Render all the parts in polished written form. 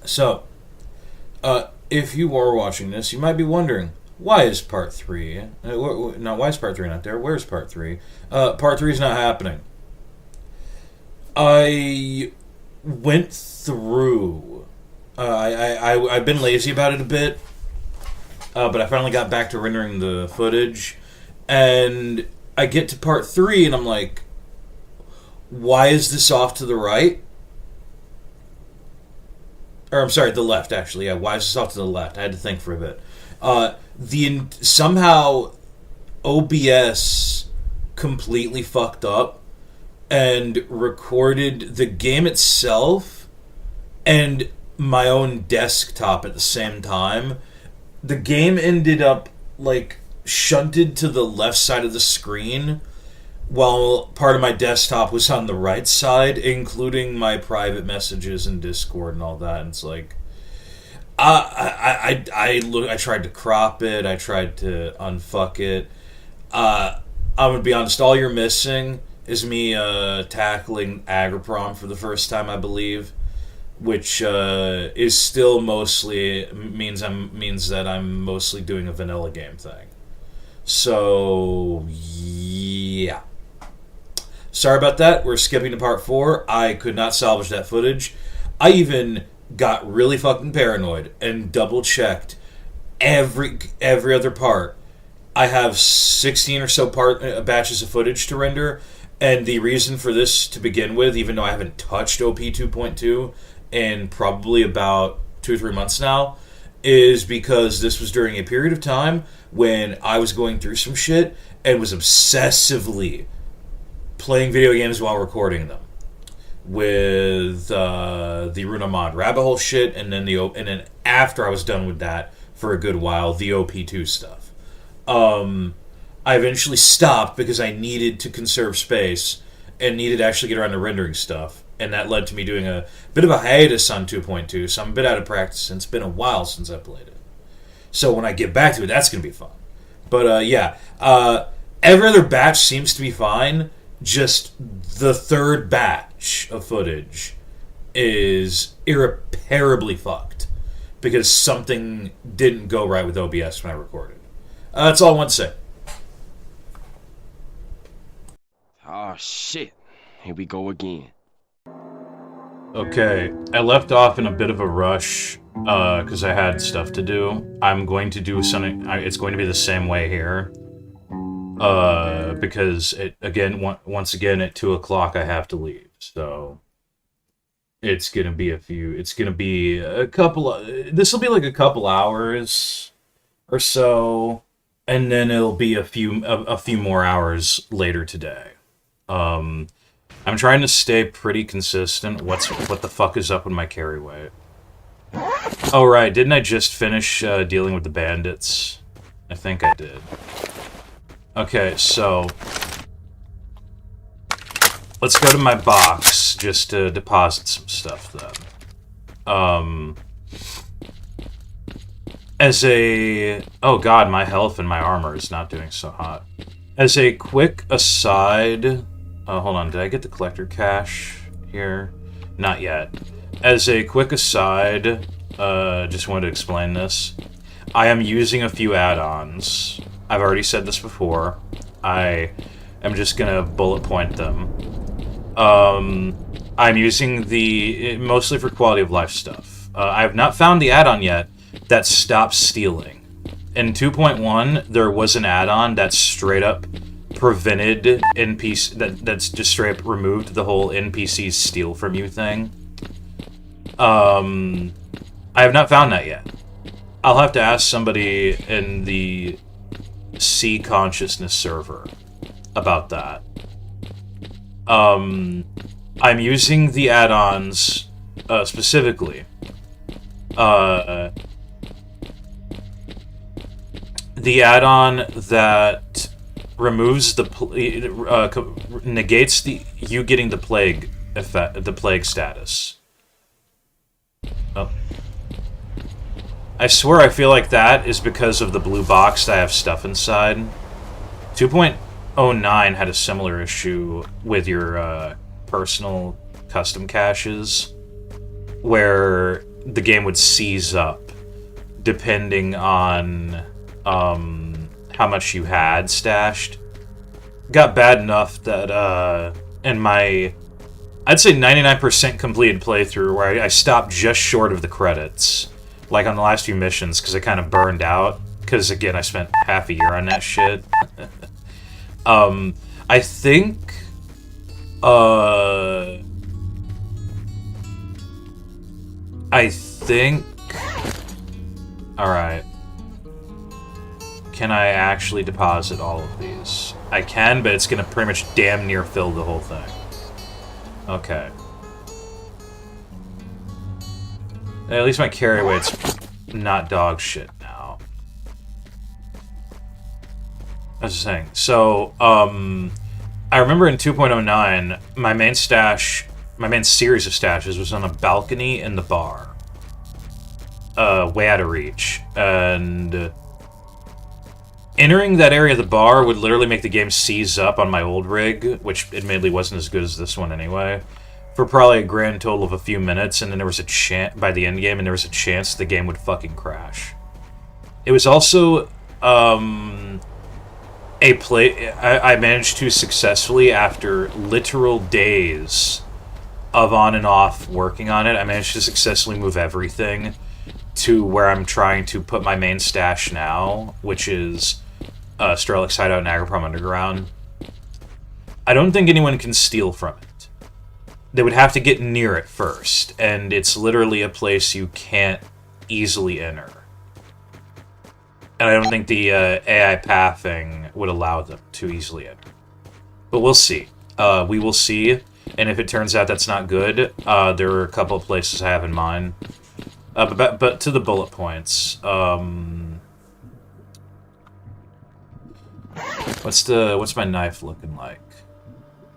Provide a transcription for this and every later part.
So, if you are watching this, you might be wondering, why is part 3? Why is part 3 not there? Where's part 3? Part 3 is not happening. I went through... I've been lazy about it a bit, but I finally got back to rendering the footage, and I get to part 3, and I'm like, why is this off to the right? Or, I'm sorry, the left, actually. Yeah, why is this off to the left? I had to think for a bit. Somehow, OBS completely fucked up and recorded the game itself and my own desktop at the same time. The game ended up, like, shunted to the left side of the screen, while part of my desktop was on the right side, including my private messages and Discord and all that. And it's like, I tried to crop it, I tried to unfuck it. I'm gonna be honest, all you're missing is me tackling Agriprom for the first time, I believe, which is still mostly means that I'm mostly doing a vanilla game thing. So yeah. Sorry about that. We're skipping to part 4. I could not salvage that footage. I even got really fucking paranoid and double-checked every other part. I have 16 or so batches of footage to render, and the reason for this to begin with, even though I haven't touched OP-2.2 in probably about 2 or 3 months now, is because this was during a period of time when I was going through some shit and was obsessively playing video games while recording them, with the Runamod rabbit hole shit, and then after I was done with that for a good while, the OP-2 stuff. I eventually stopped because I needed to conserve space and needed to actually get around to rendering stuff, and that led to me doing a bit of a hiatus on 2.2, so I'm a bit out of practice, and it's been a while since I played it. So when I get back to it, that's going to be fun. But yeah, every other batch seems to be fine. Just the third batch of footage is irreparably fucked because something didn't go right with OBS when I recorded. That's all I want to say. Oh shit, here we go again. Okay, I left off in a bit of a rush because I had stuff to do. I'm going to do something, it's going to be the same way here. Because once again at 2 o'clock I have to leave, so it's gonna be a couple of, this will be like a couple hours or so, and then it'll be a few more hours later today. I'm trying to stay pretty consistent. What the fuck is up with my carry weight? Oh right, didn't I just finish dealing with the bandits? I think I did. Okay, so let's go to my box just to deposit some stuff then. Oh god, my health and my armor is not doing so hot. As a quick aside, hold on, did I get the collector cache here? Not yet. As a quick aside, just wanted to explain this. I am using a few add-ons. I've already said this before. I am just gonna bullet point them. I'm using mostly for quality of life stuff. I have not found the add-on yet that stops stealing. In 2.1, there was an add-on that straight up prevented that's just straight up removed the whole NPCs steal from you thing. I have not found that yet. I'll have to ask somebody in the C Consciousness server about that. I'm using the add-ons specifically. The add-on that removes negates you getting the plague effect, the plague status. Oh. I swear I feel like that is because of the blue box that I have stuff inside. 2.09 had a similar issue with your personal custom caches. where the game would seize up depending on how much you had stashed. Got bad enough that in my, I'd say 99% completed playthrough, where I stopped just short of the credits, like on the last few missions, because I kind of burned out, because again I spent half a year on that shit. I think alright. Can I actually deposit all of these? I can, but it's gonna pretty much damn near fill the whole thing. Okay. At least my carry weight's not dog shit now. I was just saying. So, I remember in 2.09, my main series of stashes was on a balcony in the bar. Way out of reach. And entering that area of the bar would literally make the game seize up on my old rig, which admittedly wasn't as good as this one anyway, for probably a grand total of a few minutes, and then there was a chance, by the end game, and there was a chance the game would fucking crash. It was also, I managed to successfully, after literal days of on and off working on it, I managed to successfully move everything to where I'm trying to put my main stash now, which is Strelix Hideout and Agroprom Underground. I don't think anyone can steal from it. They would have to get near it first, and it's literally a place you can't easily enter. And I don't think the AI pathing would allow them to easily enter. But we'll see. We will see, and if it turns out that's not good, there are a couple of places I have in mind. But to the bullet points, what's my knife looking like?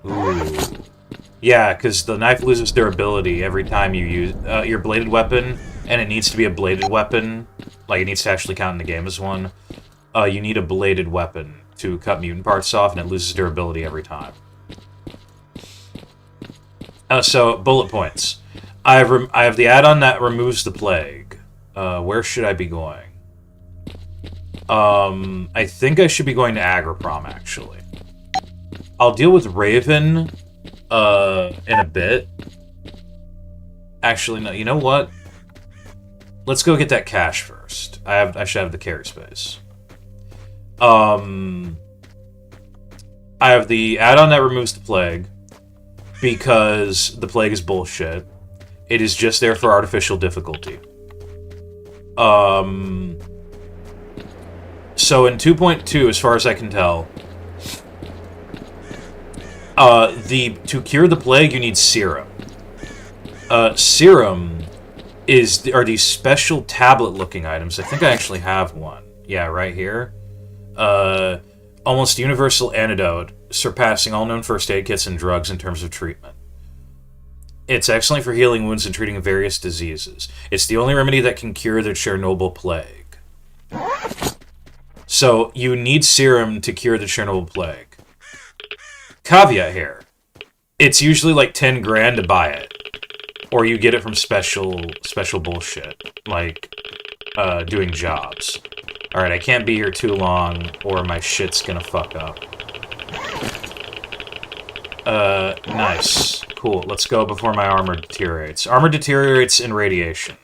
Ooh. Yeah, because the knife loses durability every time you use your bladed weapon, and it needs to be a bladed weapon. Like, it needs to actually count in the game as one. You need a bladed weapon to cut mutant parts off, and it loses durability every time. So, bullet points. I have the add-on that removes the plague. Where should I be going? I think I should be going to Agroprom, actually. I'll deal with Raven in a bit. Actually, no, you know what? Let's go get that cash first. I should have the carry space. I have the add-on that removes the plague, because the plague is bullshit. It is just there for artificial difficulty. So in 2.2, as far as I can tell, to cure the plague, you need serum. Serum are these special tablet-looking items. I think I actually have one. Yeah, right here. Almost universal antidote, surpassing all known first aid kits and drugs in terms of treatment. It's excellent for healing wounds and treating various diseases. It's the only remedy that can cure the Chernobyl plague. So, you need serum to cure the Chernobyl plague. Caveat here. It's usually like 10 grand to buy it. Or you get it from special bullshit. Like, doing jobs. Alright, I can't be here too long, or my shit's gonna fuck up. Nice. Cool. Let's go before my armor deteriorates. Armor deteriorates in radiation.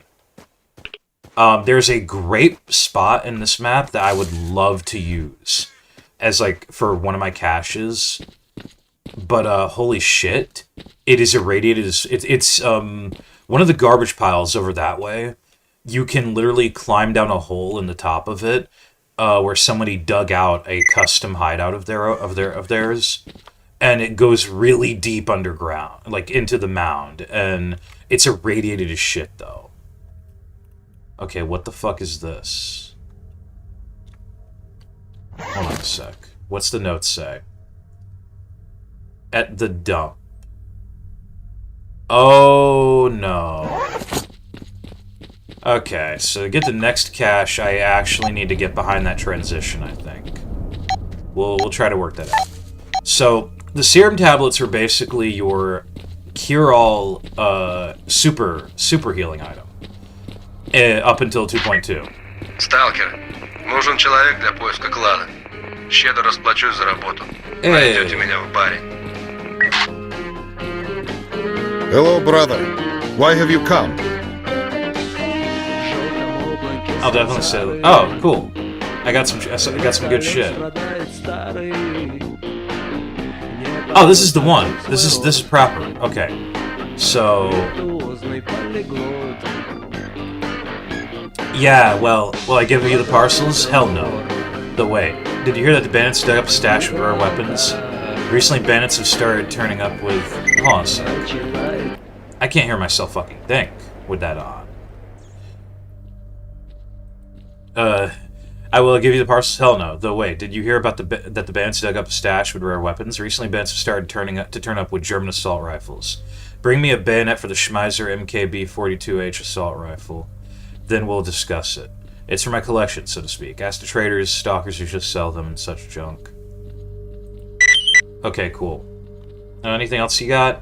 There's a great spot in this map that I would love to use as, like, for one of my caches. But, holy shit. It is irradiated. It's one of the garbage piles over that way. You can literally climb down a hole in the top of it, where somebody dug out a custom hideout of theirs. And it goes really deep underground, like into the mound, and it's irradiated as shit, though. Okay, what the fuck is this? Hold on a sec. What's the note say? At the dump. Oh, no. Okay, so to get the next cache, I actually need to get behind that transition, I think. We'll try to work that out. So, the serum tablets are basically your cure-all super healing item up until 2.2. Сталкер, нужен человек для поиска клада. Щедро расплачусь за работу. Найдете меня в баре. Hello, brother. Why have you come? I'll definitely say. Oh, cool. I got some good shit. Oh, this is the one. This is proper. Okay. So. Yeah. Well, will I give you the parcels? Hell no. But wait. Did you hear that the bandits dug up a stash of rare weapons? Recently, bandits have started turning up with. Hold on a sec. I can't hear myself fucking think with that on. I will give you the parcels. Hell no. Though wait, did you hear about that the bandits dug up a stash with rare weapons? Recently, bandits have started turn up with German assault rifles. Bring me a bayonet for the Schmeiser MKB-42H assault rifle. Then we'll discuss it. It's for my collection, so to speak. Ask the traders, stalkers who just sell them and such junk. Okay, cool. Anything else you got?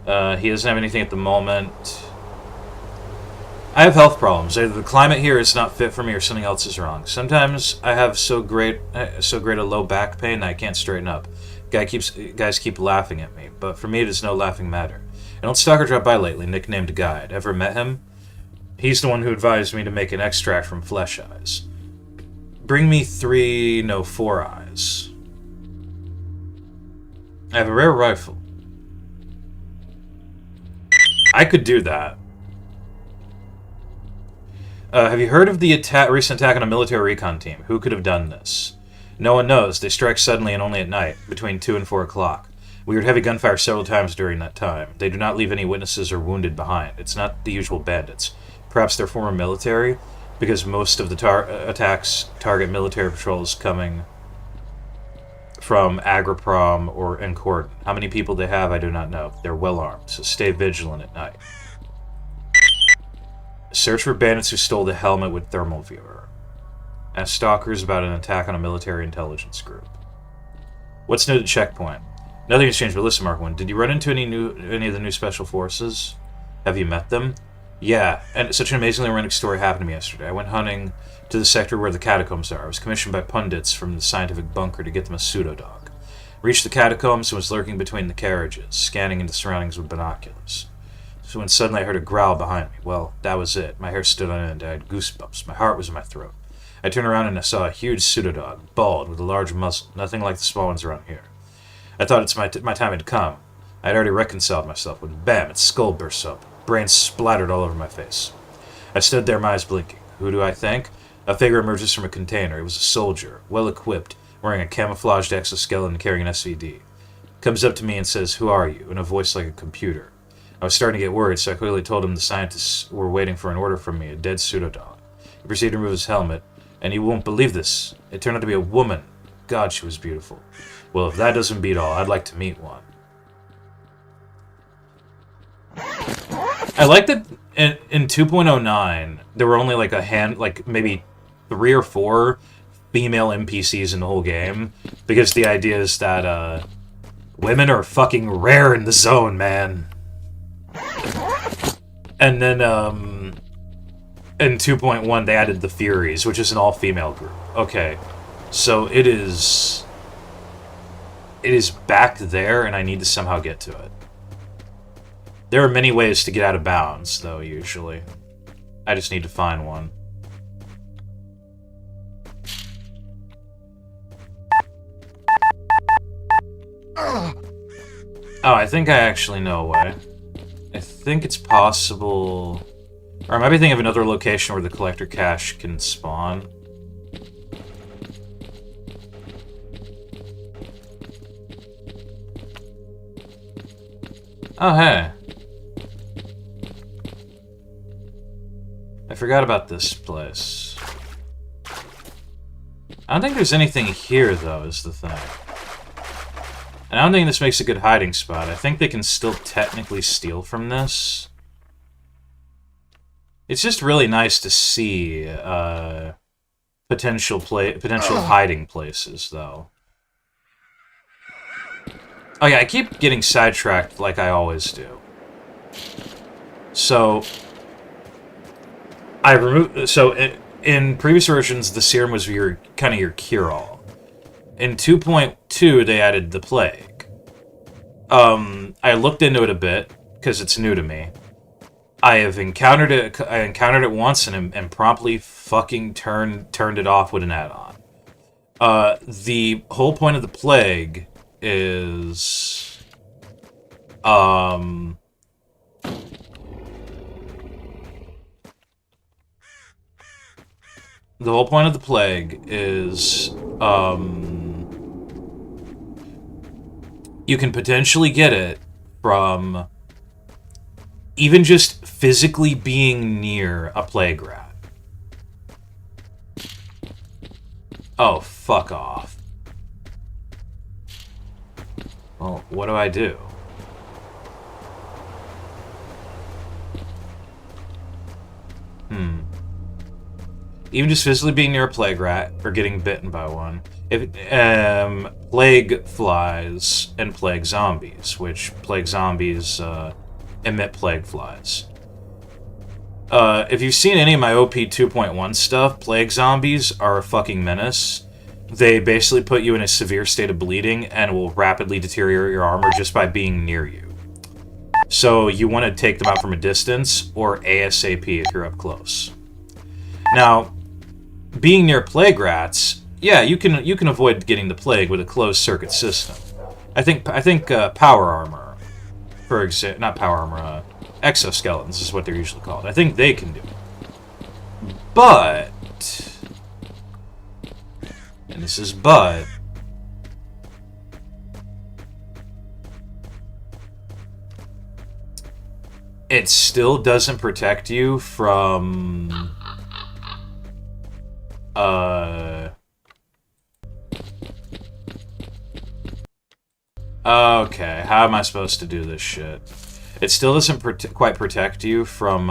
He doesn't have anything at the moment. I have health problems. Either the climate here is not fit for me or something else is wrong. Sometimes I have so great a low back pain that I can't straighten up. Guys keep laughing at me, but for me it is no laughing matter. An old stalker dropped by lately, nicknamed Guide. Ever met him? He's the one who advised me to make an extract from flesh eyes. Bring me 4 eyes. I have a rare rifle. I could do that. Have you heard of the recent attack on a military recon team? Who could have done this? No one knows. They strike suddenly and only at night, between 2 and 4 o'clock. We heard heavy gunfire several times during that time. They do not leave any witnesses or wounded behind. It's not the usual bandits. Perhaps they're former military, because most of the attacks target military patrols coming from Agriprom or Encordon. How many people they have, I do not know. They're well armed, so stay vigilant at night. Search for bandits who stole the helmet with thermal viewer. Ask stalkers about an attack on a military intelligence group. What's new at checkpoint? Nothing has changed, but listen, Mark 1. Did you run into any of the new special forces? Have you met them? Yeah, and such an amazingly romantic story happened to me yesterday. I went hunting to the sector where the catacombs are. I was commissioned by pundits from the scientific bunker to get them a pseudo-dog. Reached the catacombs and was lurking between the carriages, scanning into surroundings with binoculars. So when suddenly I heard a growl behind me. Well, that was it. My hair stood on end. I had goosebumps. My heart was in my throat. I turned around and I saw a huge pseudodog, bald, with a large muzzle, nothing like the small ones around here. I thought my time had come. I had already reconciled myself when bam, its skull burst open. Brains splattered all over my face. I stood there, my eyes blinking. Who do I think? A figure emerges from a container. It was a soldier, well-equipped, wearing a camouflaged exoskeleton and carrying an SVD. Comes up to me and says, "Who are you?" in a voice like a computer. I was starting to get worried, so I quickly told him the scientists were waiting for an order from me, a dead pseudodog. He proceeded to remove his helmet, and you won't believe this. It turned out to be a woman. God, she was beautiful. Well, if that doesn't beat all, I'd like to meet one. I like that in 2.09, there were only like maybe 3 or 4 female NPCs in the whole game, because the idea is that women are fucking rare in the zone, man. And then in 2.1 they added the Furies, which is an all-female group. Okay, so it is back there, and I need to somehow get to it. There are many ways to get out of bounds, though, usually. I just need to find one. Oh, I think I actually know a way. I think it's possible... Or I might be thinking of another location where the collector cache can spawn. Oh, hey. I forgot about this place. I don't think there's anything here, though, is the thing. And I don't think this makes a good hiding spot. I think they can still technically steal from this. It's just really nice to see potential hiding places, though. Oh yeah, I keep getting sidetracked like I always do. So, I removed... So, in previous versions, the serum was kind of your cure-all. In 2.2, they added the plague. I looked into it a bit, because it's new to me. I encountered it once and promptly fucking turned it off with an add-on. The whole point of the plague is... The whole point of the plague is, you can potentially get it from even just physically being near a plague rat. Oh, fuck off. Well, what do I do? Even just physically being near a plague rat, or getting bitten by one. If plague flies and plague zombies, which plague zombies emit plague flies. If you've seen any of my OP-2.1 stuff, plague zombies are a fucking menace. They basically put you in a severe state of bleeding and will rapidly deteriorate your armor just by being near you. So you want to take them out from a distance, or ASAP if you're up close. Now, being near plague rats, yeah, you can avoid getting the plague with a closed circuit system. I think power armor, for example, not power armor, exoskeletons is what they're usually called. I think they can do it. But, and this is but, it still doesn't protect you from okay, how am I supposed to do this shit? It still doesn't quite protect you from,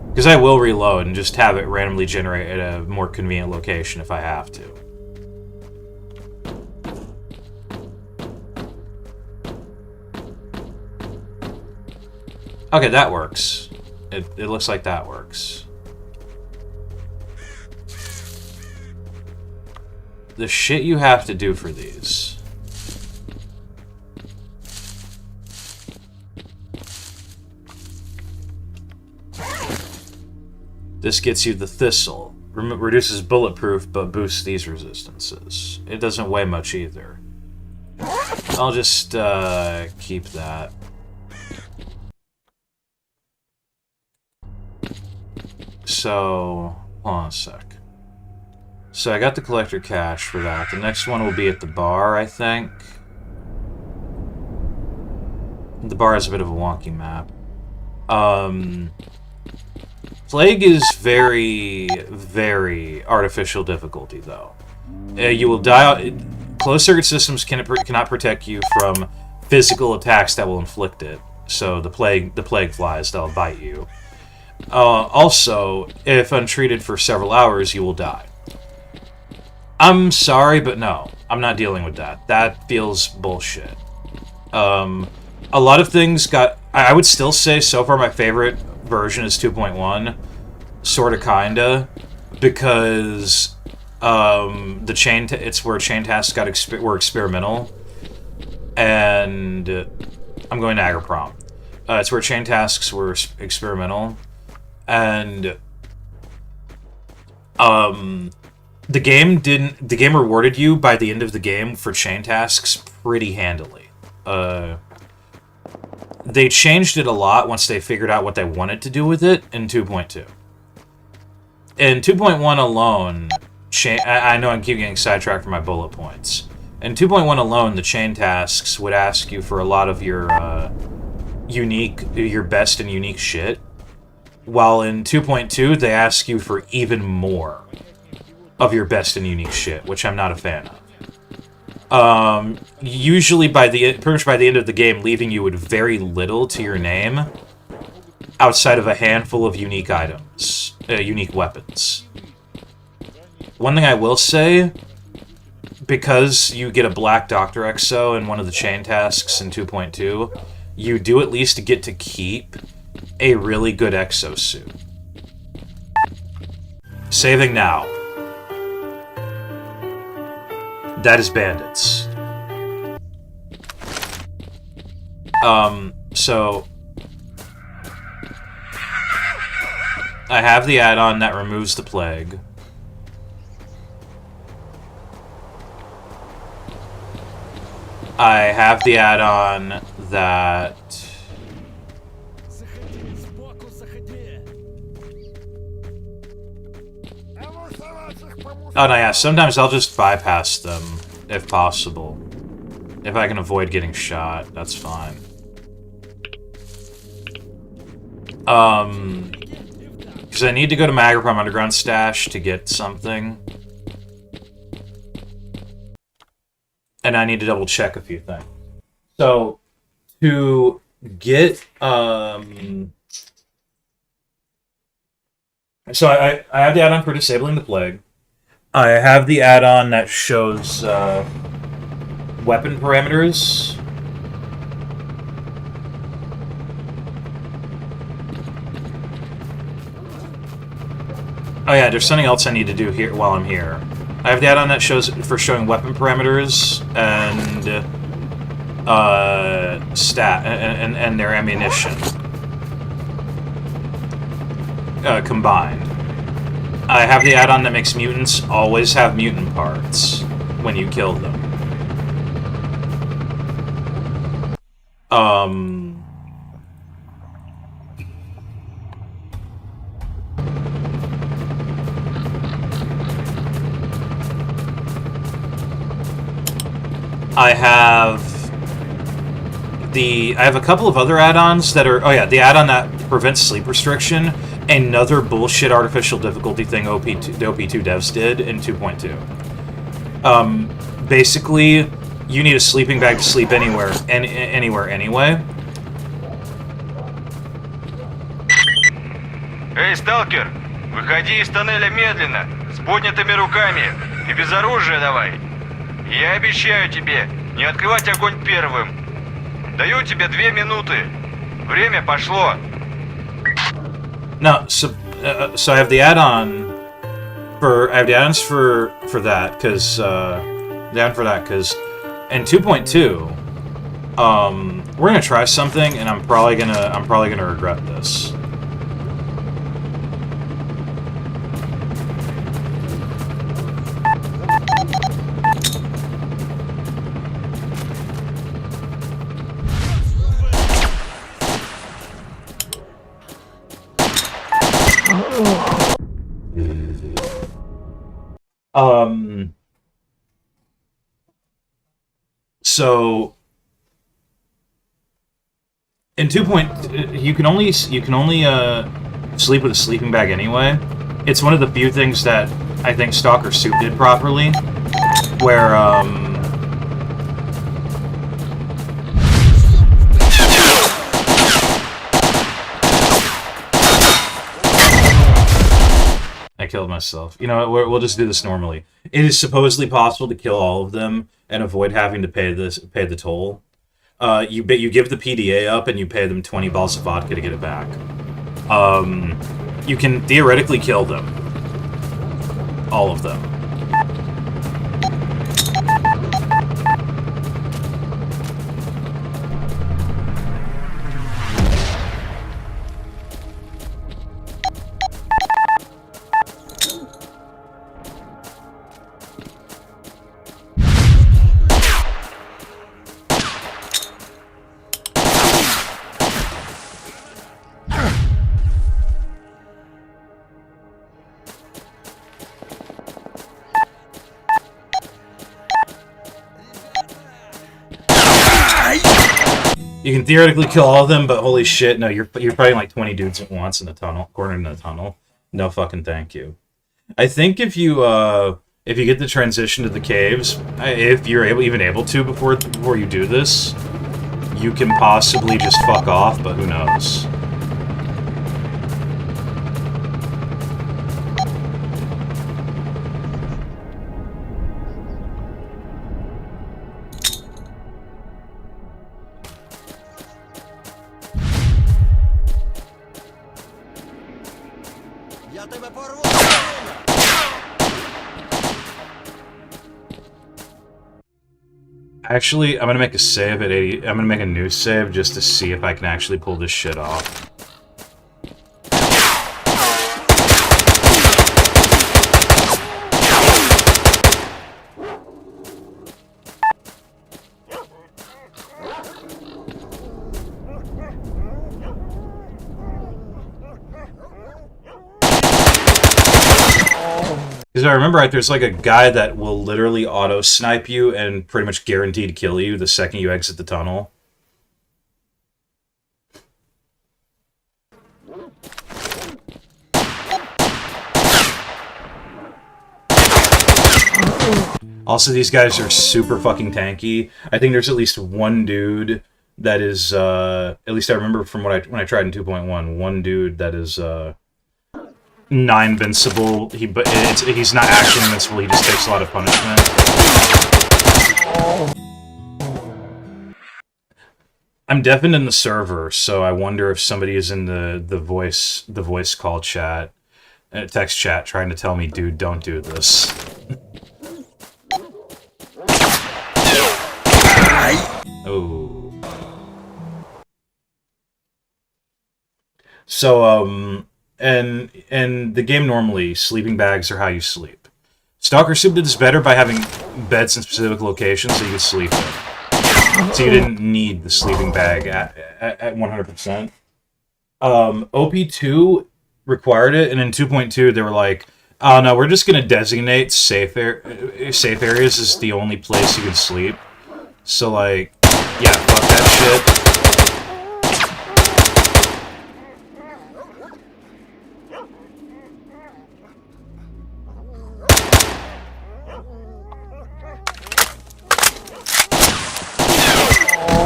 because I will reload and just have it randomly generate at a more convenient location if I have to. Okay, that works. It looks like that works. The shit you have to do for these. This gets you the Thistle. Reduces bulletproof, but boosts these resistances. It doesn't weigh much either. I'll just keep that. So, hold on a sec. So I got the collector cache for that. The next one will be at the bar, I think. The bar has a bit of a wonky map. Plague is very, very artificial difficulty, though. You will die. Closed circuit systems cannot protect you from physical attacks that will inflict it. So the plague flies, they'll bite you. Also, if untreated for several hours, you will die. I'm sorry, but no. I'm not dealing with that. That feels bullshit. A lot of things got... I would still say, so far, my favorite version is 2.1. Sorta, kinda. Because, it's where chain tasks were experimental. And... I'm going to Agroprom. It's where chain tasks were experimental. And... The game rewarded you by the end of the game for chain tasks pretty handily. They changed it a lot once they figured out what they wanted to do with it in 2.2. In 2.1 alone, I know I keep getting sidetracked from my bullet points. In 2.1 alone, the chain tasks would ask you for a lot of your best and unique shit. While in 2.2, they ask you for even more of your best and unique shit, which I'm not a fan of. Usually pretty much by the end of the game, leaving you with very little to your name, outside of a handful of unique items, unique weapons. One thing I will say, because you get a black Dr. Exo in one of the chain tasks in 2.2, you do at least get to keep a really good exosuit. Saving now. That is bandits. So I have the add-on that removes the plague. I have the add-on that... Oh, no, yeah, sometimes I'll just bypass them, if possible. If I can avoid getting shot, that's fine. Because I need to go to Magaprom Underground Stash to get something. And I need to double check a few things. So, to get, So I have the add-on for disabling the plague. I have the add-on that shows, weapon parameters. Oh yeah, there's something else I need to do here while I'm here. I have the add-on that shows for showing weapon parameters and stat and their ammunition combined. I have the add-on that makes mutants always have mutant parts when you kill them. I have a couple of other add-ons that are... Oh yeah, the add-on that prevents sleep restriction. Another bullshit artificial difficulty thing the OP-2 devs did in 2.2. Basically, you need a sleeping bag to sleep anywhere anyway. Эй, Stalker, выходи из тоннеля медленно, с поднятыми руками и без оружия давай. Я обещаю тебе не открывать огонь первым. Даю тебе 2 минуты. Время пошло. No, so I have the add-on for... I have the add-ons for that, because... down for that, because... In 2.2, we're gonna try something, and I'm probably gonna regret this. So in 2.2, you can only sleep with a sleeping bag anyway. It's one of the few things that I think Stalker Suit did properly, where I killed myself. You know what? We'll just do this normally. It is supposedly possible to kill all of them and avoid having to pay the toll. You give the PDA up and you pay them 20 balls of vodka to get it back. You can theoretically kill them. All of them. You can theoretically kill all of them, but holy shit, no, you're fighting like 20 dudes at once in the tunnel, according to the tunnel. No fucking thank you. I think if you get the transition to the caves, if you're even able to before you do this, you can possibly just fuck off, but who knows. Actually, I'm gonna make a save at 80. I'm gonna make a new save just to see if I can actually pull this shit off. Because I remember right, there's like a guy that will literally auto-snipe you and pretty much guarantee to kill you the second you exit the tunnel. Also, these guys are super fucking tanky. I think there's at least one dude that is, at least I remember from when I tried in 2.1, one dude that is, non-invincible. He's not actually invincible, he just takes a lot of punishment. I'm deafened in the server, so I wonder if somebody is in the voice call chat, text chat, trying to tell me, dude, don't do this. Oh. So, and the game normally, sleeping bags are how you sleep. Stalker Soup did this better by having beds in specific locations so you could sleep in. So you didn't need the sleeping bag at 100%. OP-2 required it, and in 2.2 they were like, oh no, we're just going to designate safe areas as the only place you can sleep. So like, yeah, fuck that shit.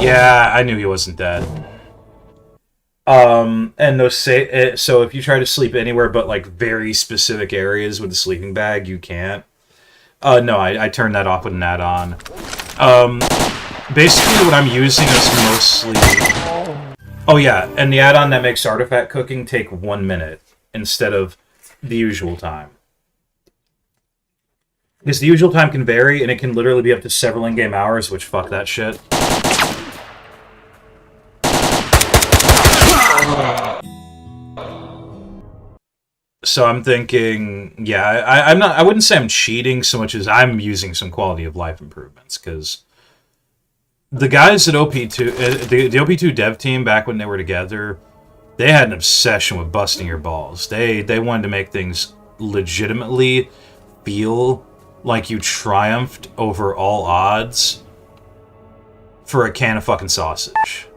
Yeah, I knew he wasn't dead. And those so if you try to sleep anywhere but like very specific areas with the sleeping bag, you can't. No, I turned that off with an add-on. Basically what I'm using is mostly... Oh yeah, and the add-on that makes artifact cooking take 1 minute instead of the usual time. Because the usual time can vary, and it can literally be up to several in-game hours, which fuck that shit. So I'm thinking, yeah, I wouldn't say I'm cheating so much as I'm using some quality of life improvements, because the guys at OP-2, the OP-2 dev team back when they were together, they had an obsession with busting your balls. They wanted to make things legitimately feel like you triumphed over all odds for a can of fucking sausage.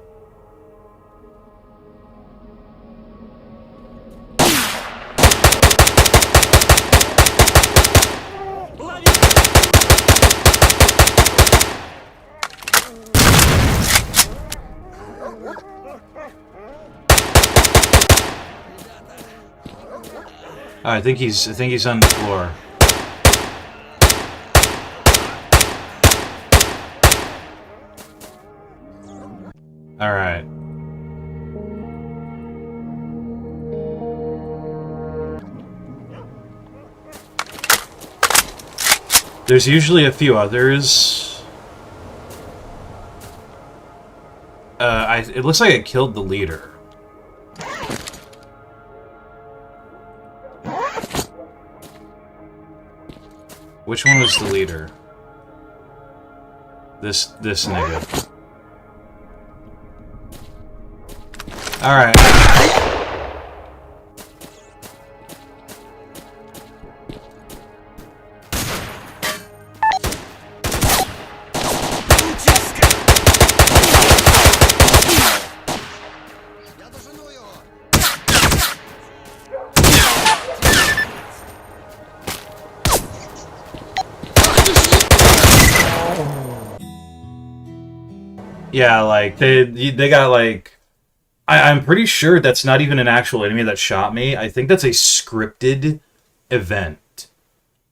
I think he's on the floor. All right. There's usually a few others. It looks like I killed the leader. Which one was the leader? This nigga. Alright. Yeah, like, they got, like... I'm pretty sure that's not even an actual enemy that shot me. I think that's a scripted event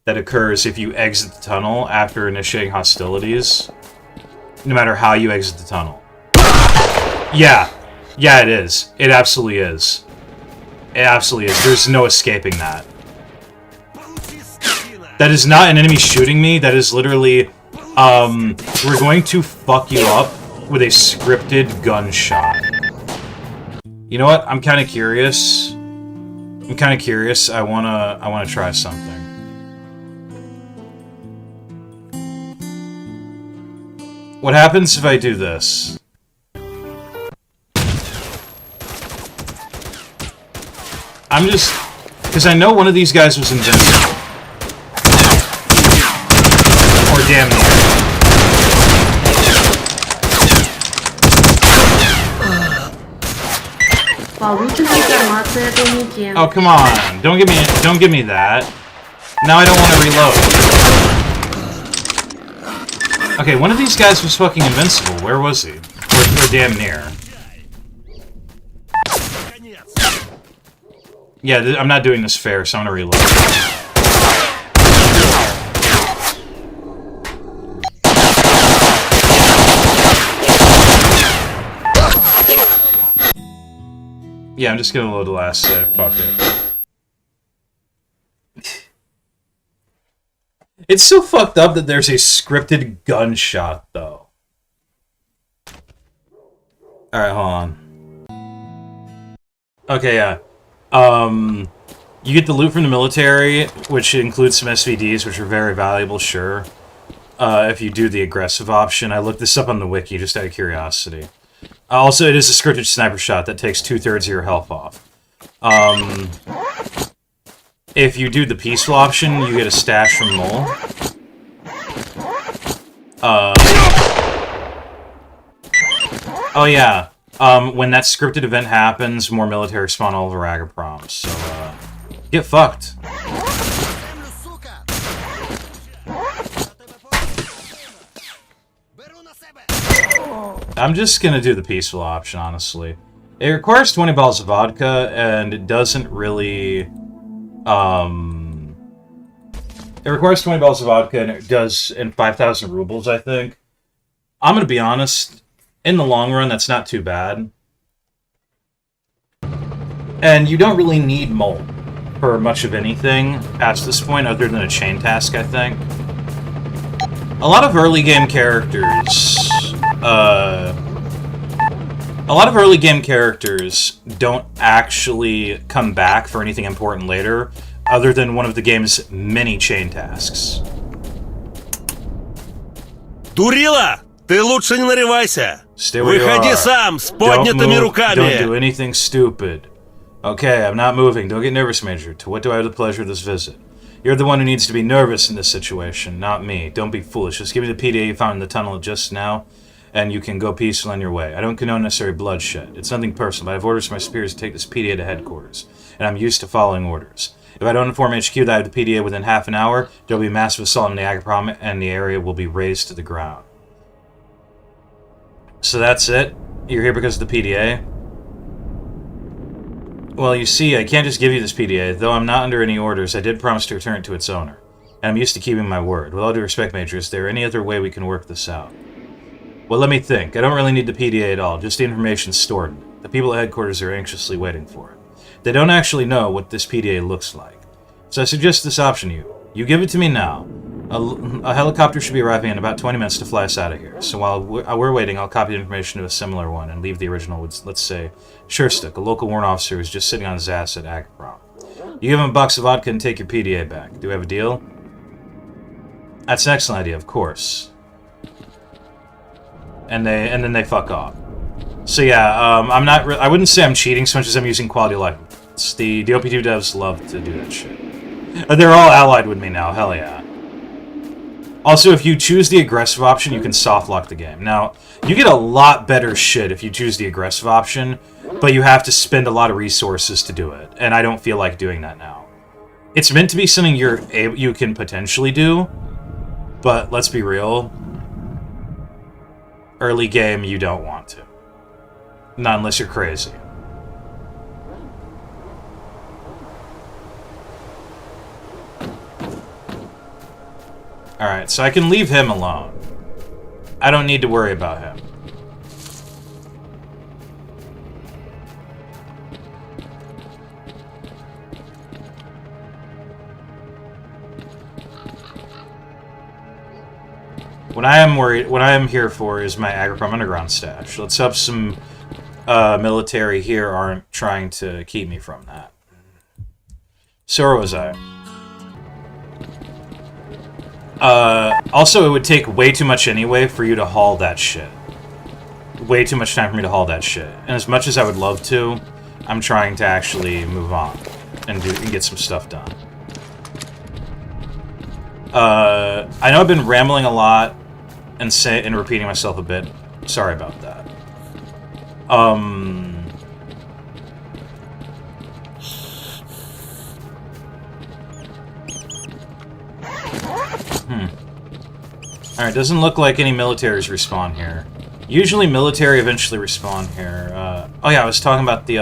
that occurs if you exit the tunnel after initiating hostilities. No matter how you exit the tunnel. Yeah. Yeah, it is. It absolutely is. It absolutely is. There's no escaping that. That is not an enemy shooting me. That is literally, we're going to fuck you up with a scripted gunshot. You know what? I'm kind of curious. I wanna try something. What happens if I do this? I'm just... because I know one of these guys was invincible. Or damn near. Oh, come on. Don't give me that. Now I don't want to reload. Okay, one of these guys was fucking invincible. Where was he? Or damn near. Yeah, I'm not doing this fair, so I'm gonna reload. Yeah, I'm just gonna load the last save. Fuck it. It's so fucked up that there's a scripted gunshot, though. Alright, hold on. Okay, yeah. You get the loot from the military, which includes some SVDs, which are very valuable, sure. If you do the aggressive option. I looked this up on the wiki, just out of curiosity. Also, it is a scripted sniper shot that takes 2/3 of your health off. If you do the peaceful option, you get a stash from Mole. Oh yeah, when that scripted event happens, more military spawn all over Agaprom, so, get fucked. I'm just gonna do the peaceful option, honestly. It requires 20 bottles of vodka, and it doesn't really, it requires 20 bottles of vodka, and it does in 5,000 rubles, I think. I'm gonna be honest, in the long run, that's not too bad. And you don't really need Mole for much of anything past this point, other than a chain task, I think. A lot of early game characters, don't actually come back for anything important later, other than one of the game's many chain tasks. Дурила! Ты лучше не нарывайся! Stay where Выходи you are. сам, с поднятыми руками! Don't do anything stupid. Okay, I'm not moving. Don't get nervous, Major. To what do I have the pleasure of this visit? You're the one who needs to be nervous in this situation, not me. Don't be foolish. Just give me the PDA you found in the tunnel just now, and you can go peaceful on your way. I don't condone necessary bloodshed. It's nothing personal, but I have orders from my superiors to take this PDA to headquarters, and I'm used to following orders. If I don't inform HQ that I have the PDA within half an hour, there will be a massive assault on the Agaprom, and the area will be razed to the ground. So that's it? You're here because of the PDA? Well, you see, I can't just give you this PDA. Though I'm not under any orders, I did promise to return it to its owner. And I'm used to keeping my word. With all due respect, Major, is there any other way we can work this out? Well, let me think. I don't really need the PDA at all, just the information stored in it. The people at headquarters are anxiously waiting for it. They don't actually know what this PDA looks like. So I suggest this option to you. You give it to me now. A helicopter should be arriving in about 20 minutes to fly us out of here. So while we're waiting, I'll copy the information to a similar one and leave the original with, let's say, Sherstick, a local warrant officer who's just sitting on his ass at Agaprom. You give him a box of vodka and take your PDA back. Do we have a deal? That's an excellent idea, of course. And then they fuck off. So yeah, I wouldn't say I'm cheating so much as I'm using quality of life. The OP-2 devs love to do that shit. They're all allied with me now, hell yeah. Also, if you choose the aggressive option, you can soft lock the game. Now, you get a lot better shit if you choose the aggressive option, but you have to spend a lot of resources to do it, and I don't feel like doing that now. It's meant to be something you can potentially do, but let's be real. Early game, you don't want to. Not unless you're crazy. Alright, so I can leave him alone. I don't need to worry about him. What I am here for is my Agriprom Underground stash. Let's hope some military here aren't trying to keep me from that. So where was I? Also, it would take way too much anyway for you to haul that shit. Way too much time for me to haul that shit. And as much as I would love to, I'm trying to actually move on and get some stuff done. I know I've been rambling a lot and repeating myself a bit. Sorry about that. Alright, doesn't look like any militaries respawn here. Usually military eventually respawn here. Oh yeah, I was talking about the,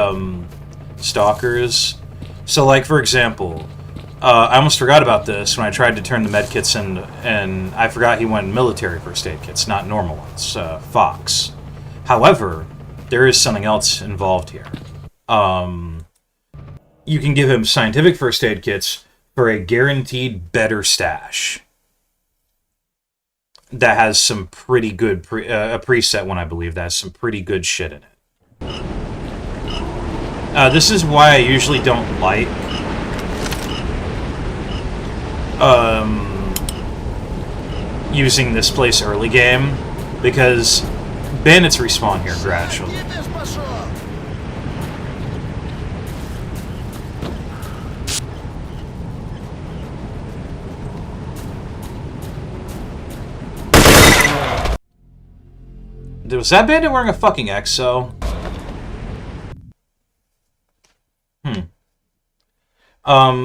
Stalkers. So, like, for example, I almost forgot about this when I tried to turn the medkits in, and I forgot he went military first aid kits, not normal ones. Fox. However, there is something else involved here. You can give him scientific first aid kits for a guaranteed better stash. That has some pretty good, a preset one, I believe, that has some pretty good shit in it. This is why I usually don't like using this place early game, because bandits respawn here gradually. Was that bandit wearing a fucking exo?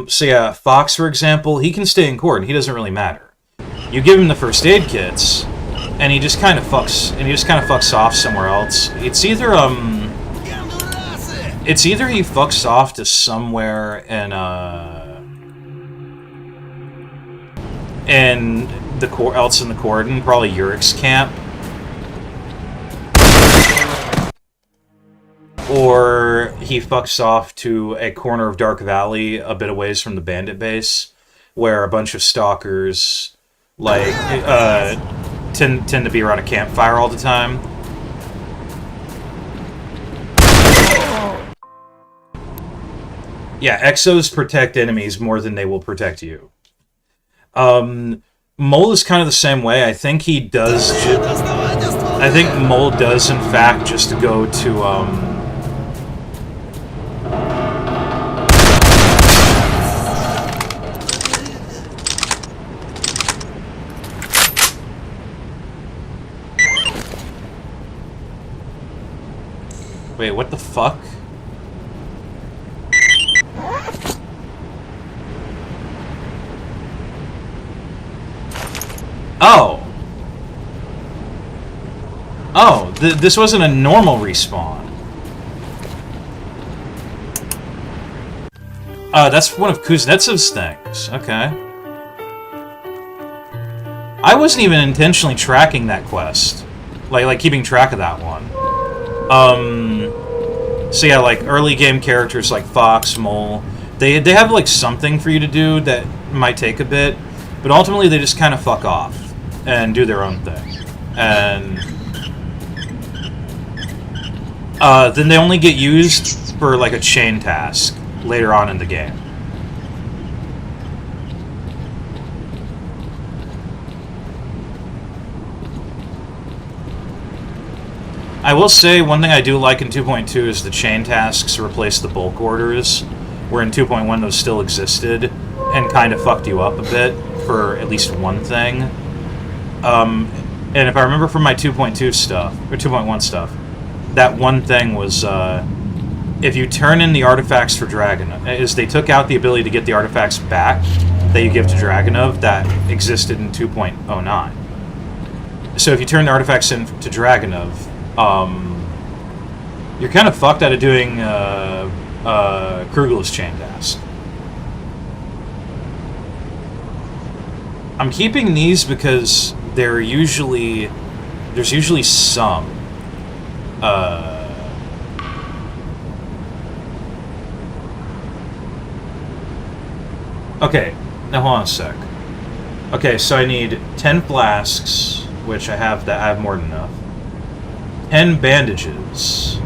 So yeah, Fox, for example, he can stay in court and he doesn't really matter. You give him the first aid kits, and he just kind of fucks off somewhere else. It's either he fucks off to somewhere in else in the cordon, probably Urick's camp. Or he fucks off to a corner of Dark Valley a bit away from the bandit base, where a bunch of stalkers, like, tend to be around a campfire all the time. Yeah, exos protect enemies more than they will protect you. Mole is kind of the same way. I think he does... I think Mole does, in fact, just go to, Wait, what the fuck? Oh! Oh, this wasn't a normal respawn. That's one of Kuznetsov's things. Okay. I wasn't even intentionally tracking that quest. Like keeping track of that one. So yeah, like, early game characters like Fox, Mole, they have, like, something for you to do that might take a bit, but ultimately they just kind of fuck off and do their own thing. And then they only get used for, like, a chain task later on in the game. I will say, one thing I do like in 2.2 is the chain tasks replace the bulk orders, where in 2.1 those still existed, and kind of fucked you up a bit for at least one thing. And if I remember from my 2.2 stuff, or 2.1 stuff, that one thing was, if you turn in the artifacts for Dragunov, is they took out the ability to get the artifacts back that you give to Dragunov that existed in 2.09. So if you turn the artifacts in to Dragunov, you're kind of fucked out of doing Krugel's chain task. I'm keeping these because there's usually some. Okay, now hold on a sec. Okay, so I need 10 flasks. which I have more than enough. 10 bandages.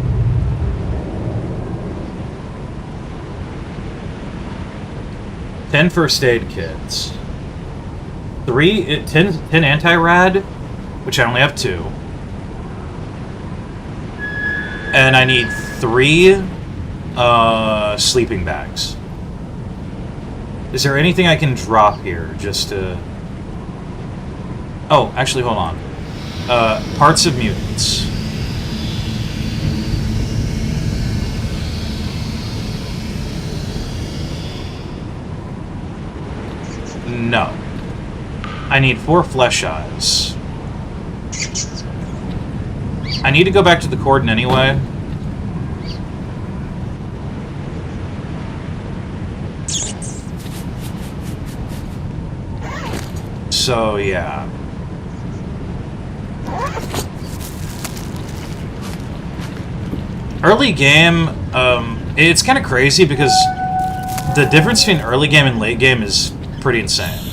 10 first aid kits. 10 anti-rad, which I only have 2. And I need 3 sleeping bags. Is there anything I can drop here just to... Oh, actually, hold on. Parts of mutants. No. I need 4 flesh eyes. I need to go back to the cordon anyway. So, yeah. Early game, it's kind of crazy because the difference between early game and late game is pretty insane.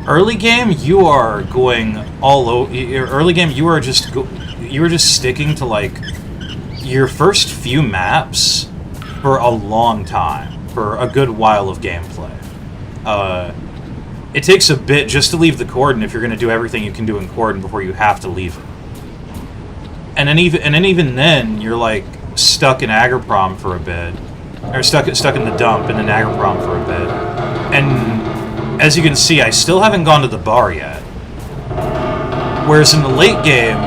Early game, you are going all over. Early game, you are just sticking to like your first few maps for a long time, for a good while of gameplay. It takes a bit just to leave the cordon if you're going to do everything you can do in cordon before you have to leave it. And then even then, you're like stuck in Agroprom for a bit, or stuck in the dump and in Agroprom for a bit. And as you can see, I still haven't gone to the bar yet. Whereas in the late game,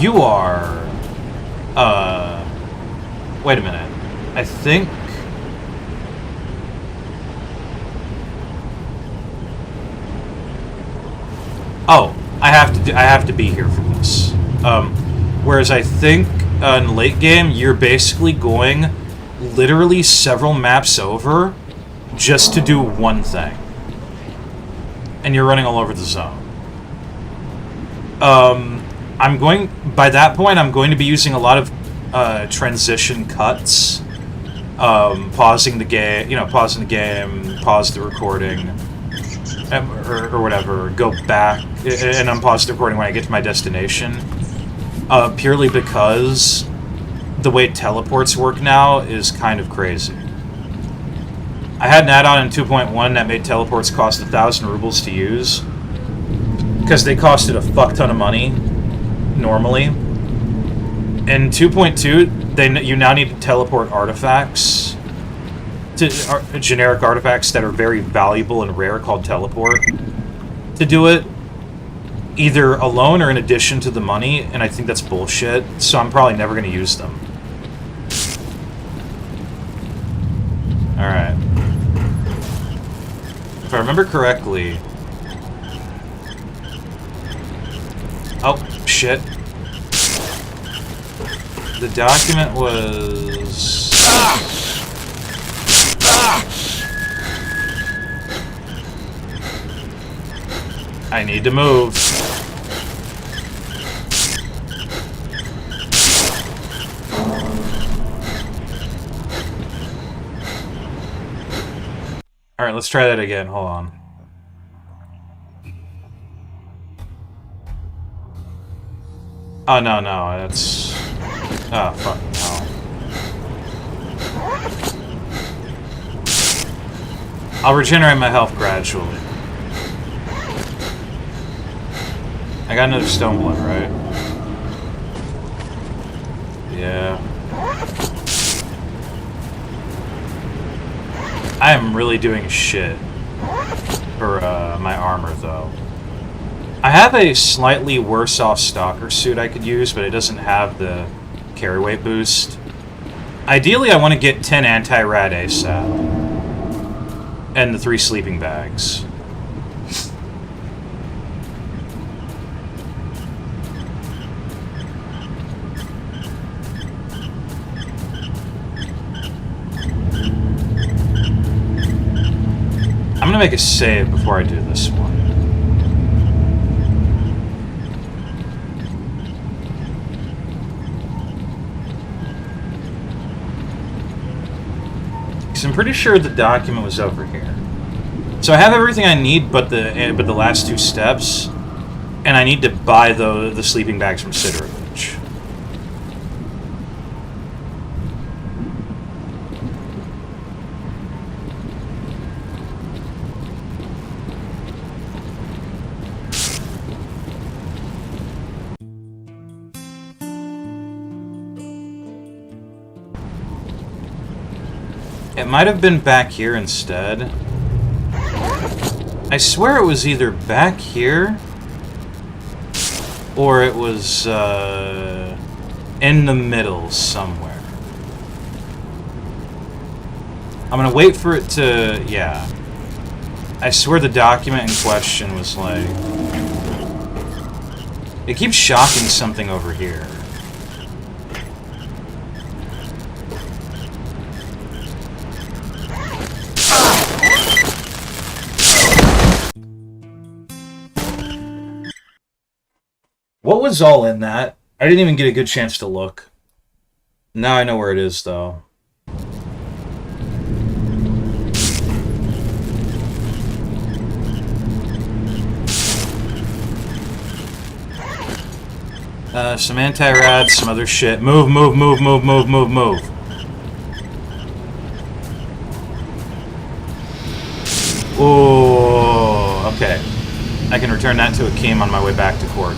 you are. Wait a minute. I think. Oh, I have to be here for this. Whereas I think in the late game, you're basically going literally several maps over just to do one thing. And you're running all over the zone. By that point, I'm going to be using a lot of transition cuts. Pausing the game, pause the recording, or whatever, go back, and unpause the recording when I get to my destination. Purely because the way teleports work now is kind of crazy. I had an add-on in 2.1 that made teleports cost 1,000 rubles to use, because they costed a fuck ton of money, normally. In 2.2, you now need to teleport artifacts, generic artifacts that are very valuable and rare called teleport, to do it. Either alone or in addition to the money, and I think that's bullshit, so I'm probably never going to use them. Alright. If I remember correctly... Oh, shit. The document was... I need to move. Alright, let's try that again. Hold on. Oh, no, that's... Oh, fuck, no. I'll regenerate my health gradually. I got another stone blood, right? Yeah. I am really doing shit for my armor, though. I have a slightly worse off Stalker suit I could use, but it doesn't have the carry weight boost. Ideally, I want to get 10 anti-rad ASAP. And the 3 sleeping bags. I'm gonna make a save before I do this one. Because I'm pretty sure the document was over here. So I have everything I need but the last 2 steps. And I need to buy the sleeping bags from Sidrovich. It might have been back here instead. I swear it was either back here or it was in the middle somewhere. I'm gonna wait for it to... yeah. I swear the document in question was like... it keeps shocking something over here. What was all in that? I didn't even get a good chance to look. Now I know where it is, though. Some anti-rad, some other shit. Move, move, move, move, move, move, move. Ooh, okay. I can return that to Akeem on my way back to court.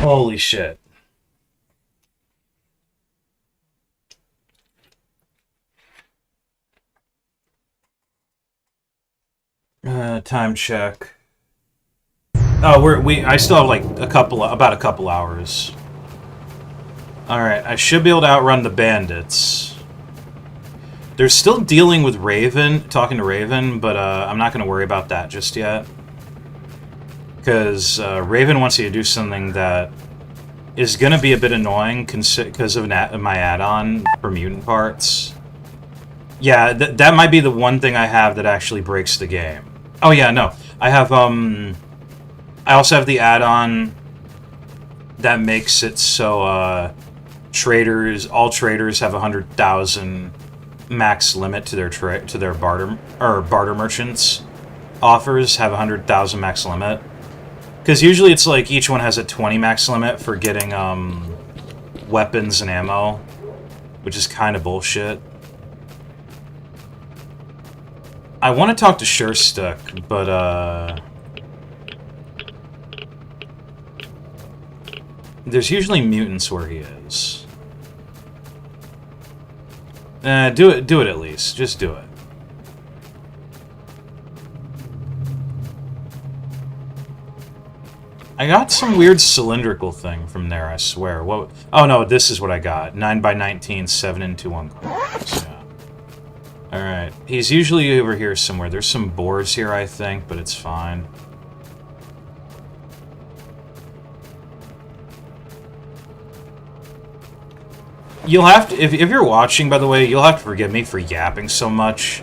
Holy shit. Time check. Oh, I still have like about a couple hours. Alright, I should be able to outrun the bandits. They're still dealing with Raven, talking to Raven, but I'm not going to worry about that just yet. Because Raven wants you to do something that is going to be a bit annoying because of my add-on for mutant parts. Yeah, that might be the one thing I have that actually breaks the game. Oh yeah, no. I have, I also have the add-on that makes it so, all traders have 100,000 max limit to their barter merchants. Offers have 100,000 max limit. Because usually it's like each one has a 20 max limit for getting, weapons and ammo. Which is kind of bullshit. I want to talk to Sherstuck, but, there's usually mutants where he is. Do it at least. Just do it. I got some weird cylindrical thing from there, I swear. What? Oh no, this is what I got. 9x19, 7 and 2 1 coins. Yeah. Alright. He's usually over here somewhere. There's some boars here, I think, but it's fine. You'll have to, if you're watching, by the way, you'll have to forgive me for yapping so much.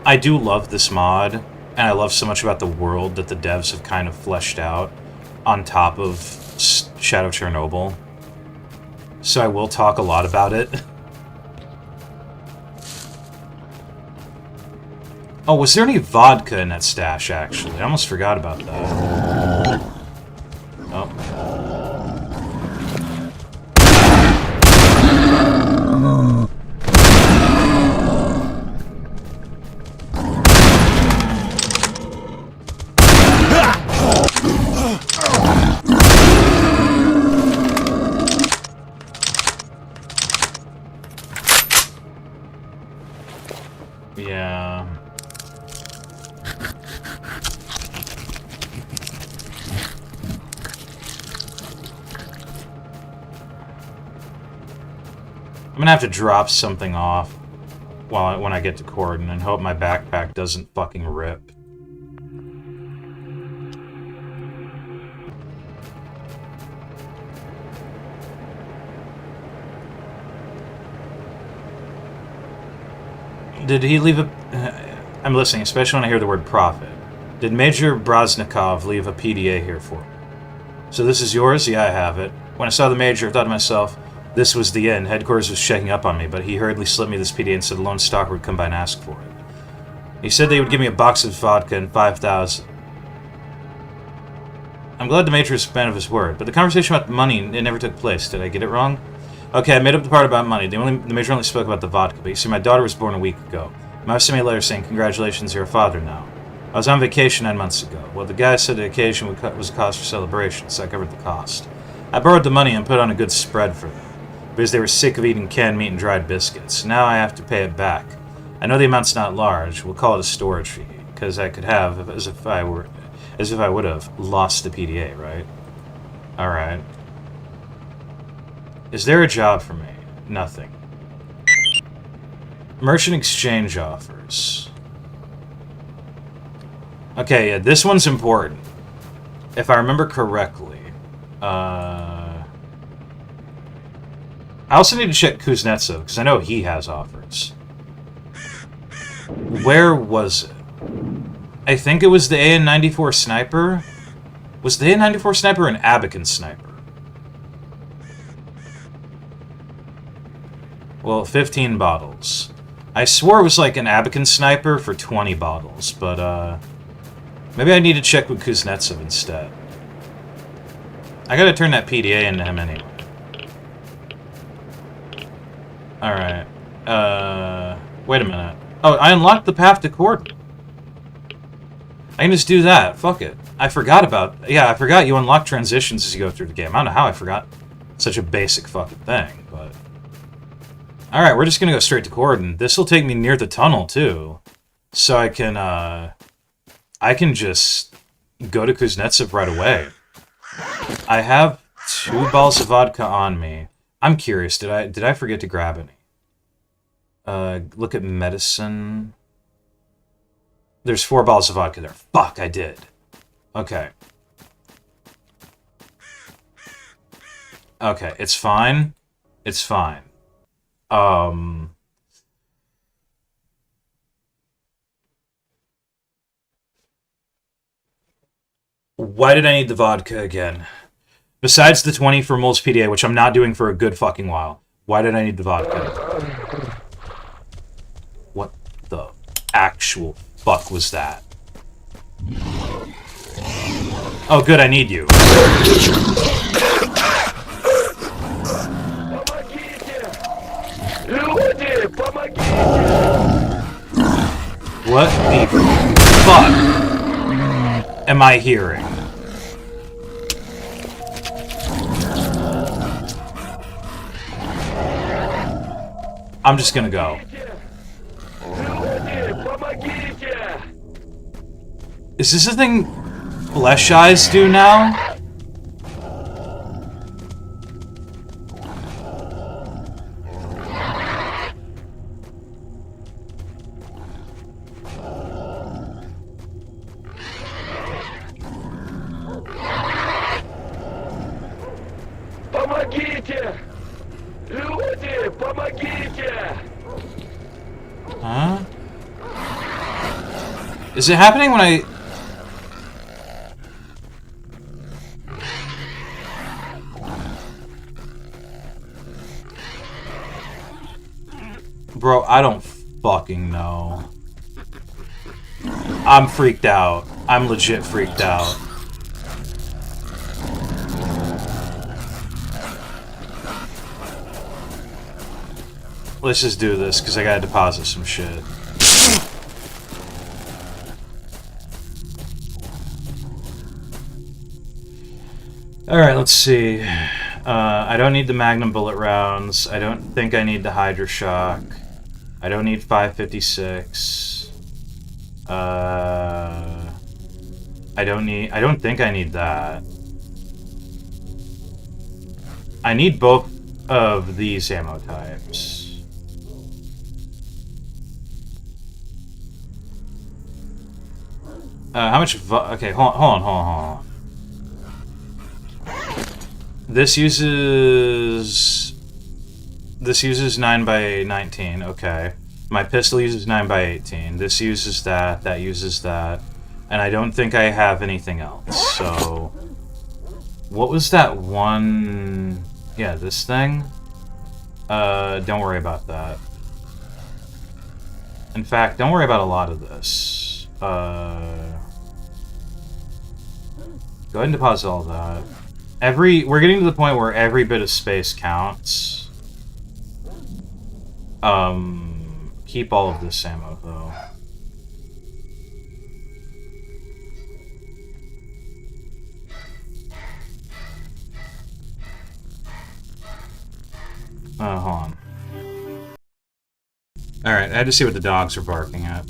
I do love this mod, and I love so much about the world that the devs have kind of fleshed out on top of Shadow Chernobyl. So I will talk a lot about it. Oh, was there any vodka in that stash, actually? I almost forgot about that. Oh. Yeah. I'm gonna have to drop something off when I get to Corden and hope my backpack doesn't fucking rip. Did he leave a... I'm listening, especially when I hear the word profit. Did Major Broznikov leave a PDA here for me? So this is yours? Yeah, I have it. When I saw the Major, I thought to myself, This was the end. Headquarters was checking up on me, but he hurriedly slipped me this PDA and said the lone stalker would come by and ask for it. He said they would give me a box of vodka and 5,000. I'm glad Demetrius was a man of his word, but the conversation about the money, it never took place. Did I get it wrong? Okay, I made up the part about money. The Major only spoke about the vodka, but you see, my daughter was born a week ago. My wife sent me a letter saying, congratulations, you're a father now. I was on vacation 9 months ago. Well, the guy said the occasion was a cause for celebration, so I covered the cost. I borrowed the money and put on a good spread for them, because they were sick of eating canned meat and dried biscuits. Now I have to pay it back. I know the amount's not large. We'll call it a storage fee, because I could have, as if I would have lost the PDA, right? Alright. Is there a job for me? Nothing. Merchant exchange offers. Okay, yeah, this one's important. If I remember correctly. I also need to check Kuznetsov, because I know he has offers. Where was it? I think it was the AN-94 Sniper. Was the AN-94 Sniper an Abacan Sniper? Well, 15 bottles. I swore it was like an Abacan Sniper for 20 bottles, but, maybe I need to check with Kuznetsov instead. I gotta turn that PDA into him anyway. Alright. Wait a minute. Oh, I unlocked the path to Corden. I can just do that. Fuck it. I forgot you unlock transitions as you go through the game. I don't know how I forgot such a basic fucking thing, but... Alright, we're just gonna go straight to Corden. This'll take me near the tunnel, too. So I can just go to Kuznetsov right away. I have 2 balls of vodka on me. I'm curious, did I forget to grab any? Look at medicine... There's 4 bottles of vodka there. Fuck, I did. Okay. Okay, it's fine. It's fine. Why did I need the vodka again? Besides the 20 for Mole's PDA, which I'm not doing for a good fucking while. Why did I need the vodka? What the actual fuck was that? Oh, good, I need you. What the fuck am I hearing? I'm just gonna go. Is this a thing Flesh Eyes do now? Huh? Is it happening when I... Bro, I don't fucking know. I'm freaked out. I'm legit freaked out. Let's just do this, because I gotta deposit some shit. Alright, let's see. I don't need the Magnum bullet rounds. I don't think I need the Hydra Shock. I don't need 556. I don't think I need that. I need both of these ammo types. How much okay, hold on. This uses 9x19, okay. My pistol uses 9x18. This uses that, that uses that. And I don't think I have anything else, so... What was that one... Yeah, this thing? Don't worry about that. In fact, don't worry about a lot of this. Go ahead and deposit all that. We're getting to the point where every bit of space counts. Keep all of this ammo, though. Hold on. Alright, I had to see what the dogs are barking at.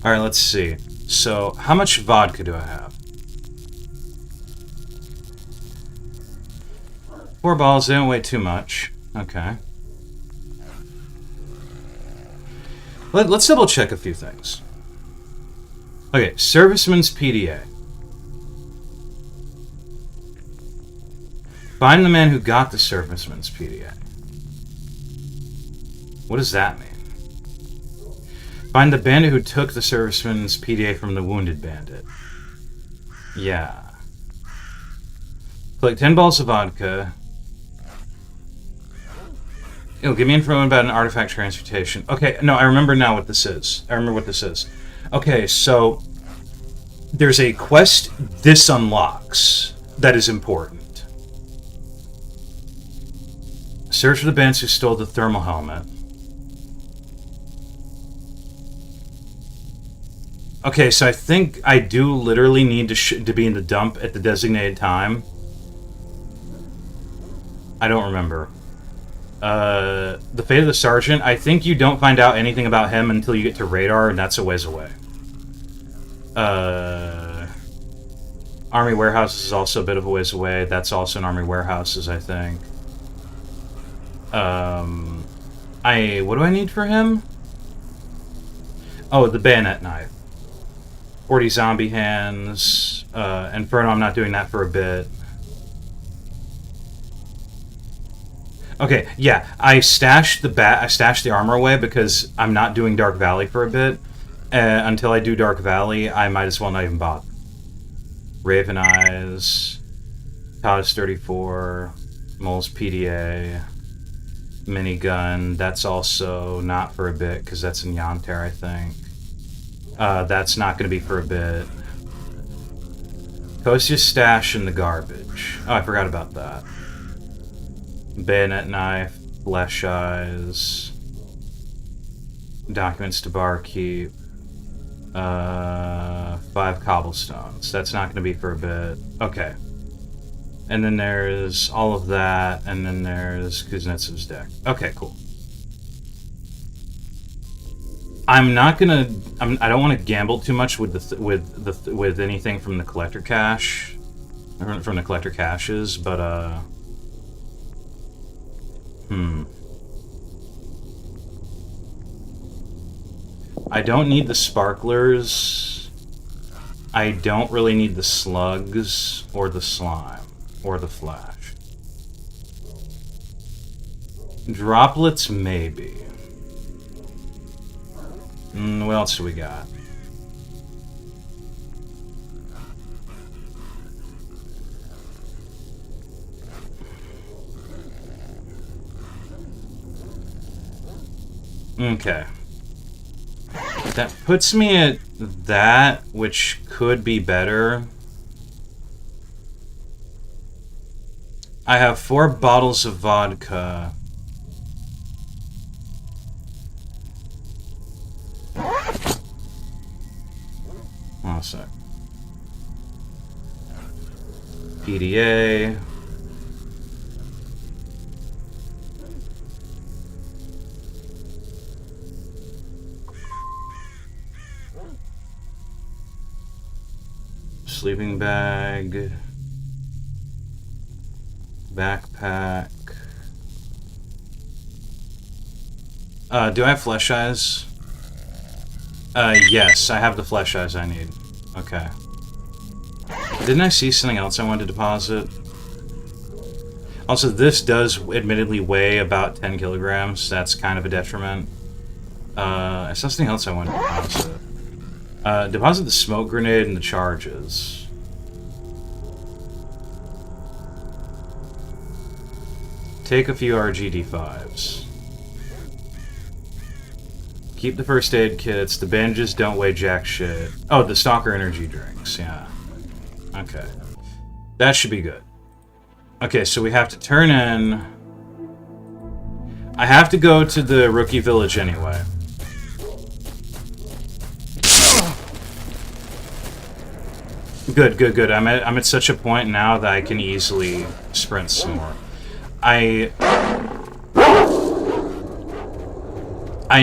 Alright, let's see. So, how much vodka do I have? 4 balls, they don't weigh too much. Okay. Let's double check a few things. Okay, Serviceman's PDA. Find the man who got the Serviceman's PDA. What does that mean? Find the bandit who took the Serviceman's PDA from the wounded bandit. Yeah. Collect 10 balls of vodka. It'll give me information about an artifact transportation. Okay, no, I remember now what this is. Okay, so there's a quest this unlocks that is important. Search for the bandits who stole the thermal helmet. Okay, so I think I do literally need to be in the dump at the designated time. I don't remember. The fate of the sergeant. I think you don't find out anything about him until you get to radar, and that's a ways away. Army warehouse is also a bit of a ways away. That's also an army warehouses, I think. What do I need for him? Oh, the bayonet knife. 40 zombie hands. Inferno, I'm not doing that for a bit. Okay, yeah, I stashed the armor away because I'm not doing Dark Valley for a bit. Until I do Dark Valley, I might as well not even bother. Raven Eyes, Taurus 34, Mole's PDA, minigun. That's also not for a bit because that's in Yantar, I think. That's not going to be for a bit. Post your stash in the garbage. Oh, I forgot about that. Bayonet knife, flesh eyes, documents to barkeep, 5 cobblestones. That's not going to be for a bit. Okay. And then there's all of that, and then there's Kuznetsov's deck. Okay, cool. I'm not gonna. I don't want to gamble too much with anything from the collector cache, from the collector caches, but I don't need the sparklers. I don't really need the slugs or the slime or the flash. Droplets, maybe. What else do we got? Okay. That puts me at that, which could be better. I have 4 bottles of vodka. Hold on a sec. PDA. Sleeping bag. Backpack. Do I have flesh eyes? Yes, I have the flesh eyes I need. Okay. Didn't I see something else I wanted to deposit? Also, this does admittedly weigh about 10 kilograms. That's kind of a detriment. I saw something else I wanted to deposit. Deposit the smoke grenade and the charges. take a few RGD5s. Keep the first aid kits. The bandages don't weigh jack shit. Oh, the Stalker energy drinks, yeah. Okay. That should be good. Okay, so we have to turn in... I have to go to the rookie village anyway. Good, good, good. I'm at such a point now that I can easily sprint some more. I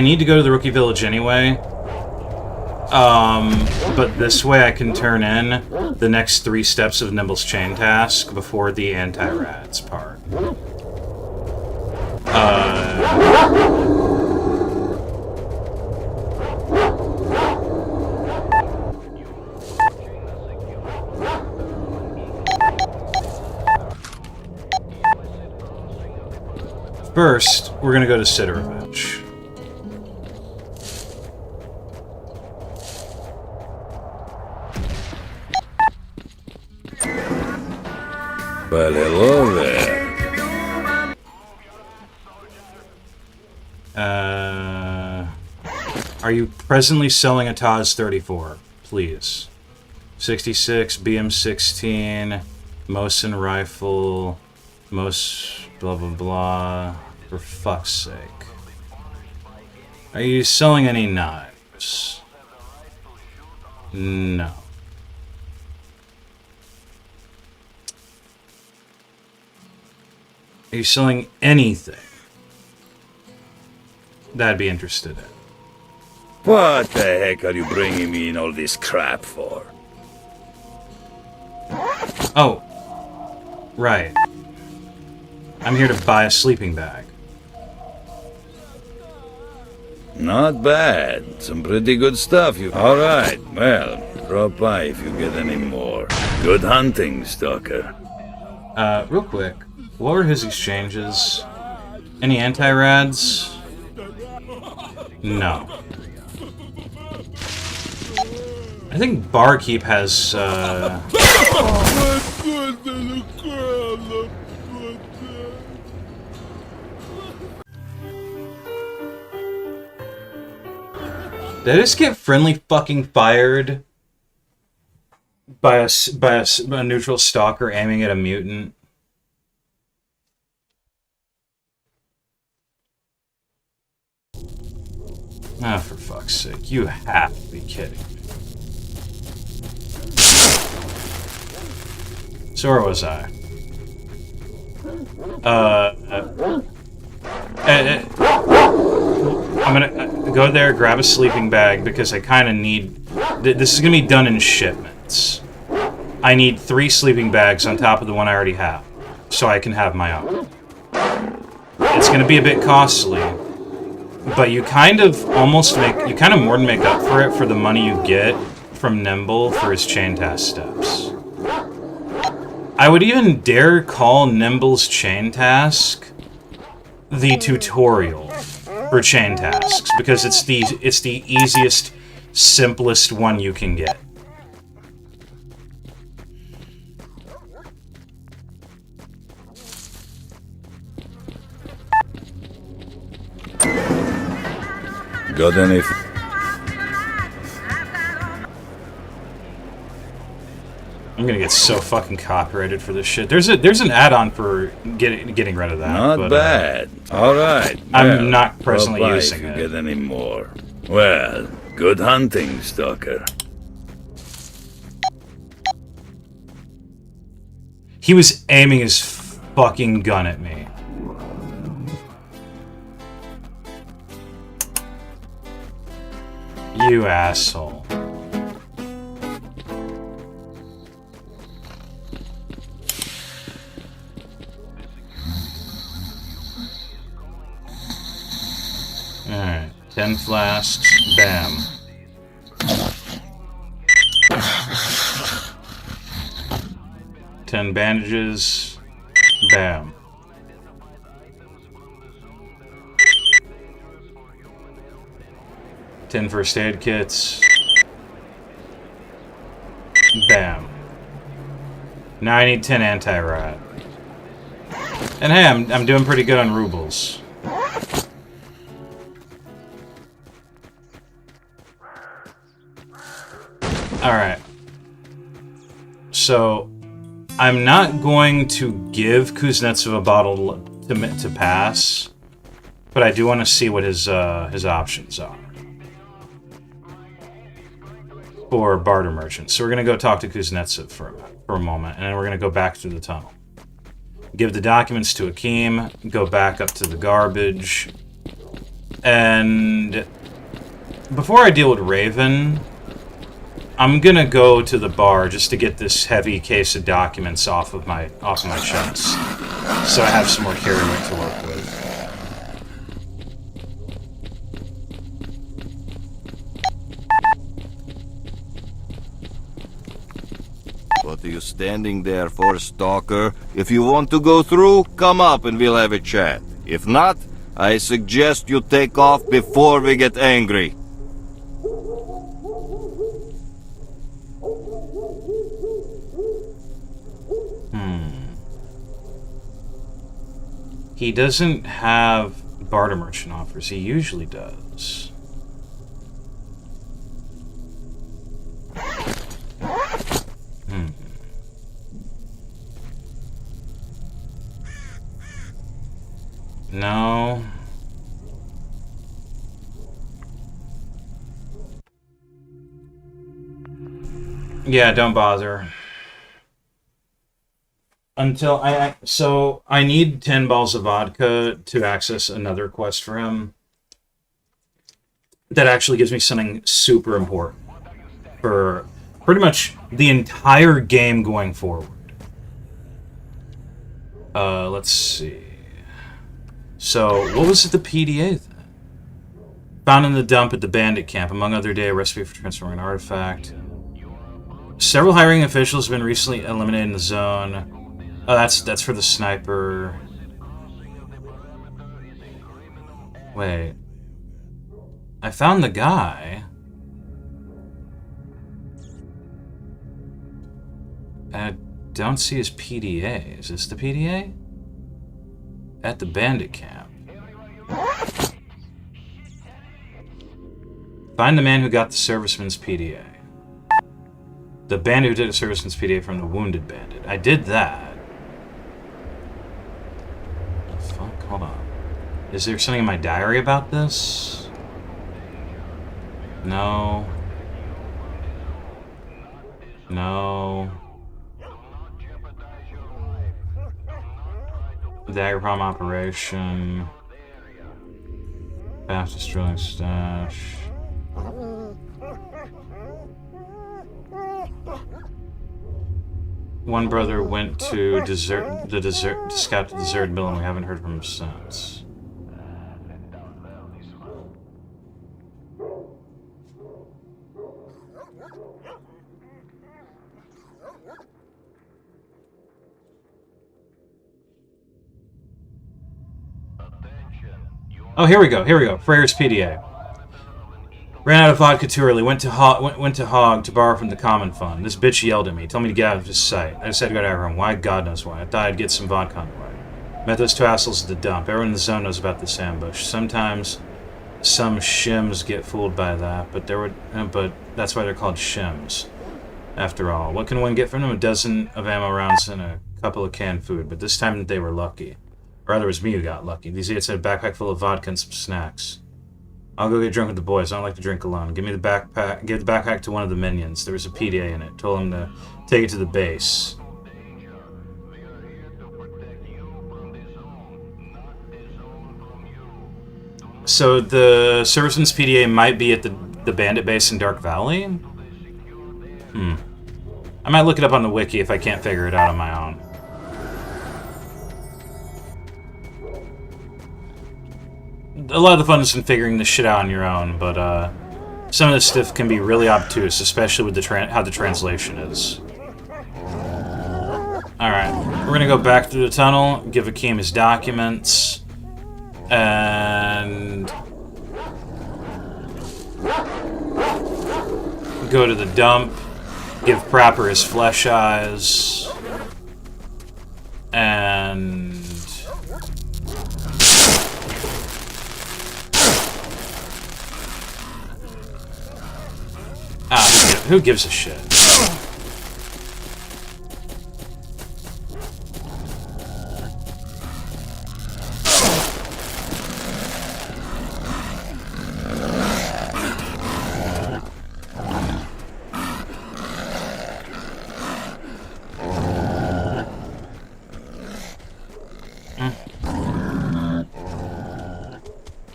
need to go to the rookie village anyway. But this way I can turn in the next 3 steps of Nimble's chain task before the anti-rats part. First, we're gonna go to Sidorovich. Well, hello there. Are you presently selling a Taz 34? Please. 66, BM16, Mosin rifle, blah blah blah. For fuck's sake. Are you selling any knives? No. Are you selling anything that I'd be interested in? What the heck are you bringing me in all this crap for? Oh. Right. I'm here to buy a sleeping bag. Not bad. Some pretty good stuff. Alright, well, drop by if you get any more. Good hunting, Stalker. Real quick. What were his exchanges? Any anti-rads? No. I think Barkeep has, Did I just get friendly fucking fired by a neutral stalker aiming at a mutant? Ah, for fuck's sake. You have to be kidding me. So where was I? I'm gonna go there, grab a sleeping bag, because I kind of need... This is gonna be done in shipments. I need 3 sleeping bags on top of the one I already have, so I can have my own. It's gonna be a bit costly, but you kind of more than make up for it for the money you get from Nimble for his chain task steps. I would even dare call Nimble's chain task the tutorial for chain tasks, because it's the easiest, simplest one you can get. Got any... I'm gonna get so fucking copyrighted for this shit. There's an add-on for getting rid of that. Not bad. Alright. I'm not presently using if it. you get any more. Well, good hunting, Stalker. He was aiming his fucking gun at me. You asshole. Alright, 10 flasks, bam. Ten bandages, bam. Ten first aid kits, bam. Now I need 10 anti-rat. And hey, I'm doing pretty good on rubles. Alright. So, I'm not going to give Kuznetsov a bottle to pass, but I do want to see what his options are for barter merchants. So we're going to go talk to Kuznetsov for a moment, and then we're going to go back through the tunnel. Give the documents to Akeem, go back up to the garbage, and before I deal with Raven, I'm gonna go to the bar just to get this heavy case of documents off of my chest, so I have some more carry weight to work with. What are you standing there for, Stalker? If you want to go through, come up and we'll have a chat. If not, I suggest you take off before we get angry. He doesn't have barter merchant offers. He usually does. No. Yeah, don't bother. Until so I need 10 balls of vodka to access another quest for him. That actually gives me something super important for pretty much the entire game going forward. Let's see. So, what was the PDA then? Found in the dump at the bandit camp, among other data, a recipe for transforming an artifact. Several hiring officials have been recently eliminated in the zone. Oh, that's for the sniper. Wait. I found the guy. I don't see his PDA. Is this the PDA? At the bandit camp. Find the man who got the serviceman's PDA. The bandit who did a serviceman's PDA from the wounded bandit. I did that. Fuck, hold on. Is there something in my diary about this? No. No. Dagger Prom operation. Fastest drilling stash. One brother went to to scout the deserted mill, and we haven't heard from him since. Oh, here we go. Freyr's PDA. Ran out of vodka too early. Went to Hog to borrow from the common fund. This bitch yelled at me, told me to get out of his sight. I decided to go to her home. Why? God knows why. I thought I'd get some vodka on the way. Met those two assholes at the dump. Everyone in the zone knows about this ambush. Sometimes some shims get fooled by that, but that's why they're called shims. After all, what can one get from them? A dozen of ammo rounds and a couple of canned food. But this time they were lucky. Or rather, it was me who got lucky. These idiots had a backpack full of vodka and some snacks. I'll go get drunk with the boys. I don't like to drink alone. Give the backpack to one of the minions. There was a PDA in it. Told him to take it to the base. So the serviceman's PDA might be at the bandit base in Dark Valley? I might look it up on the wiki if I can't figure it out on my own. A lot of the fun is in figuring this shit out on your own, but some of this stuff can be really obtuse, especially with how the translation is. Alright, we're gonna go back through the tunnel, give Akeem his documents, and go to the dump, give Prapper his flesh eyes, and Who gives a shit?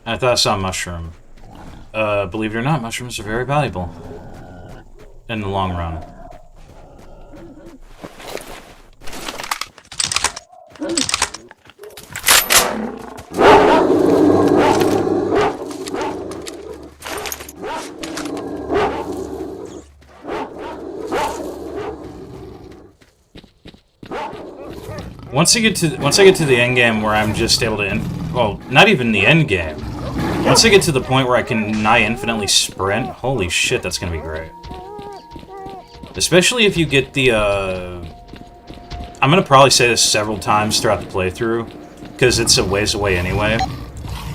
I thought I saw a mushroom. Believe it or not, mushrooms are very valuable. In the long run. Once I get to the end game where I'm just able to, well, not even the end game. Once I get to the point where I can nigh infinitely sprint, holy shit, that's gonna be great. Especially if you get the, I'm gonna probably say this several times throughout the playthrough, because it's a ways away anyway.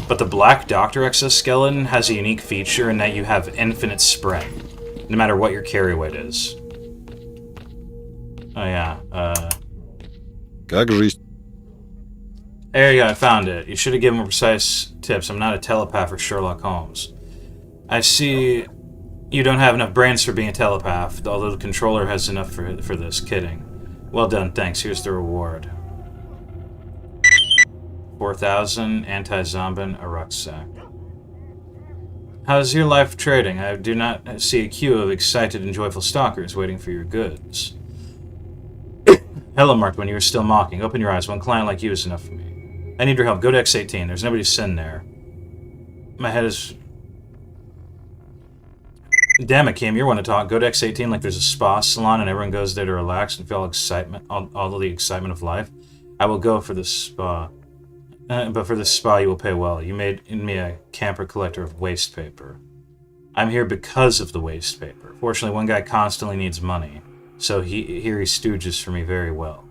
But the Black Doctor exoskeleton has a unique feature in that you have infinite sprint, no matter what your carry weight is. Oh yeah, There you go, I found it. You should have given me precise tips. I'm not a telepath or Sherlock Holmes. I see you don't have enough brains for being a telepath, although the controller has enough for this. Kidding. Well done, thanks. Here's the reward. 4,000, anti-zombie, a rucksack. How's your life trading? I do not see a queue of excited and joyful stalkers waiting for your goods. Hello, Mark, when you were still mocking. Open your eyes. One client like you is enough for me. I need your help. Go to X18. There's nobody to send there. My head is... Damn it, Kim, you're one to talk. Go to X18 like there's a spa salon and everyone goes there to relax and feel all of the excitement of life. I will go for the spa. But for the spa, you will pay well. You made me a camper collector of waste paper. I'm here because of the waste paper. Fortunately, one guy constantly needs money, so he stooges for me very well.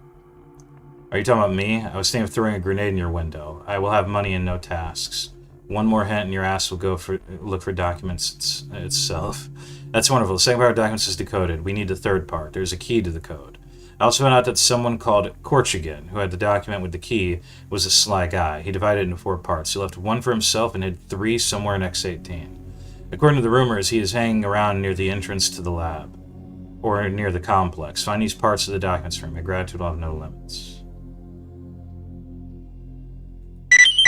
Are you talking about me? I was thinking of throwing a grenade in your window. I will have money and no tasks. One more hint and your ass will go look for documents itself. That's wonderful. The second part of documents is decoded. We need the third part. There's a key to the code. I also found out that someone called Korchigan, who had the document with the key, was a sly guy. He divided it into 4 parts. He left 1 for himself and hid 3 somewhere in X18. According to the rumors, he is hanging around near the entrance to the lab, or near the complex. Find these parts of the documents for me. Gratitude will have no limits.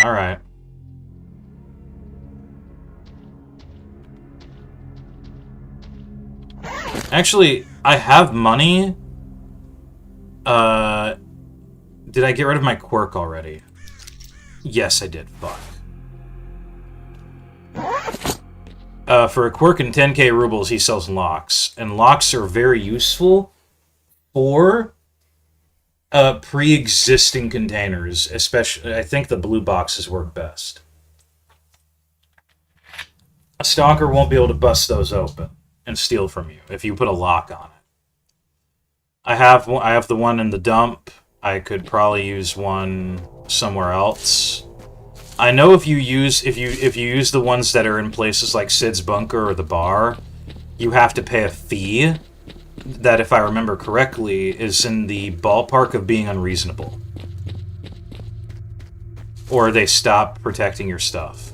Alright. Actually, I have money. Did I get rid of my quirk already? Yes, I did. Fuck. For a quirk and 10k rubles, he sells locks. And locks are very useful for pre-existing containers. Especially, I think the blue boxes work best. A stalker won't be able to bust those open and steal from you if you put a lock on it. I have the one in the dump. I could probably use one somewhere else. I know if you use the ones that are in places like Sid's bunker or the bar, you have to pay a fee that, if I remember correctly, is in the ballpark of being unreasonable. Or they stop protecting your stuff.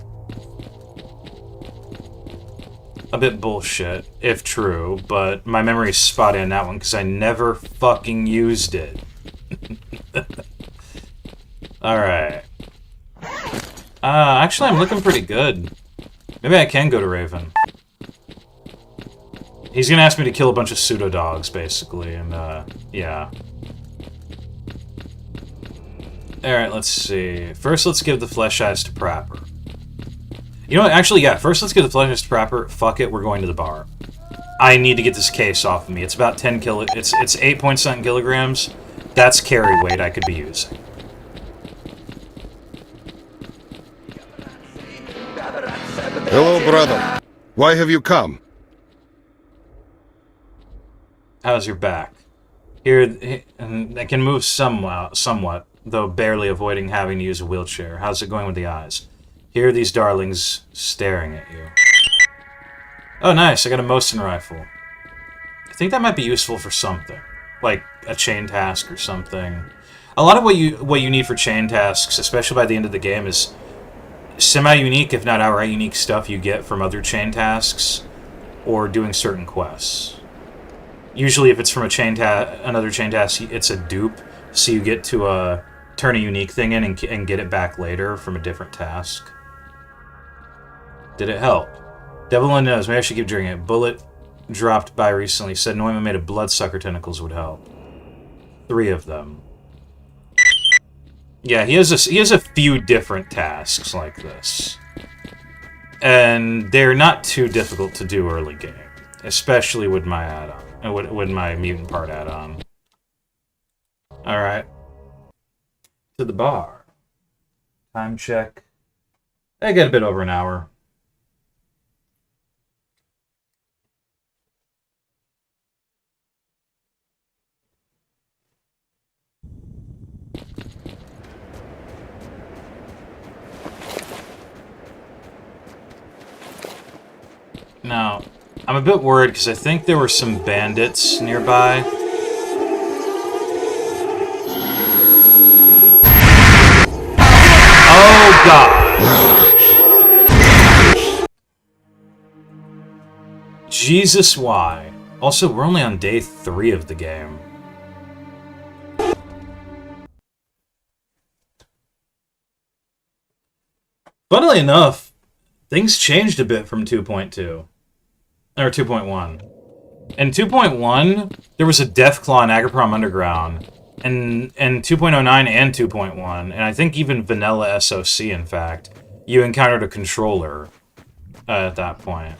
A bit bullshit, if true, but my memory's spotty on that one because I never fucking used it. Alright. Actually, I'm looking pretty good. Maybe I can go to Raven. He's gonna ask me to kill a bunch of pseudo-dogs, basically, and, yeah. Alright, let's see. First, let's give the flesh eyes to Prapper. You know what? Actually, yeah. First, let's give the flesh eyes to Prapper. Fuck it, we're going to the bar. I need to get this case off of me. It's about 10 kilo. It's 8 point something kilograms. That's carry weight I could be using. Hello, brother. Why have you come? How's your back? Here, I can move somewhat, though barely avoiding having to use a wheelchair. How's it going with the eyes? Here are these darlings staring at you. Oh, nice. I got a Mosin rifle. I think that might be useful for something, like a chain task or something. A lot of what you need for chain tasks, especially by the end of the game, is semi-unique, if not outright unique stuff you get from other chain tasks or doing certain quests. Usually, if it's from another chain task, it's a dupe, so you get to turn a unique thing in and get it back later from a different task. Did it help? Devil only knows. Maybe I should keep drinking it. Bullet dropped by recently. Said an ointment made of bloodsucker tentacles would help. 3 of them. Yeah, he has a few different tasks like this. And they're not too difficult to do early game. Especially with my add-on. With my mutant part add-on. Alright. To the bar. Time check. I got a bit over an hour. Now, I'm a bit worried because I think there were some bandits nearby. Oh, God! Jesus, why? Also, we're only on day 3 of the game. Funnily enough, things changed a bit from 2.2. Or 2.1. In 2.1, there was a Deathclaw in Agroprom Underground. And 2.09 and 2.1, and I think even Vanilla SOC, in fact, you encountered a controller at that point.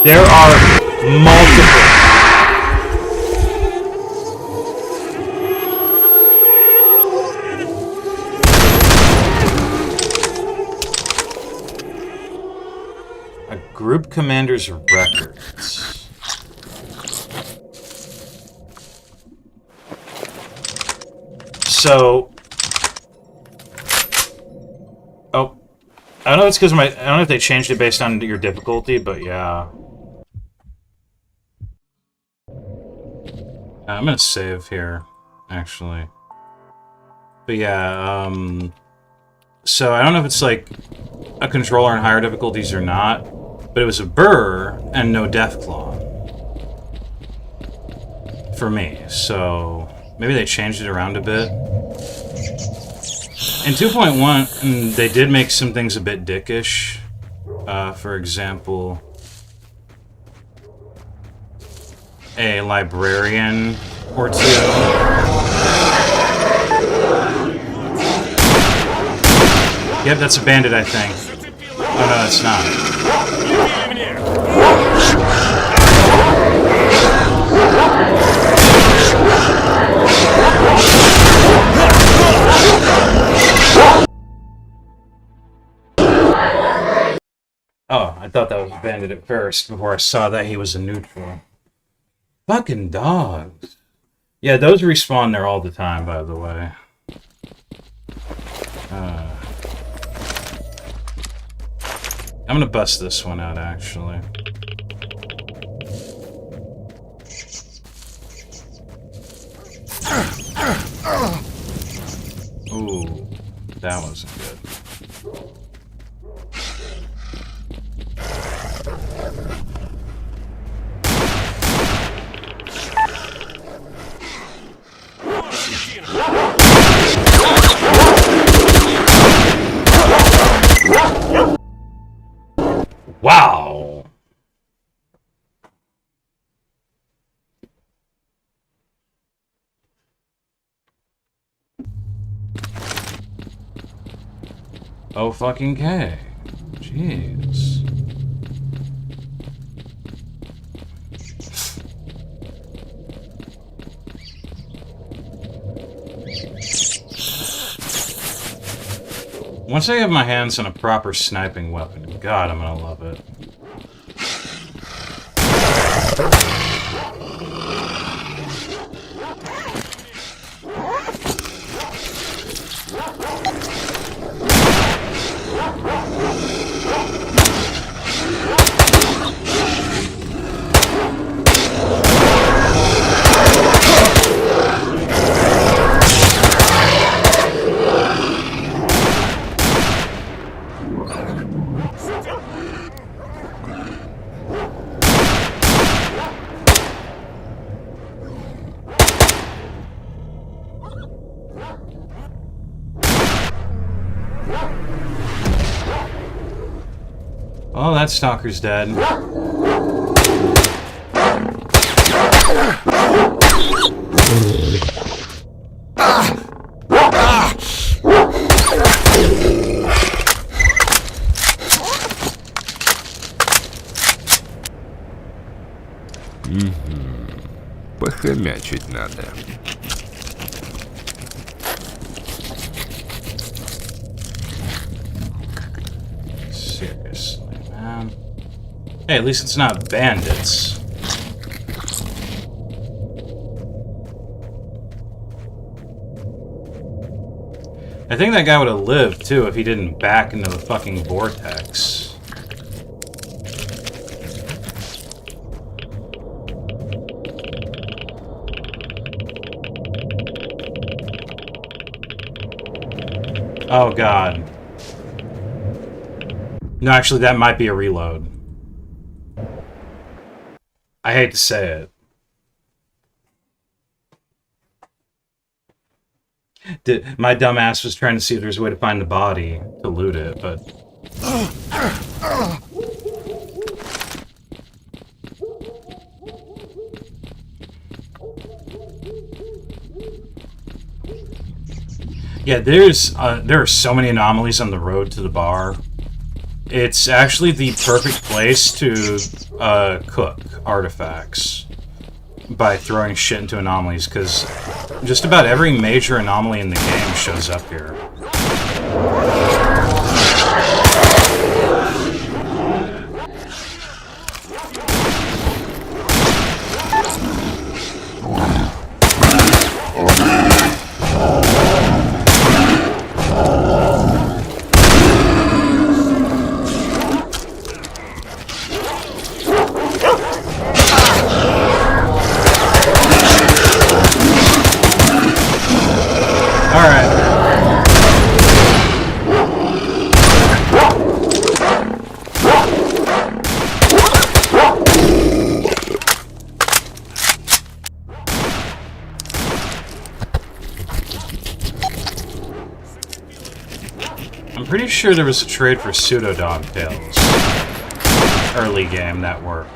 There are multiple. Group Commander's Records. So... Oh. I don't know if it's because I don't know if they changed it based on your difficulty, but yeah. I'm gonna save here, actually. But yeah, so I don't know if it's like a controller in higher difficulties or not, but it was a Burr and no Deathclaw for me, so maybe they changed it around a bit. In 2.1, they did make some things a bit dickish. For example, a librarian or 2. Yep, that's a bandit, I think. Oh no, it's not. Oh, I thought that was a bandit at first before I saw that he was a neutral. Fucking dogs. Yeah, those respawn there all the time, by the way. I'm gonna bust this one out, actually. Ooh, that wasn't good. Wow! Oh fucking K. Jeez. Once I have my hands on a proper sniping weapon, God, I'm gonna love it. Oh, that stalker's dead. Похомячить надо. Seriously, man. Hey, at least it's not bandits. I think that guy would have lived, too, if he didn't back into the fucking vortex. Oh, God. No, actually, that might be a reload. I hate to say it. My dumb ass was trying to see if there's a way to find the body to loot it, but... Yeah, there are so many anomalies on the road to the bar. It's actually the perfect place to cook artifacts by throwing shit into anomalies, because just about every major anomaly in the game shows up here. I'm pretty sure there was a trade for pseudo dogtails. Early game that worked.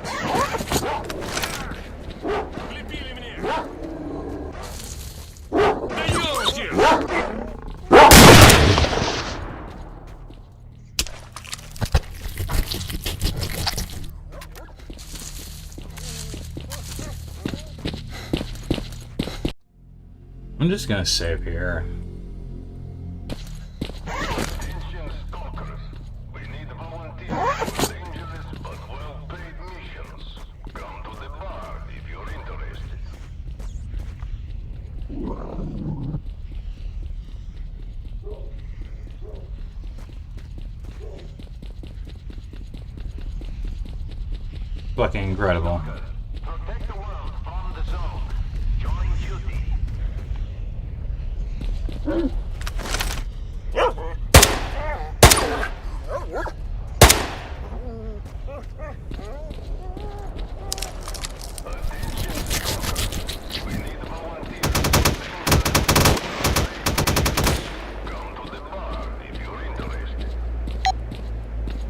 I'm just gonna save here. Attention stalkers. We need volunteers for dangerous but well-paid missions. Come to the bar if you're interested. Fucking incredible. Protect the world from the zone. Join duty.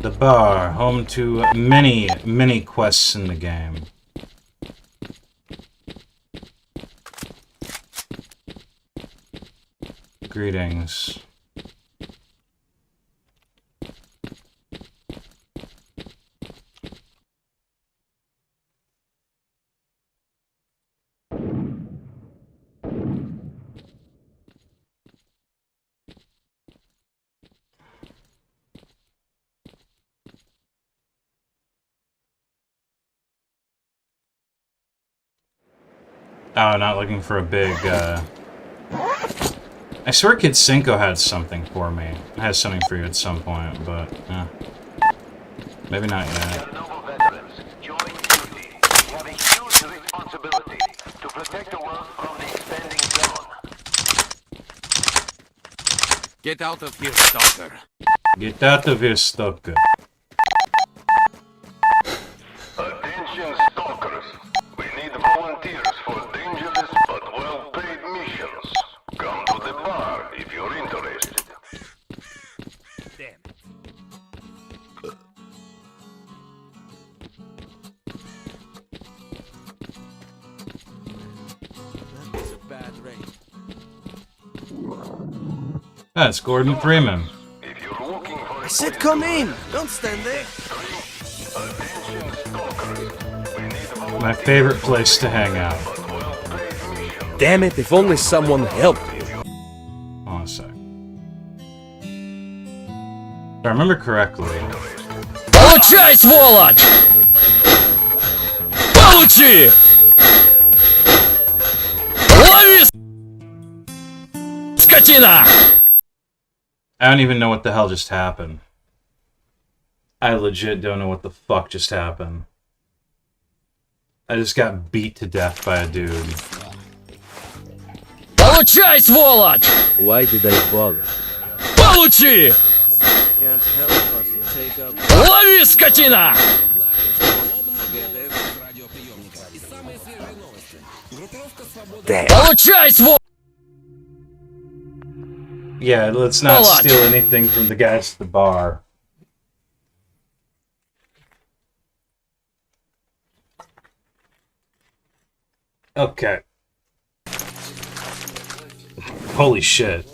The bar, home to many, many quests in the game. Greetings. Oh, not looking for a big, I swear Kid Cinco had something for me. It has something for you at some point, but, maybe not yet. Noble veterans, join duty. We have a huge responsibility to protect the world from the expanding zone. Get out of here, Stalker. Get out of here, Stalker. Attention stalkers. We need volunteers for dangerous but well-paid missions. Come to the bar if you're interested. Damn it. That's Gordon Freeman. If you're looking for I said come in! Don't stand there! attention stalkers, we need My favorite place to hang out. Damn it, if only someone helped you. Hold on a sec. If I remember correctly, Получай, сволочь! Получи! Лови, скотина! I don't even know what the hell just happened. I legit don't know what the fuck just happened. I just got beat to death by a dude. Получай, сволочь! Why did I bother? Получи! Can't help but take up Лови, скотина! Получай, сволочь! Yeah, let's not steal anything from the guys at the bar. Okay. Holy shit.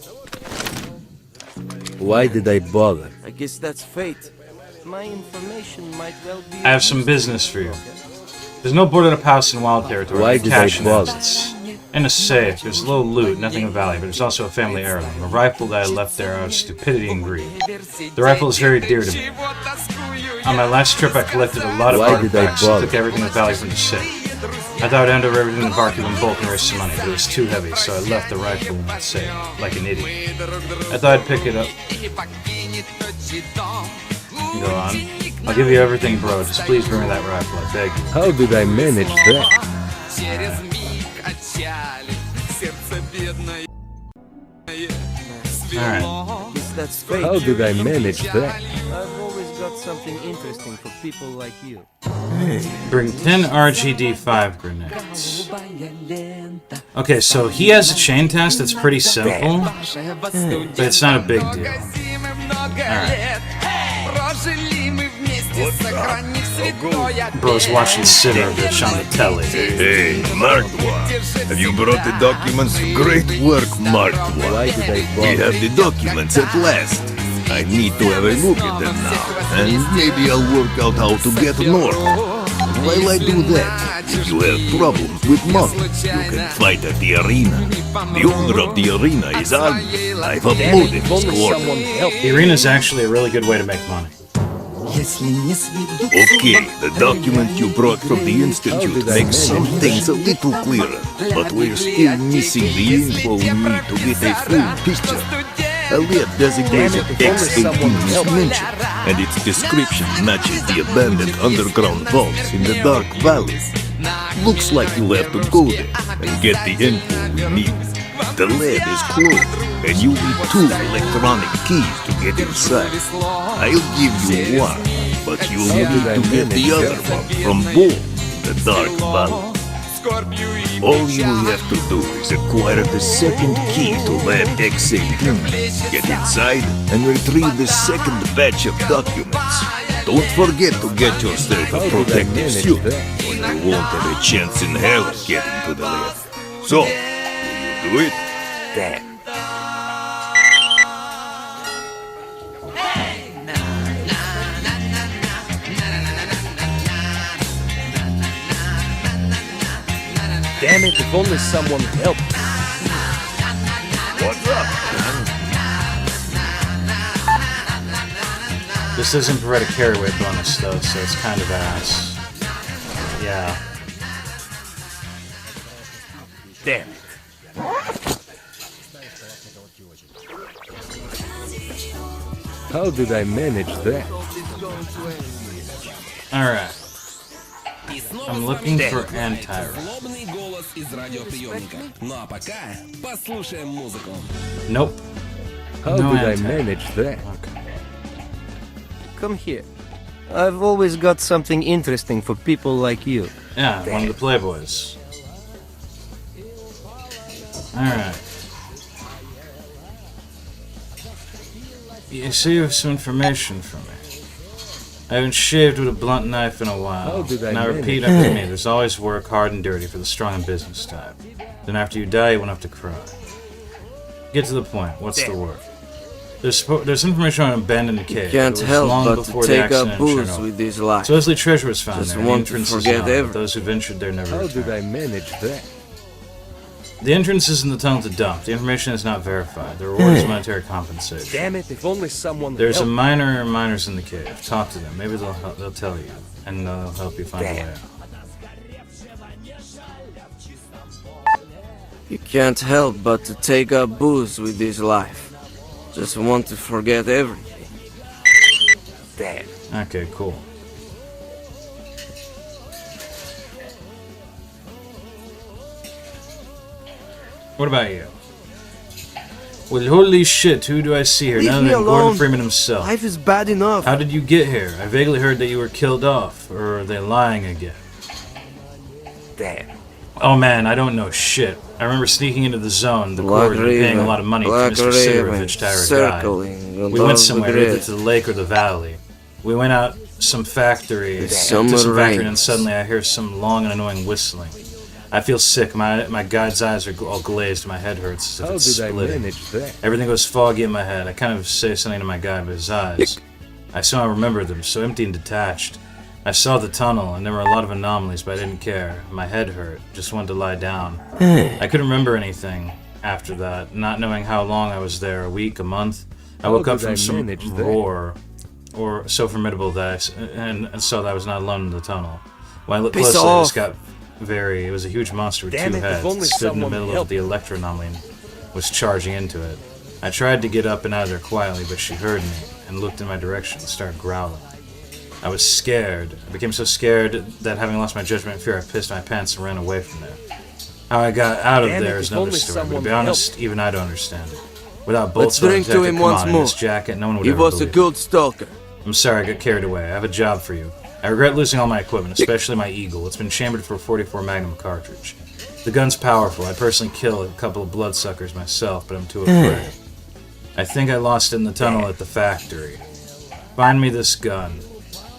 Why did I bother? I guess that's fate. My information might well be... I have some business for you. There's no boarded up house in Wild Territory. Why did I bother? It's in a safe. There's a little loot, nothing of value, but there's also a family heirloom. A rifle that I left there out of stupidity and greed. The rifle is very dear to me. On my last trip, I collected a lot of artifacts and took everything of value from the safe. I thought I'd hand over everything in the barkeep in bulk and raise some money, but it was too heavy, so I left the rifle in that safe, like an idiot. I thought I'd pick it up. Go on. I'll give you everything, bro. Just please bring me that rifle, I beg you. How did I manage that? Alright. That's fate. How did I manage that? I've always got something interesting for people like you. Bring 10 RGD-5 grenades. Okay, so he has a chain test that's pretty simple, but it's not a big deal. Alright. Bro's watching Sidorvich on the telly. Hey, Mardwa, have you brought the documents? Great work, Mardwa. Why did I We bother? have the documents at last. I need to have a look at them now, and maybe I'll work out how to get north. While I do that, if you have problems with money, you can fight at the arena. The owner of the arena is Agnes. I've uploaded his coordinates. The arena's actually a really good way to make money. Okay, the document you brought from the Institute makes some things a little clearer, but we're still missing the info we need to get a full picture. A lab designated X-18 is mentioned, and its description matches the abandoned underground vaults in the Dark Valley. Looks like you'll have to go there and get the info we need. The lab is closed, and you need 2 electronic keys to get inside. I'll give you one, but you'll need to get the other one from Bull in the Dark Valley. All you have to do is acquire the second key to Lab X-18, get inside, and retrieve the second batch of documents. Don't forget to get yourself a protective suit, or you won't have a chance in hell of getting to the lab. So, will you do it? Damn. Damn it, if only someone helped. What's up? This doesn't provide a carry weight bonus though, so it's kind of ass. Yeah. Damn it. How did I manage that? Alright. I'm looking for anti-rat. Nope. How No did I anti-rat. manage that? Okay. Come here. I've always got something interesting for people like you. Yeah, one of the Playboys. Alright. You say you have some information for me. I haven't shaved with a blunt knife in a while. How did I And I manage? repeat after me, there's always work, hard and dirty, for the strong and business type. Then after you die, you won't have to cry. Get to the point. What's the work? There's information on an abandoned cave. Can't it was help long but before to the take accident up in booze Chernobyl. with this life. Supposedly treasure was found Just there. And the want to entrance is forget known, but everything. those who ventured there never How returned. did I manage that? The entrance is in the tunnel to dump. The information is not verified. The reward is monetary compensation. Damn it, if only someone There's a helped. miners in the cave. Talk to them. Maybe they'll tell you, and they'll help you find a way out. You can't help but to take up booze with this life. Just want to forget everything. Damn. Okay, cool. What about you? Well, holy shit, who do I see here? Leave None me other than Gordon alone. Freeman himself. Life is bad enough. How did you get here? I vaguely heard that you were killed off, or are they lying again? Damn. Oh man, I don't know shit. I remember sneaking into the zone, the Black Gordon, paying a Raven, lot of money for Black Mr. Raven, Sidorovich to hire a guide. circling We went above somewhere, the either grid. to the lake or the valley. We went out some factory, The to summer some factory, and rains. suddenly I hear some long and annoying whistling. I feel sick. My guide's eyes are all glazed. My head hurts as if How it's did I splitting. manage that? Everything goes foggy in my head. I kind of say something to my guide, but his eyes, I somehow remember them, so empty and detached. I saw the tunnel, and there were a lot of anomalies, but I didn't care. My head hurt. Just wanted to lie down. I couldn't remember anything after that, not knowing how long I was there, a week, a month. I woke up did from I some manage that? roar, or so formidable that and saw that I was not alone in the tunnel. When I looked Piss closely, I off. just got it was a huge monster with Damn two it, if heads. only It stood in the someone middle of helped. the electro anomaly and was charging into it. I tried to get up and out of there quietly, but she heard me and looked in my direction and started growling. I was scared. I became so scared that having lost my judgment and fear, I pissed my pants and ran away from there. How I got out of Damn it, there is if another only story, but to someone be honest, even I don't understand it. Without Let's bolts on drink a to jacket, him come once on, in more. this jacket, no one would He ever was a believe good stalker. I'm sorry, I got carried away. I have a job for you. I regret losing all my equipment, especially my Eagle. It's been chambered for a 44 Magnum cartridge. The gun's powerful. I'd personally kill a couple of bloodsuckers myself, but I'm too afraid. I think I lost it in the tunnel at the factory. Find me this gun.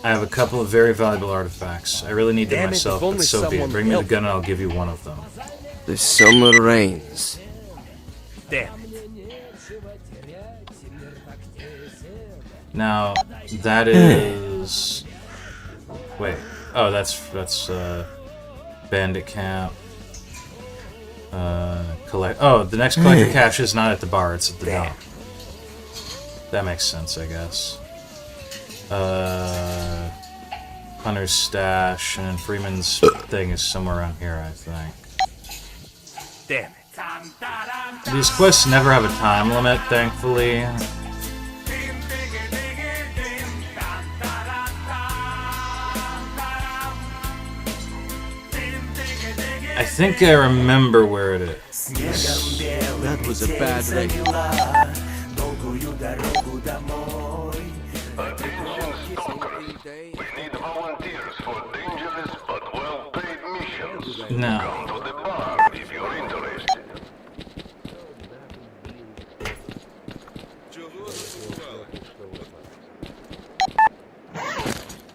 I have a couple of very valuable artifacts. I really need them Damn it, myself, if but only so be it. someone Bring me the helped. gun and I'll give you one of them. The summer rains. Damn it. Now, that is... Wait. Oh, that's Bandit Camp. Collect... Oh, the next collector cache is not at the bar, it's at the dock. That makes sense, I guess. Hunter's stash, and Freeman's thing is somewhere around here, I think. Damn it. These quests never have a time limit, thankfully. I think I remember where it is. That was a bad rain. Attention, Stalkers. We need volunteers for dangerous but well-paid missions. No. Come to the bar if you're interested.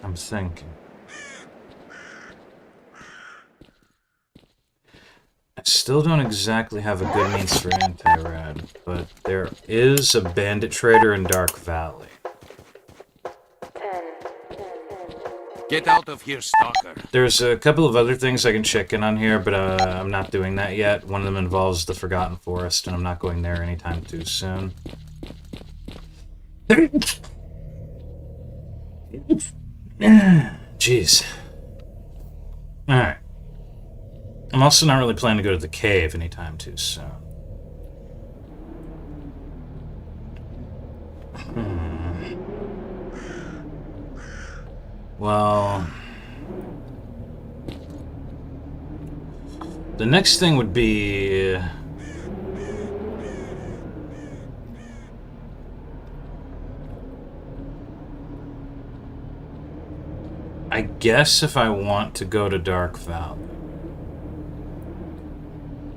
I'm thinking. I still don't exactly have a good means for anti-rad, but there is a bandit trader in Dark Valley. Get out of here, Stalker. There's a couple of other things I can check in on here, but I'm not doing that yet. One of them involves the Forgotten Forest, and I'm not going there anytime too soon. Jeez. Alright. I'm also not really planning to go to the cave anytime too soon. Well... The next thing would be... I guess if I want to go to Dark Valley.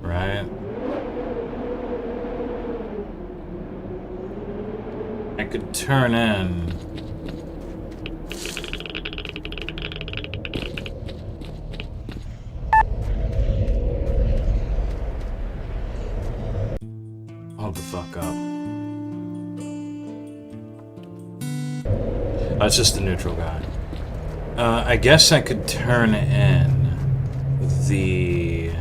Right? I could turn in... Hold the fuck up. That's just the neutral guy. I guess I could turn in the...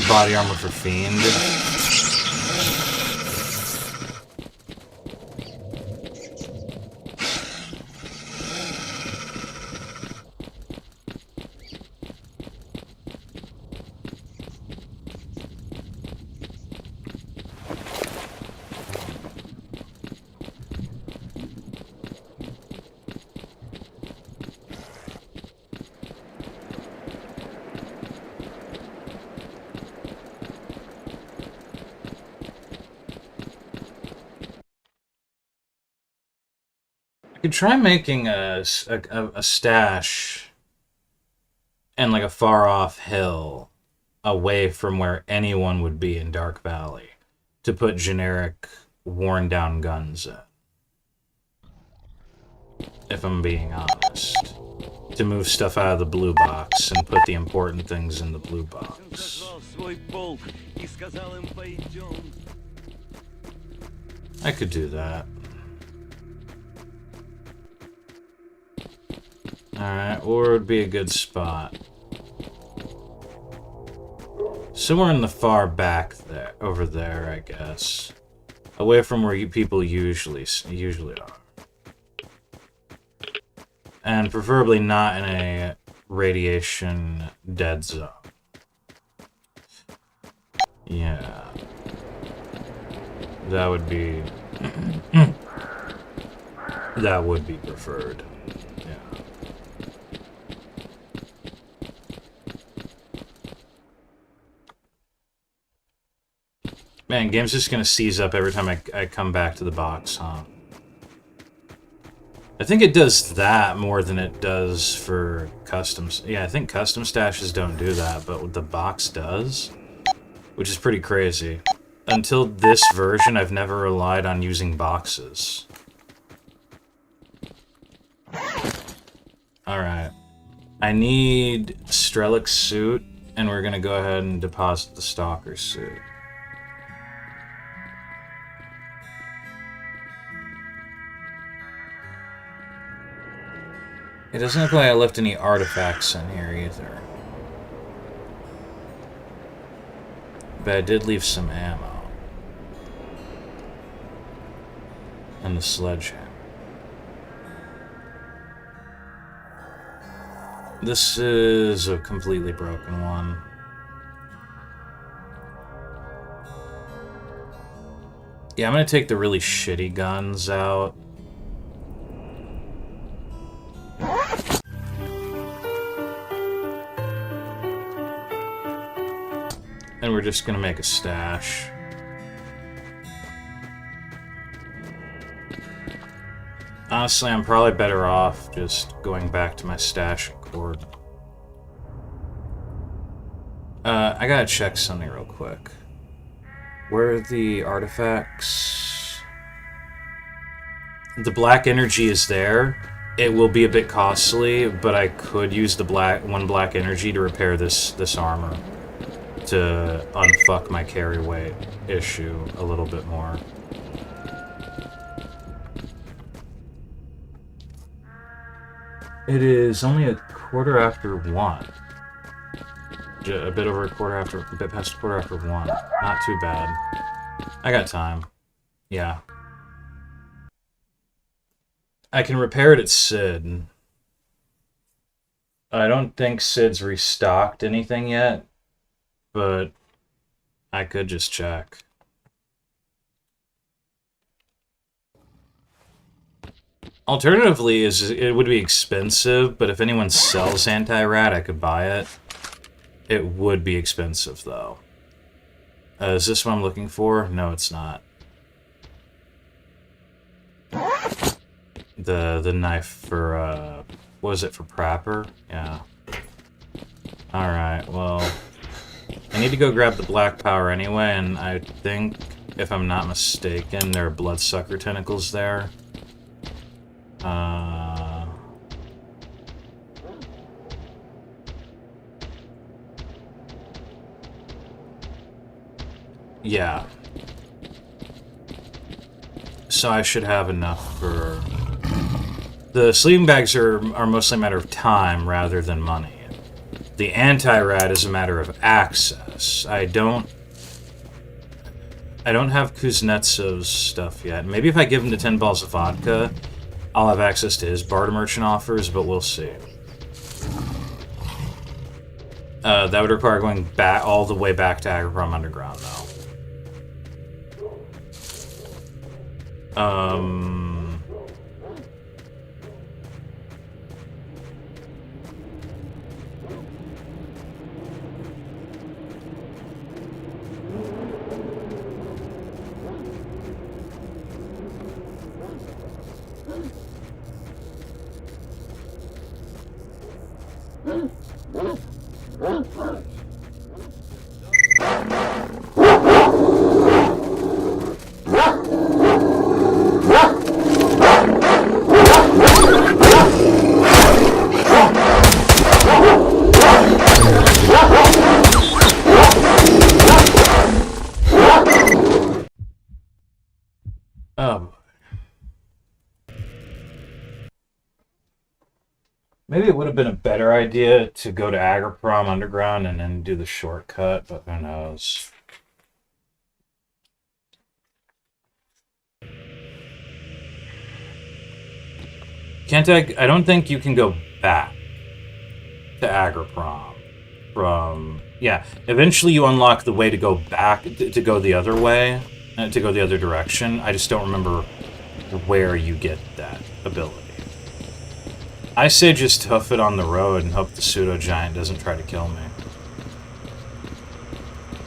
body armor for Fiend. I could try making a stash and like a far off hill away from where anyone would be in Dark Valley to put generic worn down guns in. If I'm being honest. To move stuff out of the blue box and put the important things in the blue box. I could do that. Alright, or it would be a good spot. Somewhere in the far back there, over there, I guess. Away from where people usually are. And preferably not in a radiation dead zone. Yeah. That would be... that would be preferred. Man, game's just gonna seize up every time I come back to the box, huh? I think it does that more than it does for customs. Yeah, I think custom stashes don't do that, but what the box does, which is pretty crazy. Until this version, I've never relied on using boxes. Alright. I need Strelix's suit, and we're gonna go ahead and deposit the Stalker suit. It doesn't look like I left any artifacts in here either. But I did leave some ammo. And the sledgehammer. This is a completely broken one. Yeah, I'm gonna take the really shitty guns out. And we're just gonna make a stash. Honestly, I'm probably better off just going back to my stash cord. I gotta check something real quick. Where are the artifacts? The black energy is there. It will be a bit costly, but I could use the one black energy to repair this armor. To unfuck my carry weight issue a little bit more. It is only a quarter after 1. A bit over a bit past a quarter after 1. Not too bad. I got time. Yeah. I can repair it at Sid. I don't think Sid's restocked anything yet. But I could just check. Alternatively, it would be expensive, but if anyone sells anti-rat, I could buy it. It would be expensive, though. Is this what I'm looking for? No, it's not. The knife for, what was it, for Prapper? Yeah. Alright, well... I need to go grab the black power anyway, and I think, if I'm not mistaken, there are bloodsucker tentacles there. Yeah. So I should have enough for... The sleeping bags are mostly a matter of time rather than money. The anti-rad is a matter of access. I don't have Kuznetsov's stuff yet. Maybe if I give him the 10 balls of vodka, I'll have access to his barter merchant offers, but we'll see. That would require going back all the way back to Agroprom Underground, though. Maybe it would have been a better idea to go to Agroprom Underground and then do the shortcut, but who knows. I don't think you can go back to Agroprom from... Yeah, eventually you unlock the way to go back, to go the other way, to go the other direction. I just don't remember where you get that ability. I say just hoof it on the road and hope the pseudo-giant doesn't try to kill me.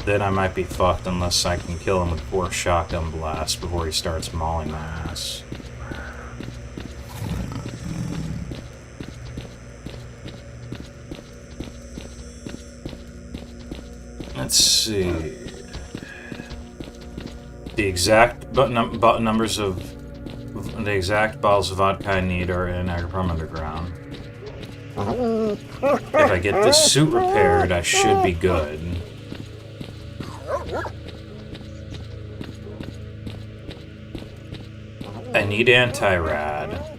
Then I might be fucked unless I can kill him with 4 shotgun blasts before he starts mauling my ass. Let's see. The exact numbers of the exact bottles of vodka I need are in Agroprom Underground. If I get this suit repaired, I should be good. I need anti-rad.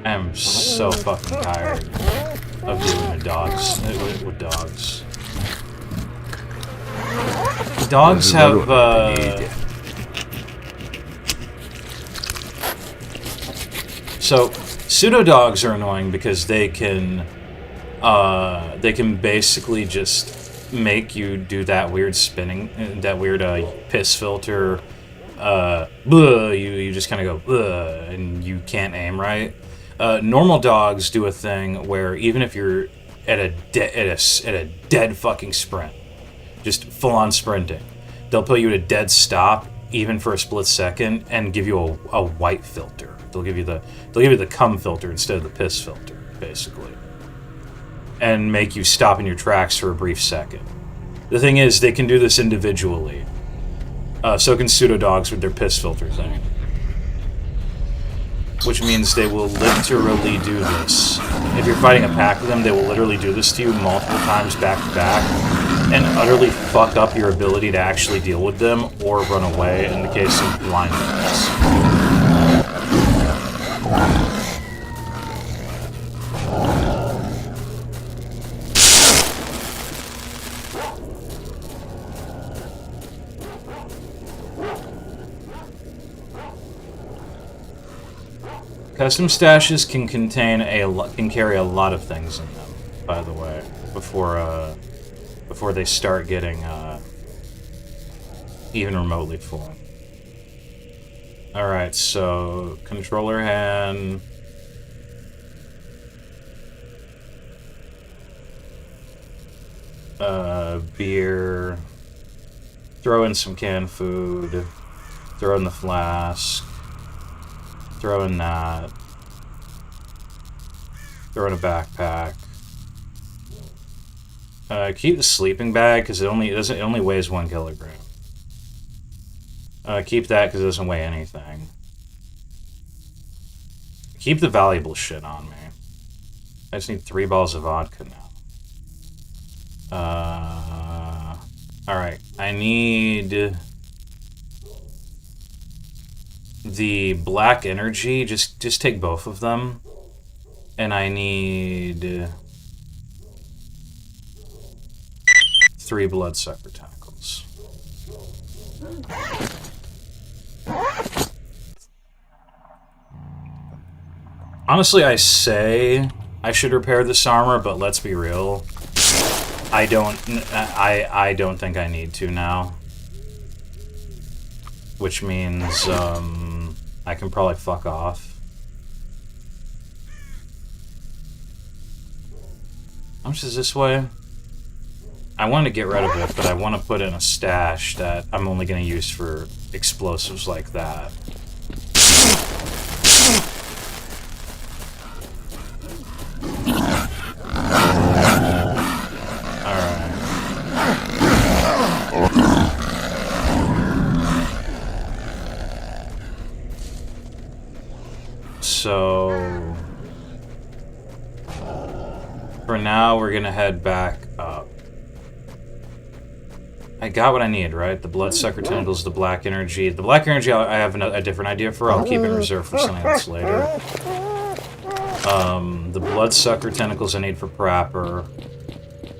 I'm so fucking tired of dealing with dogs. With dogs. Dogs have, So, pseudo-dogs are annoying because they can basically just make you do that weird spinning, that weird piss filter. You just kind of go, and you can't aim right. Normal dogs do a thing where even if you're at a dead fucking sprint, just full-on sprinting, they'll put you at a dead stop, even for a split second, and give you a white filter. They'll give you the cum filter instead of the piss filter, basically, and make you stop in your tracks for a brief second. The thing is, they can do this individually. So can pseudo dogs with their piss filter thing. Which means they will literally do this. If you're fighting a pack with them, they will literally do this to you multiple times back to back, and utterly fuck up your ability to actually deal with them or run away in the case of blind dogs. Custom stashes can contain can carry a lot of things in them, by the way, before they start getting even remotely full. Alright, so controller hand. Beer. Throw in some canned food. Throw in the flask. Throw in that. Throw in a backpack. Keep the sleeping bag because it only weighs 1 kilogram. Keep that because it doesn't weigh anything. Keep the valuable shit on me. I just need 3 bottles of vodka now. Alright. I need the black energy. Just take both of them. And I need 3 bloodsucker tentacles. Honestly, I say I should repair this armor, but let's be real. I don't think I need to now. Which means, I can probably fuck off. How much is this way? I want to get rid of it, but I want to put in a stash that I'm only going to use for explosives like that. Alright. So for now, we're going to head back up. I got what I need, right? The bloodsucker tentacles, the black energy. The black energy I have a different idea for. I'll keep in reserve for something else later. The bloodsucker tentacles I need for Prapper.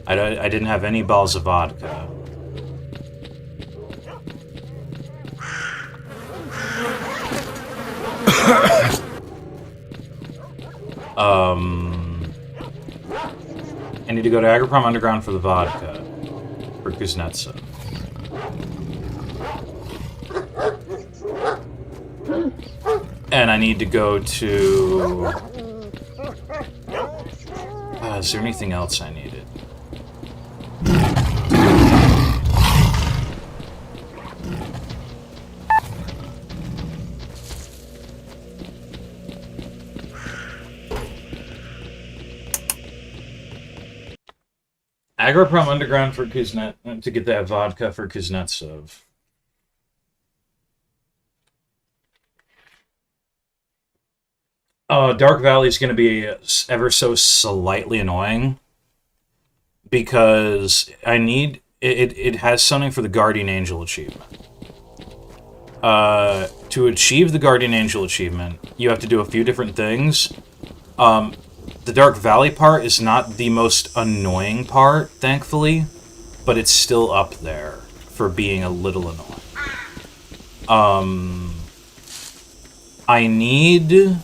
I didn't have any balls of vodka. I need to go to Agroprom Underground for the vodka. For Kuznetsov. And I need to go to... is there anything else I needed? Agroprom Underground for to get that vodka for Kuznetsov. Dark Valley is going to be ever so slightly annoying because I need it has something for the Guardian Angel achievement. To achieve the Guardian Angel achievement, you have to do a few different things. The Dark Valley part is not the most annoying part, thankfully, but it's still up there for being a little annoying. I need...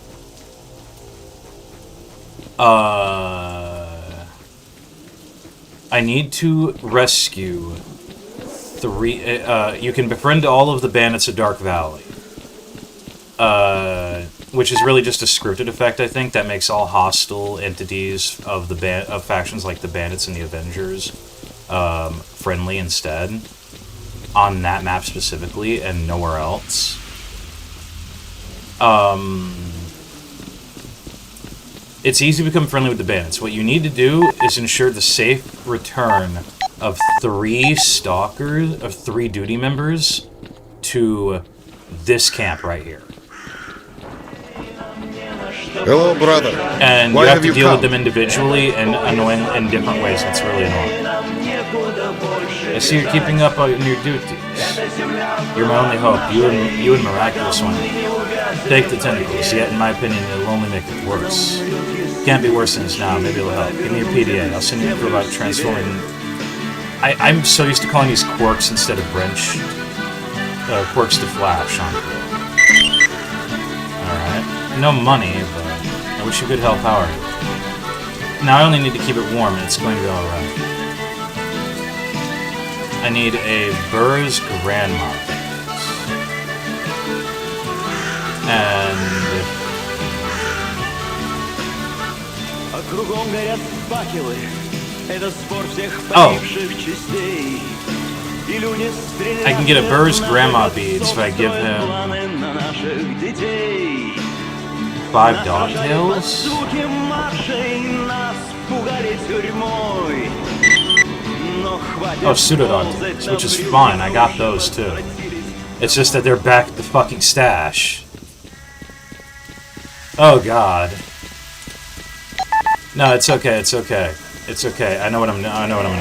I need to rescue 3... you can befriend all of the bandits of Dark Valley. Which is really just a scripted effect, I think, that makes all hostile entities of the factions like the Bandits and the Avengers friendly instead. On that map specifically, and nowhere else. It's easy to become friendly with the Bandits. What you need to do is ensure the safe return of 3 Stalkers, of 3 duty members, to this camp right here. Hello, brother. And you have to deal with them individually and annoying in different ways. It's really annoying. I see you're keeping up on your duties. You're my only hope. You and Miraculous One. Take the tentacles, yet in my opinion it'll only make it worse. Can't be worse than this now. Maybe it'll help. Give me your PDA. I'll send you info about transforming... I'm so used to calling these quirks instead of wrench. Quirks to flash on. Alright. no money, but I wish you could help Howard. Now I only need to keep it warm, and it's going to go alright. I need a Burr's Grandma. And... oh! I can get a Burr's Grandma beads if I give him 5 dog tails. Oh, pseudo dog tails, which is fine. I got those too. It's just that they're back at the fucking stash. Oh god. No, it's okay. It's okay. It's okay. I know what I'm gonna do. I know what I'm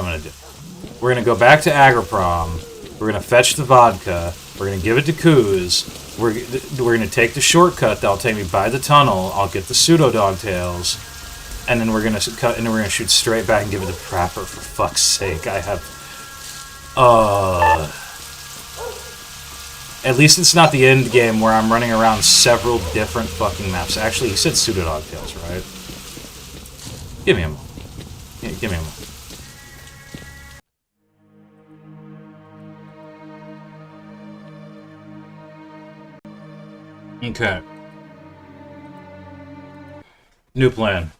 gonna do. We're gonna go back to Agriprom. We're gonna fetch the vodka. We're gonna give it to Kuz. We're gonna take the shortcut that'll take me by the tunnel. I'll get the pseudo dog tails, and then we're gonna cut. And then we're gonna shoot straight back and give it to Prapper. For fuck's sake, I have. At least it's not the end game where I'm running around several different fucking maps. Actually, he said pseudo dog tails, right? Give me a moment. Yeah, give me a moment. Okay. New plan.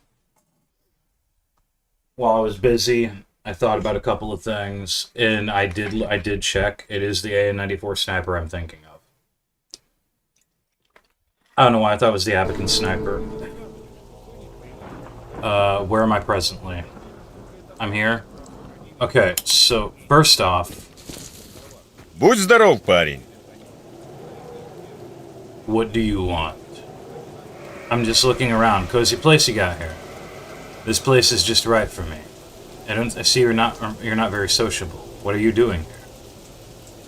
While I was busy, I thought about a couple of things, and I did check. It is the AN-94 sniper I'm thinking of. I don't know why I thought it was the Abacan sniper. Where am I presently? I'm here? Okay, so, first off... Будь здоров, парень. What do you want? I'm just looking around. Cozy place you got here. This place is just right for me. I see you're not very sociable. What are you doing here?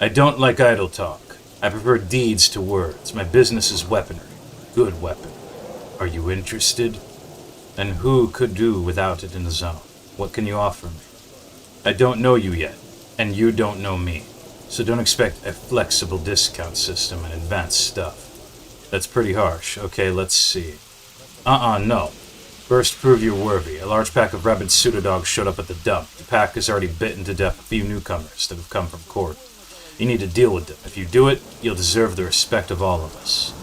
I don't like idle talk. I prefer deeds to words. My business is weaponry. Good weapon. Are you interested? And who could do without it in the zone? What can you offer me? I don't know you yet, and you don't know me. So don't expect a flexible discount system and advanced stuff. That's pretty harsh. Okay, let's see. No. First, prove you're worthy. A large pack of rabid pseudo-dogs showed up at the dump. The pack has already bitten to death a few newcomers that have come from court. You need to deal with them. If you do it, you'll deserve the respect of all of us.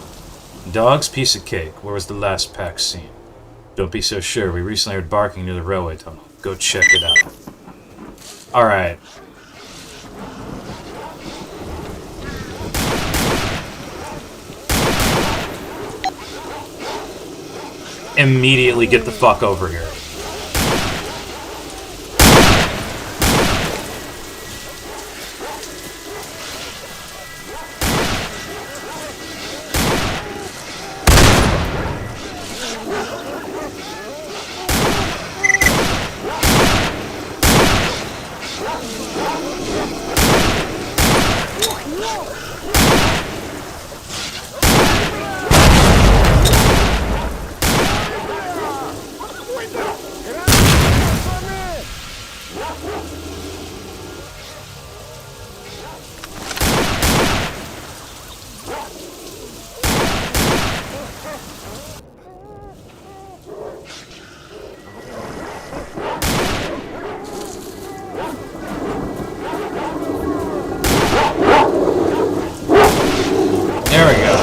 Dogs, piece of cake. Where was the last pack seen? Don't be so sure. We recently heard barking near the railway tunnel. Go check it out. Alright. Immediately get the fuck over here. There we go.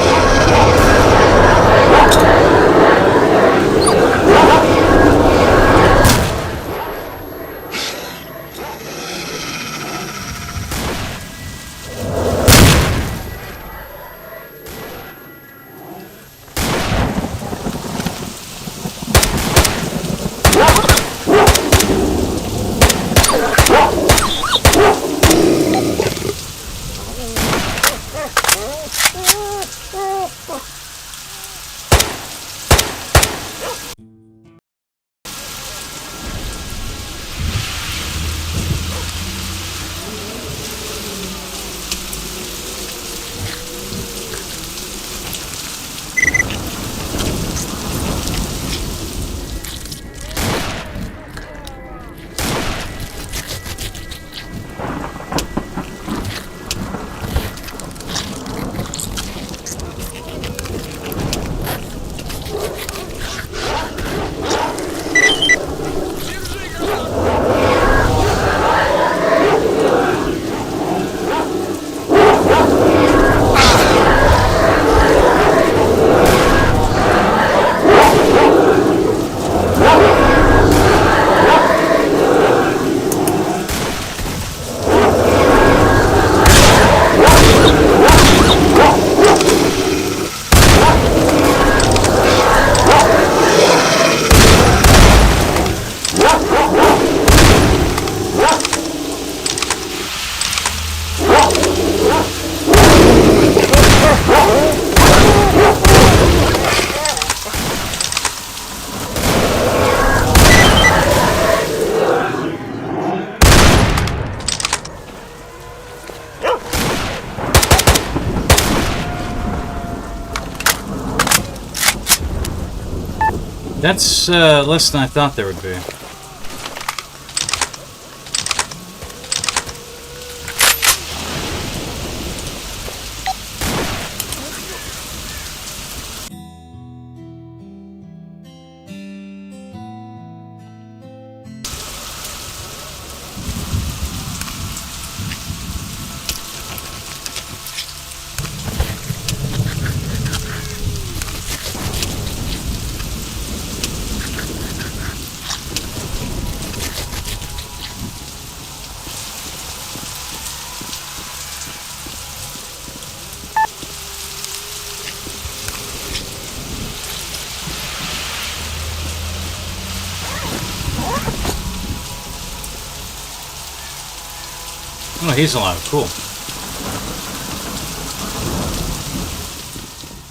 That's less than I thought there would be. Oh, he's alive. Cool.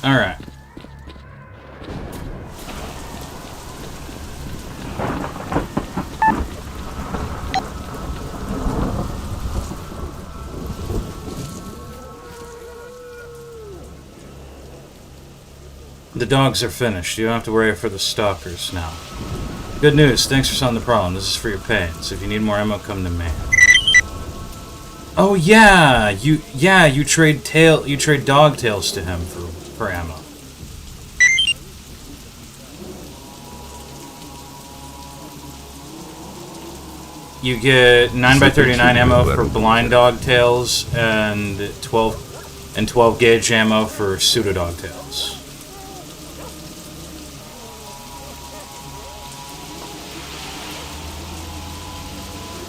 Alright. The dogs are finished. You don't have to worry for the stalkers now. Good news. Thanks for solving the problem. This is for your pains. If you need more ammo, come to me. Oh yeah, you trade dog tails to him for ammo. You get 9x39 ammo for blind dog tails and 12 gauge ammo for pseudo dog tails.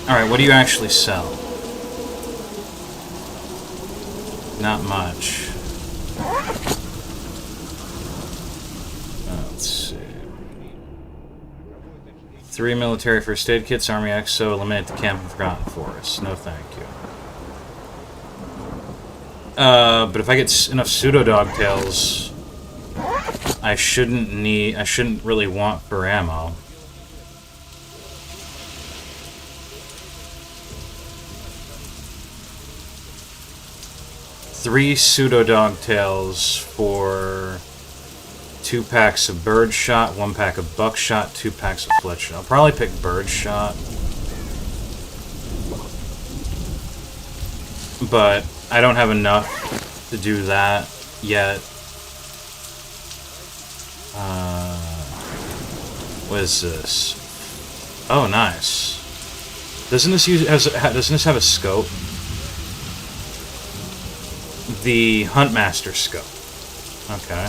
All right, what do you actually sell? Not much. Let's see. 3 military first aid kits, Army XO, eliminate the camp in Forgotten Forest. No thank you. But if I get enough pseudo dog tails, I shouldn't really want for ammo. Three pseudo dog tails for 2 packs of birdshot, 1 pack of buckshot, 2 packs of fletchshot. I'll probably pick birdshot, but I don't have enough to do that yet. What is this? Oh, nice. Doesn't this have a scope? The Huntmaster scope. Okay.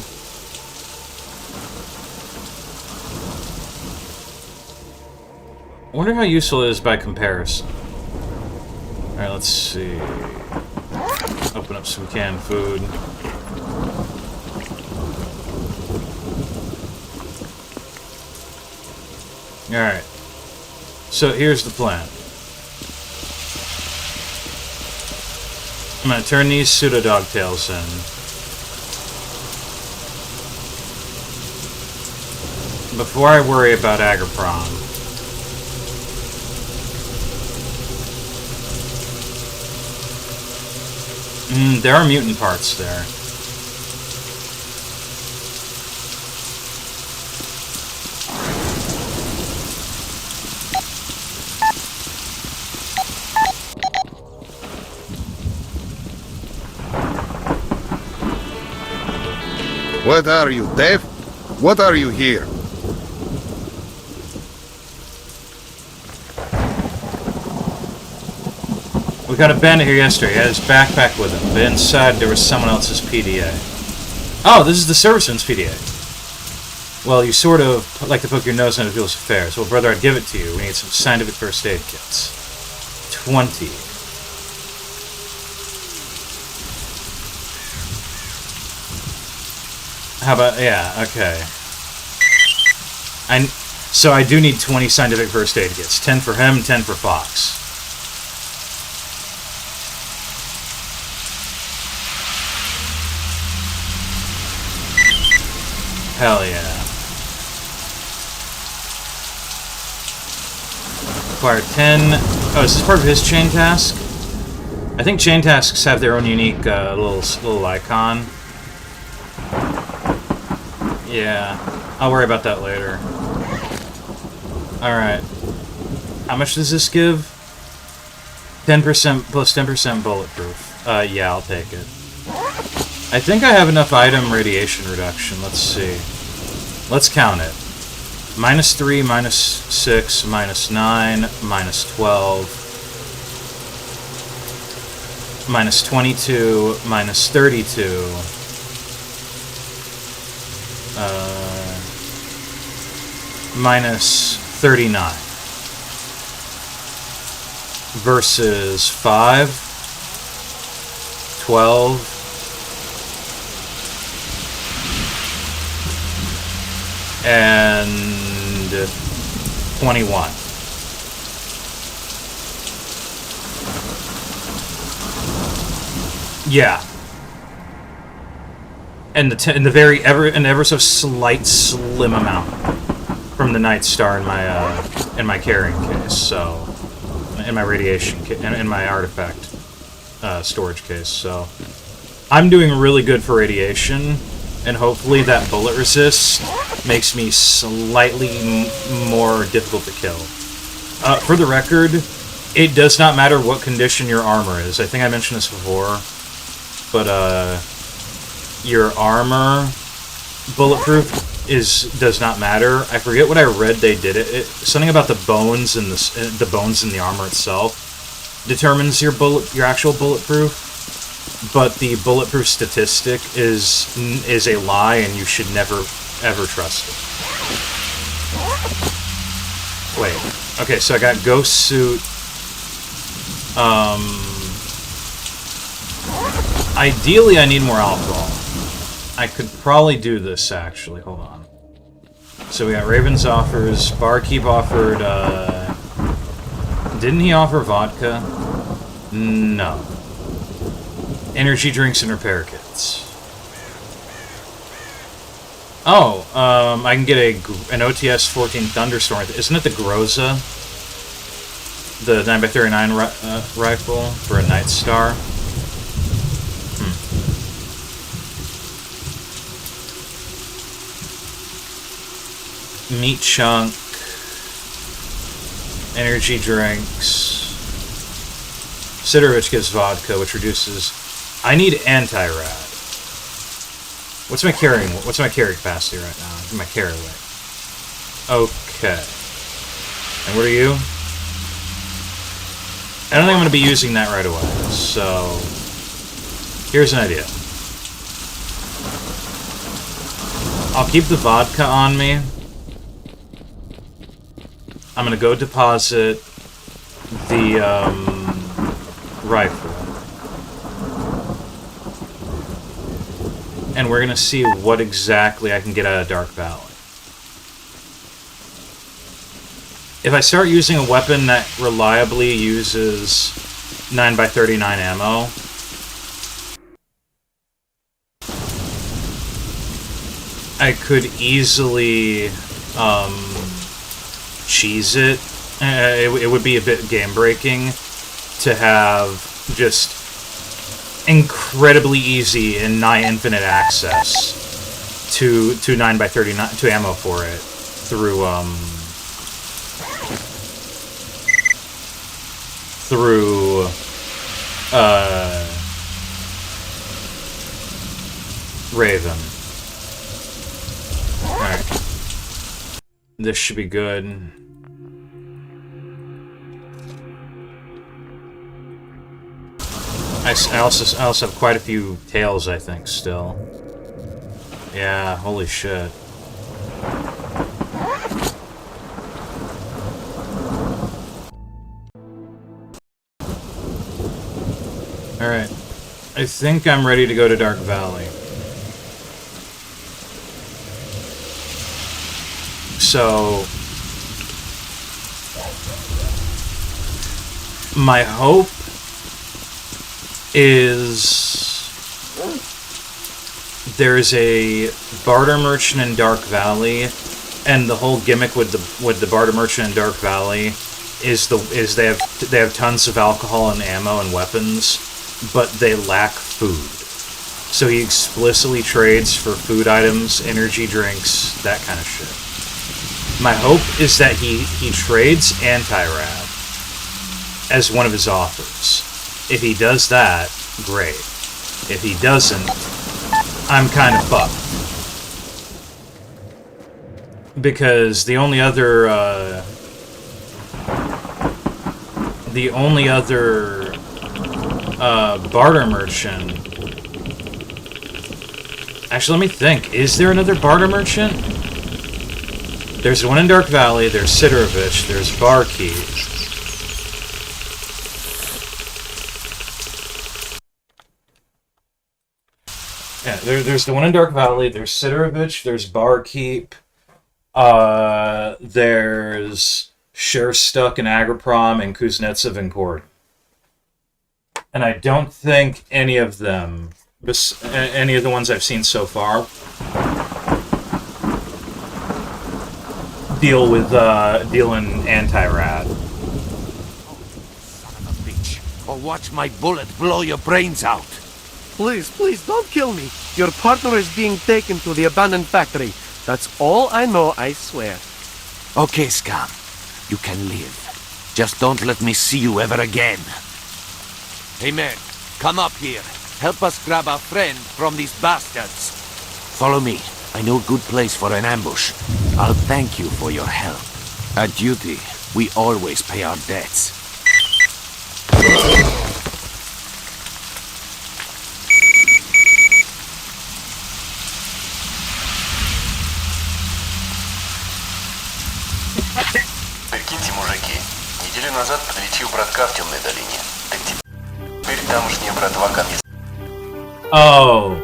I wonder how useful it is by comparison. Alright, let's see. Open up some canned food. Alright. So here's the plan. I'm going to turn these pseudo dog tails in. Before I worry about Agaprom. There are mutant parts there. What are you, deaf? What are you here? We got a bandit here yesterday. He had his backpack with him, but inside there was someone else's PDA. Oh, this is the serviceman's PDA. Well, you sort of like to poke your nose into people's affairs. Well, brother, I'd give it to you. We need some scientific first aid kits. 20. How about, yeah, okay. So I do need 20 scientific first aid kits. 10 for him, 10 for Fox. Hell yeah. Acquire 10. Oh, is this part of his chain task? I think chain tasks have their own unique little icon. Yeah, I'll worry about that later. Alright. How much does this give? 10% plus 10% bulletproof. Yeah, I'll take it. I think I have enough item radiation reduction. Let's see. Let's count it. -3, -6, -9, -12, -22, -32, -39 versus 5, 12, and 21. Yeah. And the very ever so slight slim amount from the Night Star in my carrying case, so in my radiation in my artifact storage case. So I'm doing really good for radiation, and hopefully that bullet resist makes me slightly more difficult to kill. For the record, it does not matter what condition your armor is. I think I mentioned this before, but your armor bulletproof does not matter. I forget what I read they did it. Something about the bones and the bones in the armor itself determines your actual bulletproof. But the bulletproof statistic is a lie, and you should never ever trust it. Wait. Okay, so I got ghost suit. Ideally, I need more alcohol. I could probably do this, actually. Hold on. So we got Raven's offers. Barkeep offered, didn't he offer vodka? No. Energy drinks and repair kits. Oh, I can get an OTS 14 Thunderstorm. Isn't it the Groza? The 9x39 rifle for a Night Star? Meat chunk, energy drinks. Sidorich gives vodka, which reduces. I need anti-rad. What's my carry capacity right now? My carry weight. Okay. And what are you? I don't think I'm going to be using that right away. So here's an idea. I'll keep the vodka on me. I'm gonna go deposit the rifle, and we're gonna see what exactly I can get out of Dark Valley. If I start using a weapon that reliably uses 9x39 ammo, I could easily cheese it. It would be a bit game-breaking to have just incredibly easy and nigh infinite access to 9x39 to ammo for it through Raven. Alright. This should be good. I also have quite a few tails, I think, still. Yeah, holy shit. Alright. I think I'm ready to go to Dark Valley. So my hope is there's a barter merchant in Dark Valley, and the whole gimmick with the barter merchant in Dark Valley is they have tons of alcohol and ammo and weapons, but they lack food. So he explicitly trades for food items, energy drinks, that kind of shit. My hope is that he trades anti-rad as one of his offers. If he does that, great. If he doesn't, I'm kind of fucked. Because the only other barter merchant... Actually, let me think. Is there another barter merchant? There's one in Dark Valley, there's Sidorovich, there's Barkeep. Yeah, there's the one in Dark Valley, there's Sidorovich, there's Barkeep, there's Sherstuck and Agroprom, and Kuznetsov and Cord. And I don't think any of them, any of the ones I've seen so far, deal in anti-rad. Son of a bitch. Or watch my bullet blow your brains out. Please, please, don't kill me. Your partner is being taken to the abandoned factory. That's all I know, I swear. Okay, scum. You can live. Just don't let me see you ever again. Hey man, come up here. Help us grab our friend from these bastards. Follow me. I know a good place for an ambush. I'll thank you for your help. At duty, we always pay our debts. Прикиньте, мужики, неделю назад подлечил братка в темной долине. Так теперь тамошняя братва ко мне. Oh,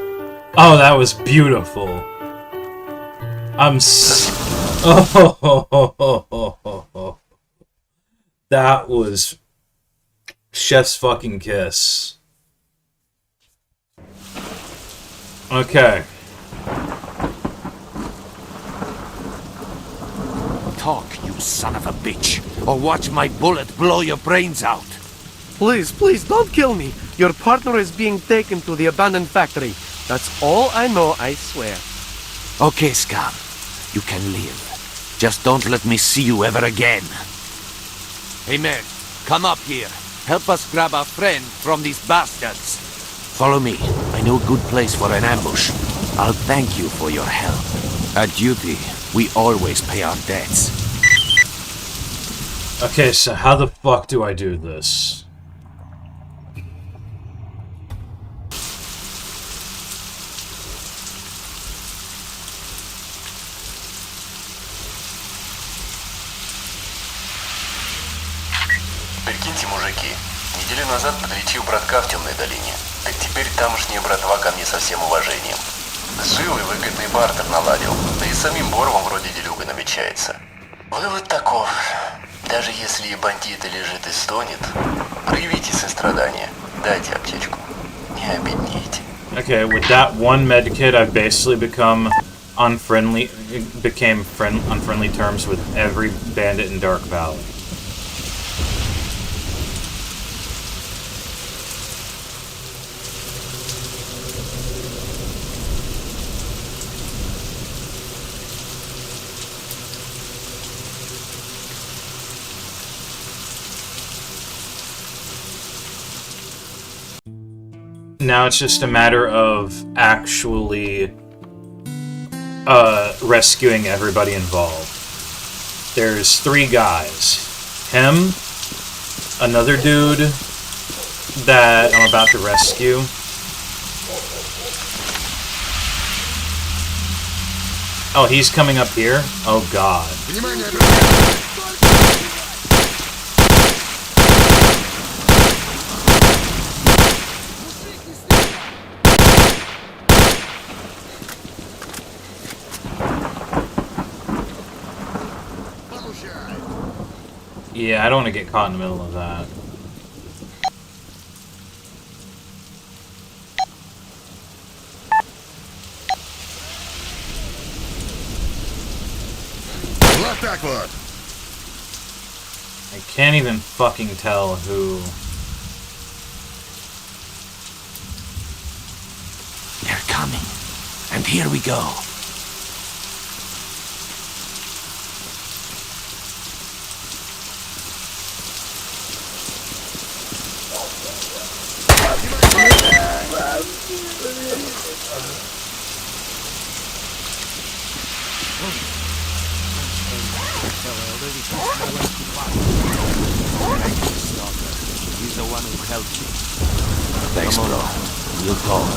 that was beautiful. That was chef's fucking kiss. Okay. Talk, you son of a bitch, or watch my bullet blow your brains out. Please, please, don't kill me. Your partner is being taken to the abandoned factory. That's all I know, I swear. Okay, scum. You can live. Just don't let me see you ever again. Hey man, come up here. Help us grab our friend from these bastards. Follow me. I know a good place for an ambush. I'll thank you for your help. At duty, we always pay our debts. Okay, so how the fuck do I do this? Прикиньте, мужики, неделю назад подлечил братка в темной долине. Так теперь тамошняя братва ко мне со всем уважением. Жил и выгодный бартер наладил, да и самим Боровым вроде делюга намечается. Вывод таков. Даже если и бандит лежит и стонет, проявите сострадание, дайте аптечку, не обеднейте. Okay, with that one medkit, I've basically become unfriendly terms with every bandit in Dark Valley. Now it's just a matter of actually rescuing everybody involved. There's 3 guys. Him, another dude that I'm about to rescue. Oh, he's coming up here? Oh god. Yeah, I don't want to get caught in the middle of that. I can't even fucking tell who... And here we go. He's the one who helped me. Thanks, bro. We'll talk.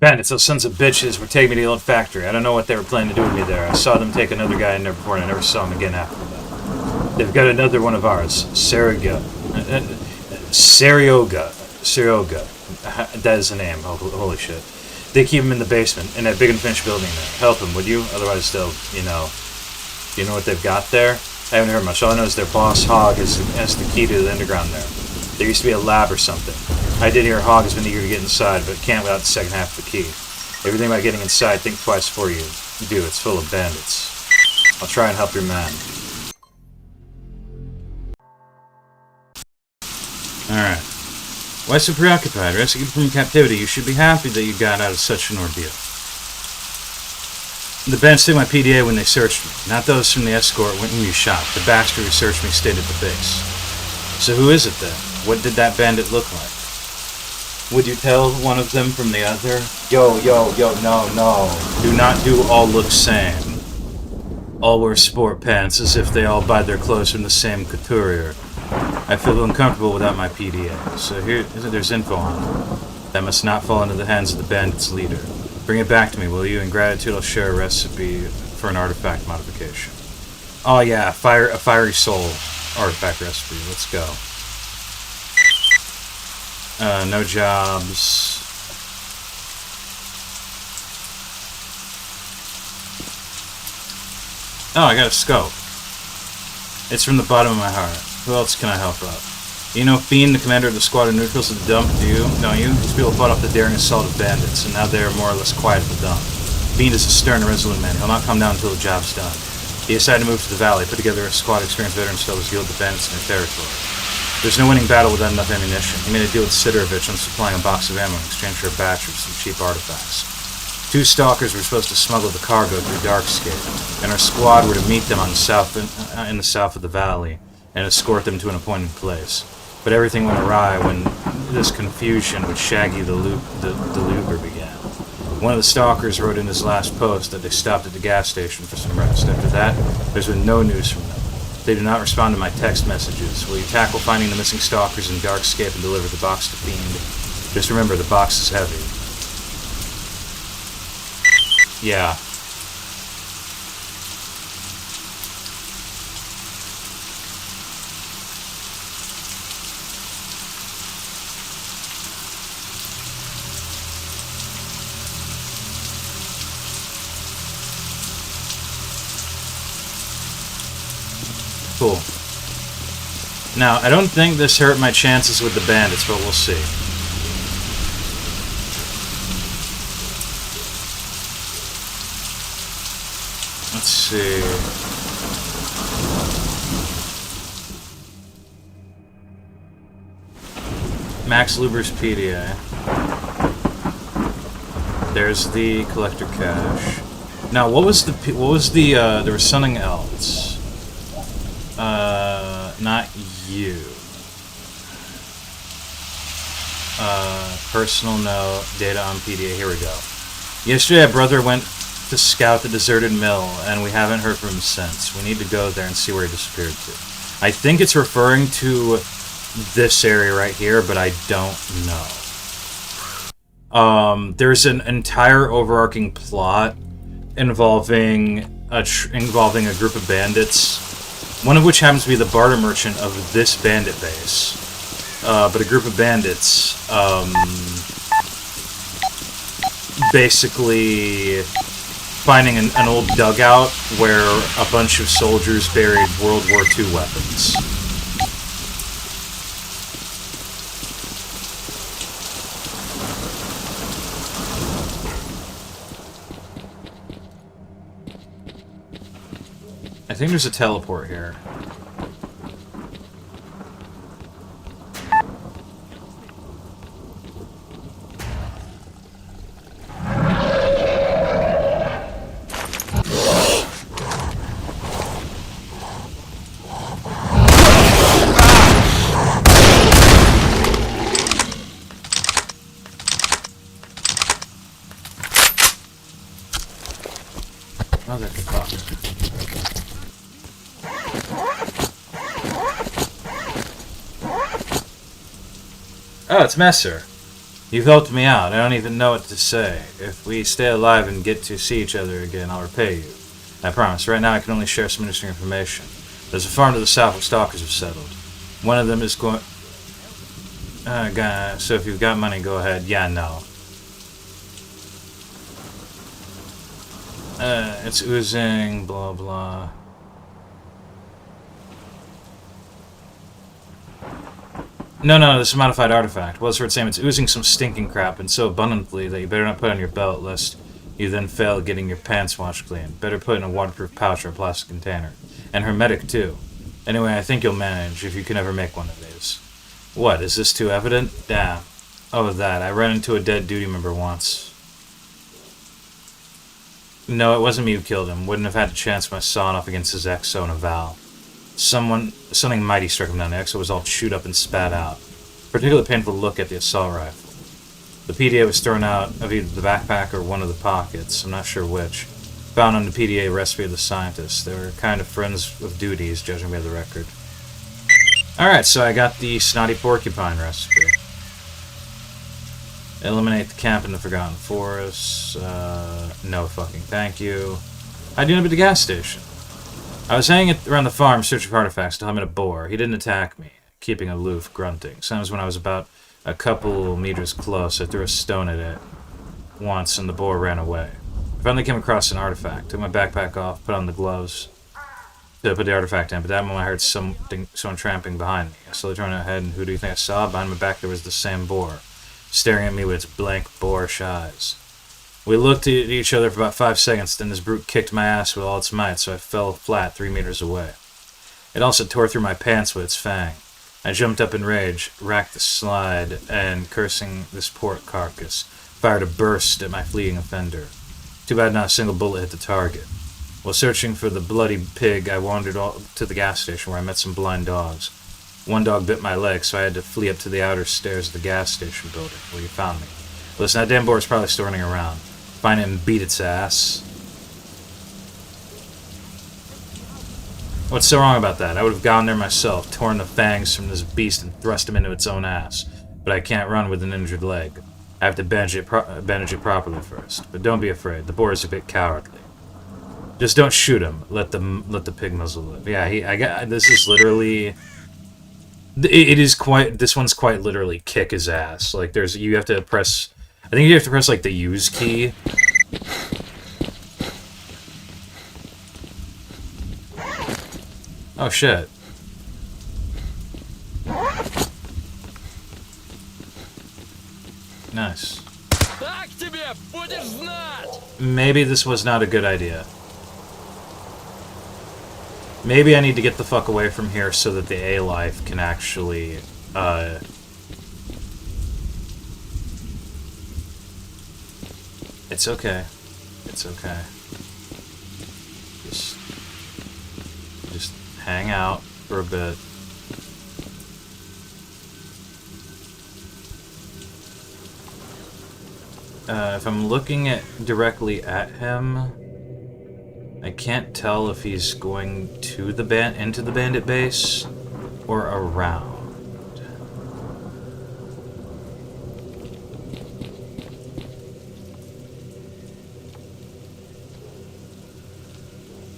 Bandits, those sons of bitches were taking me to the old factory. I don't know what they were planning to do with me there. I saw them take another guy in there before, and I never saw him again after that. They've got another one of ours, Sarioga. That is the name. Oh, holy shit. They keep him in the basement, in that big and finished building there. Help him, would you? Otherwise they'll, you know what they've got there? I haven't heard much. All I know is their boss, Hog, has the key to the underground there. There used to be a lab or something. I did hear Hog has been eager to get inside, but can't without the second half of the key. Everything about getting inside, think twice before you do. It's full of bandits. I'll try and help your man. Alright. Why so preoccupied? Rescued from captivity, you should be happy that you got out of such an ordeal. The bandits took my PDA when they searched me. Not those from the escort whom you shot. The bastard who searched me stayed at the base. So who is it then? What did that bandit look like? Would you tell one of them from the other? Yo, no. Do not do all look same. All wear sport pants as if they all buy their clothes from the same couturier. I feel uncomfortable without my PDA, so there's info on it. That must not fall into the hands of the bandit's leader. Bring it back to me, will you? In gratitude, I'll share a recipe for an artifact modification. Oh yeah, a fiery soul artifact recipe. Let's go. No jobs. Oh, I got a scope. It's from the bottom of my heart. Who else can I help out? You know Fiend, the commander of the squad of neutrals at the dump, do you? Don't you? These people fought off the daring assault of bandits, and now they are more or less quiet at the dump. Fiend is a stern and resolute man. He'll not come down until the job's done. He decided to move to the valley, put together a squad of experienced veterans to help us deal with the bandits in their territory. There's no winning battle without enough ammunition. He made a deal with Sidorovich on supplying a box of ammo in exchange for a batch of some cheap artifacts. 2 stalkers were supposed to smuggle the cargo through Darkscape, and our squad were to meet them on the in the south of the valley and escort them to an appointed place. But everything went awry when this confusion with Shaggy the Luger began. One of the stalkers wrote in his last post that they stopped at the gas station for some rest. After that, there's been no news from them. They do not respond to my text messages. Will you tackle finding the missing stalkers in Darkscape and deliver the box to Fiend? Just remember, the box is heavy. Yeah. Cool. Now, I don't think this hurt my chances with the bandits, but we'll see. Let's see. Max Luber's PDA. There's the collector cache. Now, there was something else. Not you. Personal note, data on PDA, here we go. Yesterday, a brother went to scout the deserted mill, and we haven't heard from him since. We need to go there and see where he disappeared to. I think it's referring to this area right here, but I don't know. There's an entire overarching plot involving a group of bandits, one of which happens to be the barter merchant of this bandit base. But a group of bandits, basically finding an old dugout where a bunch of soldiers buried World War II weapons. I think there's a teleport here. Motherfucker. Oh, it's Messer. You've helped me out. I don't even know what to say. If we stay alive and get to see each other again, I'll repay you. I promise. Right now, I can only share some interesting information. There's a farm to the south where Stalkers have settled. One of them is going... so if you've got money, go ahead. Yeah, no. It's oozing, blah, blah. No, this is a modified artifact. Well, it's worth saying it's oozing some stinking crap, and so abundantly that you better not put on your belt, lest you then fail at getting your pants washed clean. Better put in a waterproof pouch or a plastic container. And hermetic, too. Anyway, I think you'll manage, if you can ever make one of these. What, is this too evident? Damn. Oh, that. I ran into a dead duty member once. No, it wasn't me who killed him. Wouldn't have had a chance when I saw it off against his exo in a Val. Something mighty struck him down. The exo was all chewed up and spat out. Particularly painful to look at the assault rifle. The PDA was thrown out of either the backpack or one of the pockets. I'm not sure which. Found on the PDA recipe of the scientists. They were kind of friends with duties, judging by the record. Alright, so I got the snotty porcupine recipe. Eliminate the camp in the Forgotten Forest. No fucking thank you. How'd you end up at the gas station? I was hanging around the farm searching for artifacts until I met a boar. He didn't attack me, keeping aloof, grunting. Sometimes when I was about a couple meters close, I threw a stone at it once and the boar ran away. I finally came across an artifact. Took my backpack off, put on the gloves to put the artifact in, but that moment I heard someone tramping behind me. I slowly turned my head, and who do you think I saw? Behind my back there was the same boar, staring at me with its blank boorish eyes. We looked at each other for about 5 seconds, then this brute kicked my ass with all its might, so I fell flat 3 meters away. It also tore through my pants with its fang. I jumped up in rage, racked the slide, and, cursing this pork carcass, fired a burst at my fleeing offender. Too bad not a single bullet hit the target. While searching for the bloody pig, I wandered to the gas station where I met some blind dogs. One dog bit my leg, so I had to flee up to the outer stairs of the gas station building, where you found me. Listen, that damn boar is probably still running around. Find it and beat its ass. What's so wrong about that? I would have gone there myself, torn the fangs from this beast and thrust him into its own ass. But I can't run with an injured leg. I have to bandage it properly first. But don't be afraid. The boar is a bit cowardly. Just don't shoot him. Let the pig muzzle live. Yeah, this is literally. This one's quite literally kick his ass. Like you have to press. I think you have to press like the use key. Oh shit. Nice. Maybe this was not a good idea. Maybe I need to get the fuck away from here so that the A-Life can actually, It's okay. It's okay. Just hang out for a bit. If I'm looking directly at him, I can't tell if he's going to into the bandit base or around.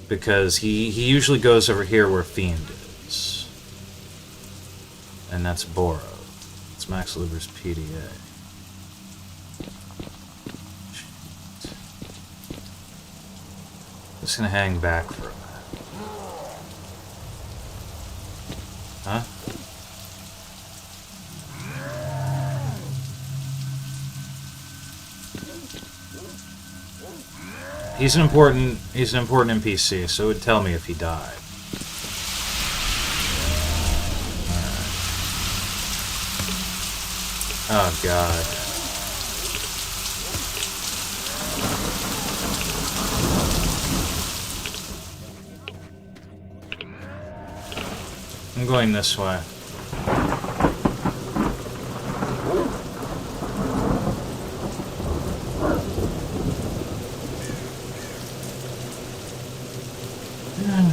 Because he usually goes over here where Fiend is. And that's Boro. It's Max Liver's PDA. Just gonna hang back for a minute. Huh? He's an important NPC, so it would tell me if he died. Alright. Oh god. I'm going this way.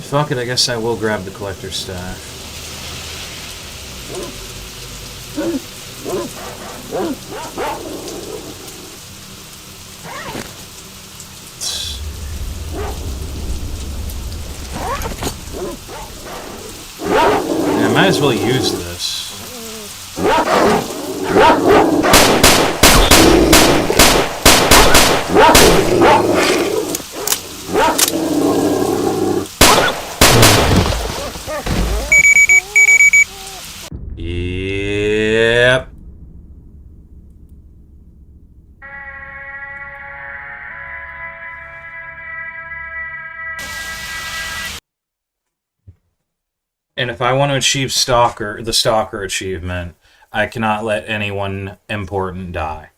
fuck it, I guess I will grab the collector's stash. Yeah, I might as well use this. Yep. And if I want to achieve the Stalker achievement, I cannot let anyone important die.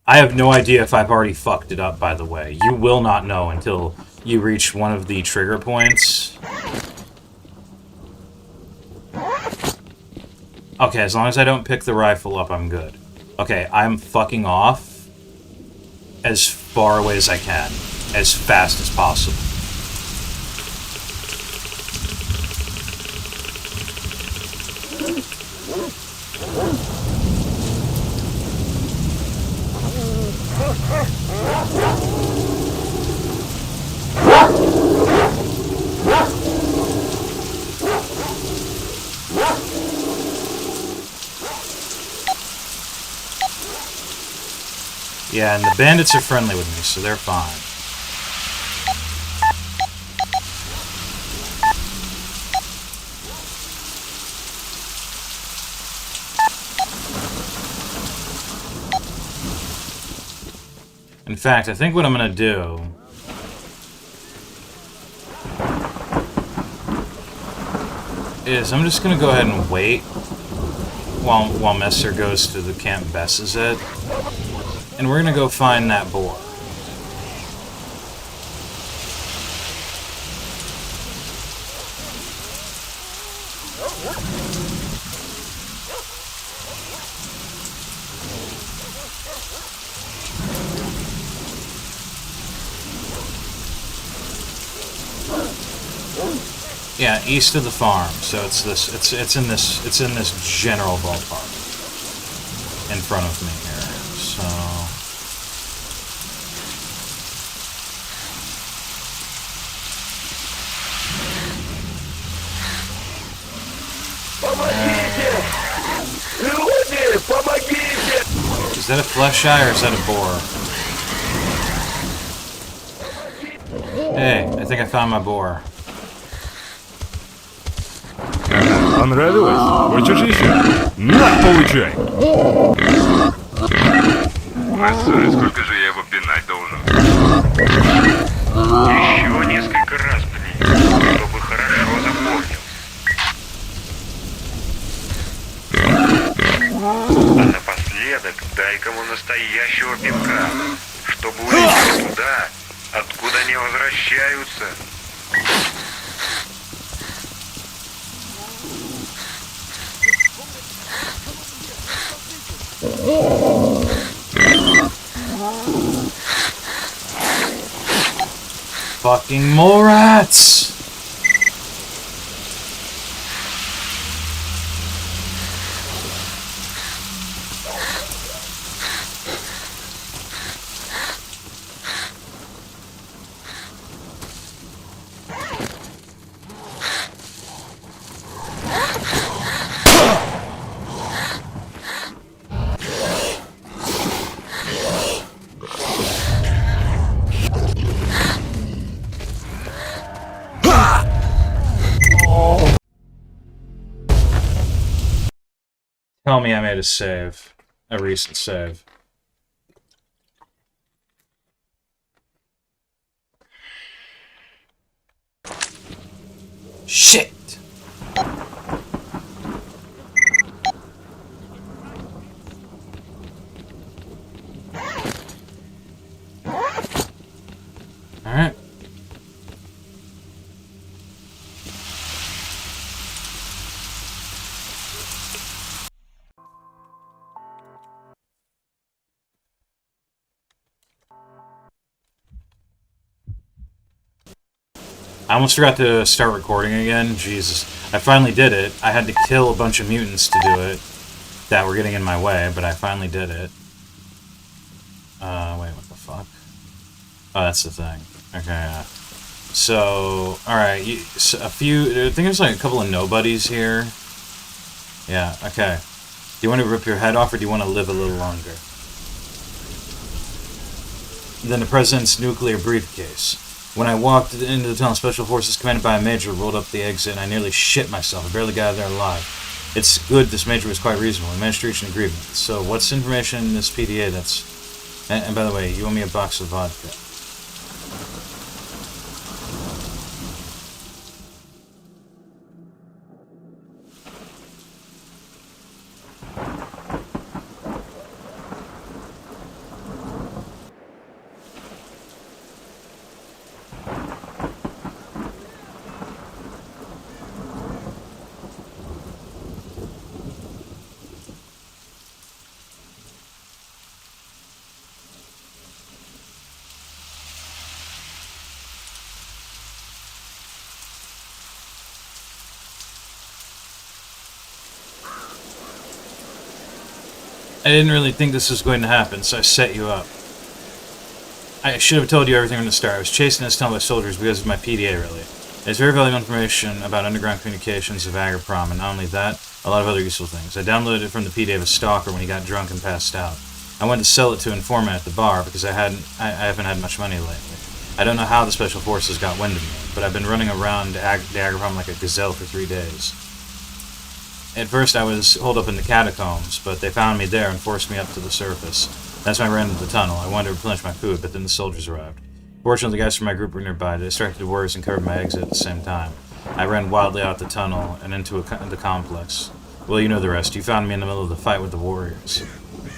I have no idea if I've already fucked it up, by the way. You will not know until you reach one of the trigger points. Okay, as long as I don't pick the rifle up, I'm good. Okay, I'm fucking off as far away as I can. As fast as possible. Yeah, and the bandits are friendly with me, so they're fine. In fact, I think what I'm gonna do is I'm just gonna go ahead and wait while Messer goes to the Camp Bessazet. And we're gonna go find that boar. Yeah, east of the farm. So it's in this general ballpark in front of me here. So is that a flesh eye or is that a boar? Hey, I think I found my boar. Понравилось? Хочешь еще? На, получай! Массой, сколько же я его пинать должен? Еще несколько раз пни, чтобы хорошо запомнил. А напоследок дай кому настоящего пинка, чтобы улетел туда, откуда не возвращаются. Fucking mole rats! Tell me I made a save. A recent save. Shit! Alright. I almost forgot to start recording again. Jesus. I finally did it. I had to kill a bunch of mutants to do it that were getting in my way, but I finally did it. Wait, what the fuck? Oh, that's the thing. Okay, yeah. So, alright, so I think there's like a couple of nobodies here. Yeah, okay. Do you want to rip your head off, or do you want to live a little longer? Then the President's nuclear briefcase. When I walked into the tunnel, Special Forces commanded by a major rolled up the exit, and I nearly shit myself. I barely got out of there alive. It's good this major was quite reasonable. We managed to reach an agreement. So, what's information in this PDA that's... And by the way, you owe me a box of vodka. I didn't really think this was going to happen, so I set you up. I should have told you everything from the start. I was chased in this tunnel by soldiers because of my PDA, really. There's very valuable information about underground communications of Agroprom, and not only that, a lot of other useful things. I downloaded it from the PDA of a Stalker when he got drunk and passed out. I went to sell it to an informant at the bar because I haven't had much money lately. I don't know how the Special Forces got wind of me, but I've been running around the Agroprom like a gazelle for 3 days. At first I was holed up in the catacombs, but they found me there and forced me up to the surface. That's when I ran into the tunnel. I wanted to replenish my food, but then the soldiers arrived. Fortunately, the guys from my group were nearby. They distracted words and covered my exit at the same time. I ran wildly out the tunnel and into the complex. Well, you know the rest. You found me in the middle of the fight with the warriors.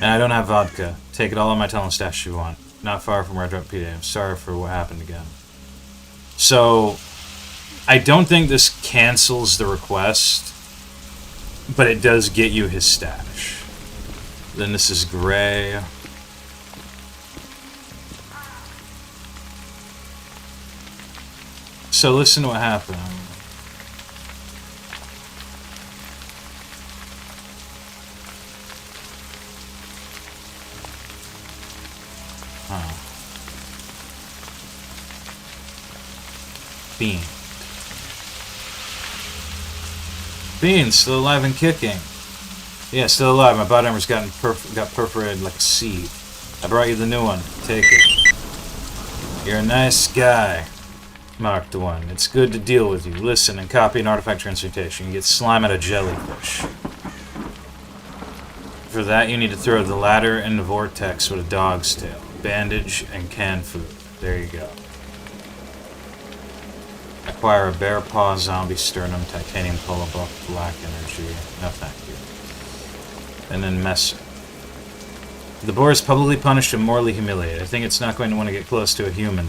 And I don't have vodka. Take it all on my tunnel stash if you want. Not far from where I dropped PDA. I'm sorry for what happened again. So, I don't think this cancels the request, but it does get you his stash. Then this is gray. So listen to what happened. Bean. Bean, still alive and kicking. Yeah, still alive. My body armor's got perforated like a seed. I brought you the new one. Take it. You're a nice guy. Marked one. It's good to deal with you. Listen and copy an artifact transmutation. You get slime out of jellyfish. For that, you need to throw the ladder in the vortex with a dog's tail. Bandage and canned food. There you go. Acquire a bear paw, zombie sternum, titanium cola buff, black energy. No, thank you. And then messer. The boar is publicly punished and morally humiliated. I think it's not going to want to get close to a human.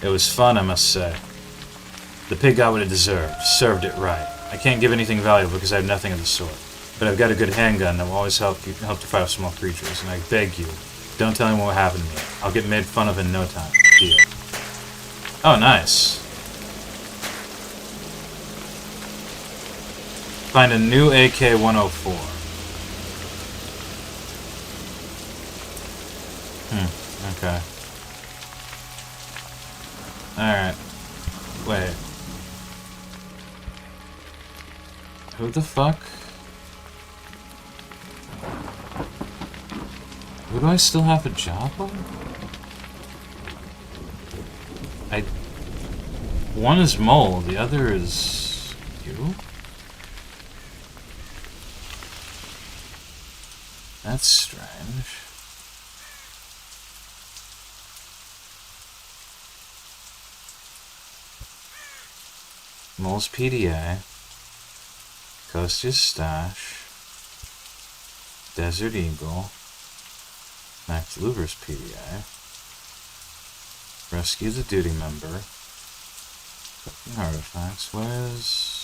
It was fun, I must say. The pig got what it deserved. Served it right. I can't give anything valuable because I have nothing of the sort. But I've got a good handgun that will always help to fight off small creatures. And I beg you, don't tell anyone what happened to me. I'll get made fun of in no time. Deal. Oh, nice. Find a new AK-104. Okay. Alright. Wait. Who the fuck? Who do I still have a job on? One is Mole, the other is... you? That's strange. Mole's PDA. Coaster's Stash. Desert Eagle. Max Luger's PDA. Rescue the duty member. Fucking artifacts. Where's...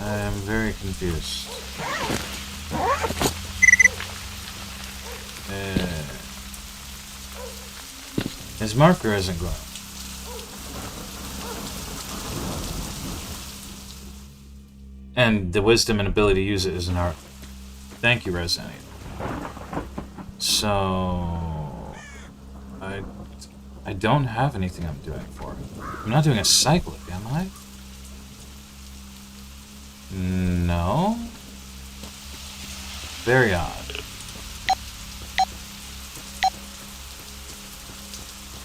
I am very confused. His marker isn't glowing. And the wisdom and ability to use it is an art. Thank you, Resident Evil. So... I don't have anything I'm doing for it. I'm not doing a cyclic, am I? No? Very odd.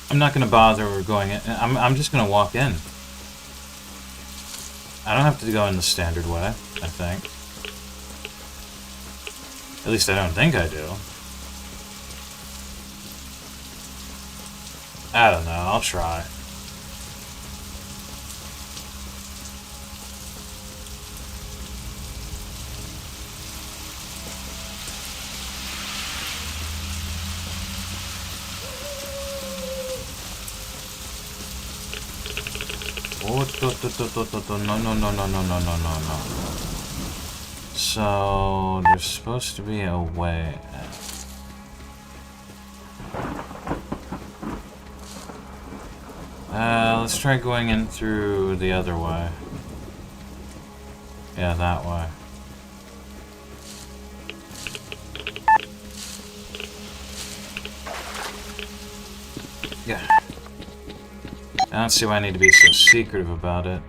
I'm not going to bother going in. I'm just going to walk in. I don't have to go in the standard way, I think. At least I don't think I do. I don't know, I'll try. No. So, there's supposed to be a way. Let's try going in through the other way. Yeah, that way. Yeah. I don't see why I need to be so secretive about it.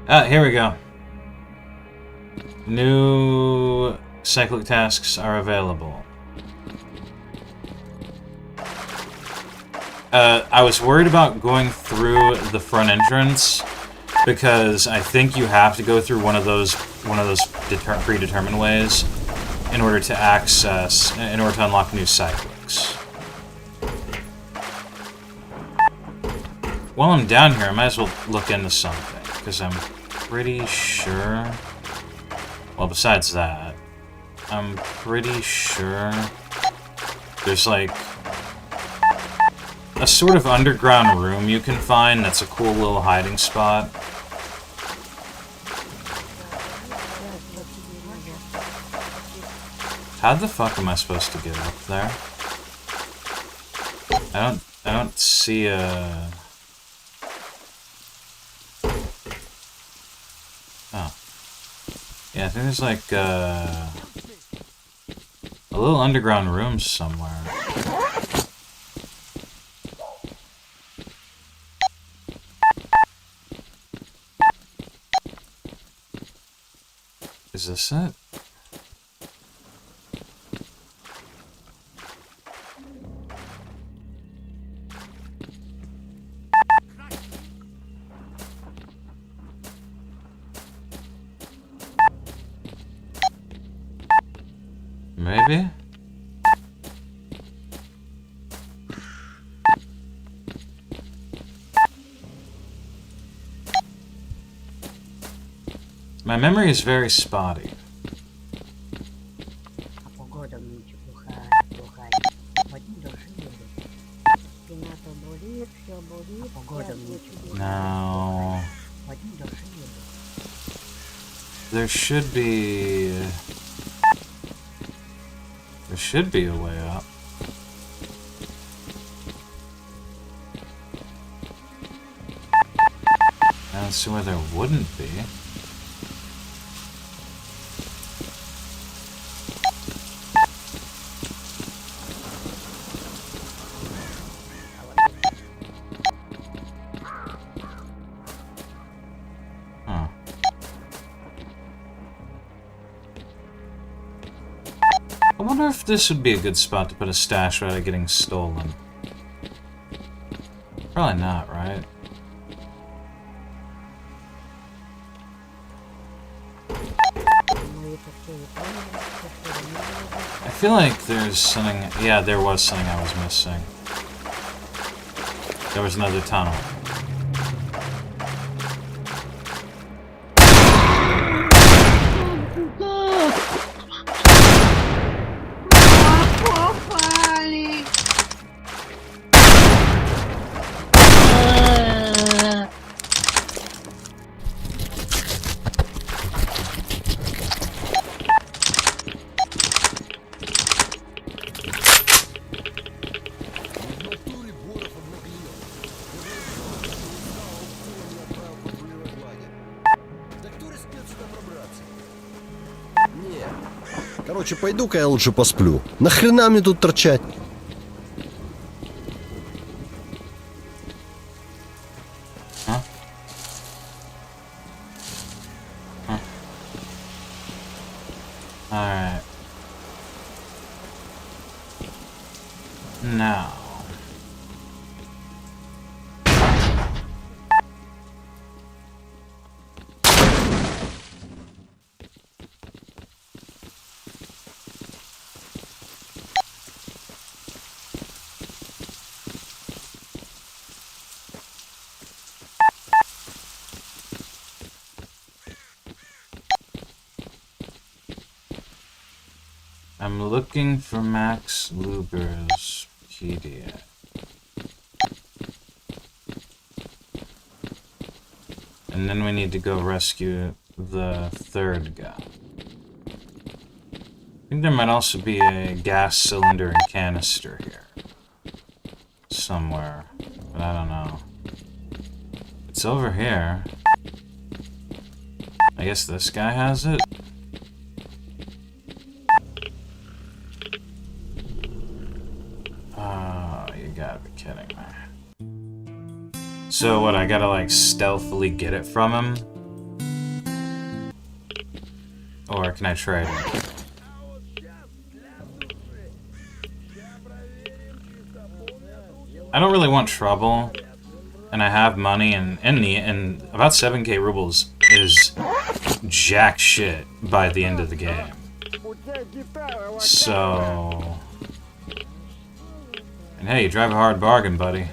Ah, here we go. New cyclic tasks are available. I was worried about going through the front entrance because I think you have to go through one of those predetermined ways in order to unlock new cyclics. While I'm down here, I might as well look into something because I'm pretty sure. Well, besides that, I'm pretty sure there's like a sort of underground room you can find that's a cool little hiding spot. How the fuck am I supposed to get up there? I don't see a... Oh. Yeah, I think there's like a little underground room somewhere. Is this it? Maybe? My memory is very spotty. Now, there should be a way up. I don't see why there wouldn't be. I wonder if this would be a good spot to put a stash without it getting stolen. Probably not, right? I feel like there's something... Yeah, there was something I was missing. There was another tunnel. Короче, пойду-ка я лучше посплю. Нахрена мне тут торчать? Alright. Now. I'm looking for Max Luger's PDA. And then we need to go rescue the third guy. I think there might also be a gas cylinder and canister here. Somewhere. But I don't know. It's over here. I guess this guy has it? You gotta be kidding me. So what, I gotta like stealthily get it from him? Or can I trade him? I don't really want trouble, and I have money, and about 7k rubles is jack shit by the end of the game. So... And hey, you drive a hard bargain, buddy.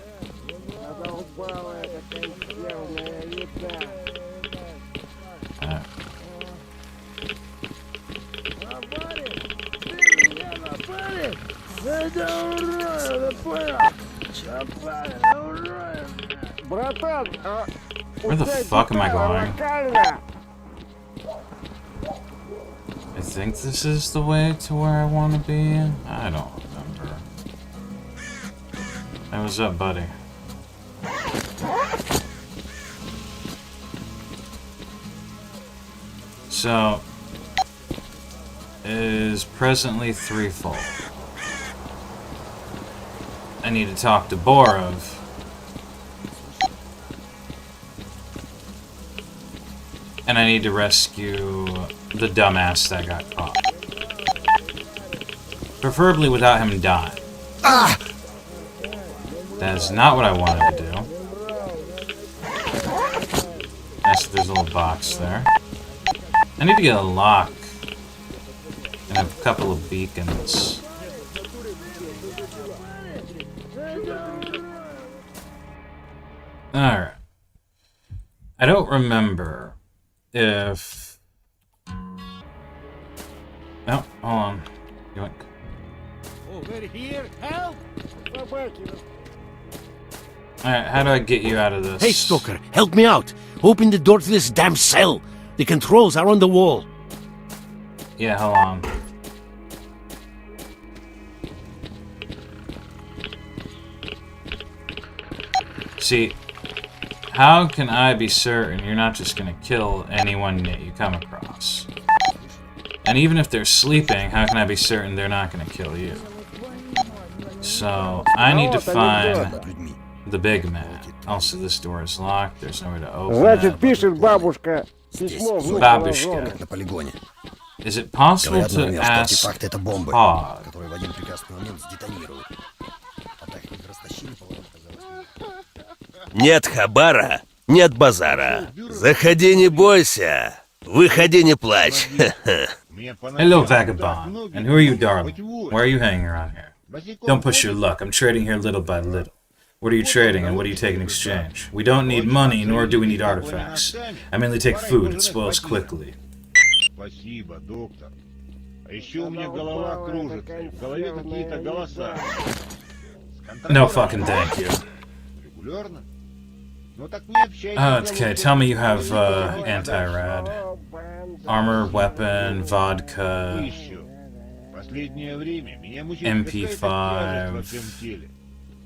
Where the fuck am I going? I think this is the way to where I want to be. I don't remember. Hey, what's up, buddy? So, it is presently threefold. I need to talk to Borov. And I need to rescue the dumbass that got caught. Preferably without him dying. Ah! That's not what I wanted to do. Nice, there's a little box there. I need to get a lock. And a couple of beacons. Alright. I don't remember if... Oh, hold on. Yoink. Over here, help! Alright, how do I get you out of this? Hey, Stalker, help me out! Open the door to this damn cell! The controls are on the wall! Yeah, hold on. See, how can I be certain you're not just gonna kill anyone that you come across? And even if they're sleeping, how can I be certain they're not gonna kill you? So, I need to find the big man. Also, this door is locked. There's nowhere to open it. Babushka. Babushka. Is it possible to ask Hog? Нет хабара, нет базара. Заходи, не бойся. Выходи, не плачь. Hello, vagabond. And who are you, darling? Why are you hanging around here? Don't push your luck. I'm trading here little by little. What are you trading, and what do you take in exchange? We don't need money, nor do we need artifacts. I mainly take food. It spoils quickly. Спасибо, доктор. А еще у меня голова кружится, и в голове какие-то голоса. No fucking thank you. Регулярно? Ну так не общайся. Okay, tell me you have anti-rad. Armor, weapon, vodka, Последнее время меня мучает MP5. во всем теле.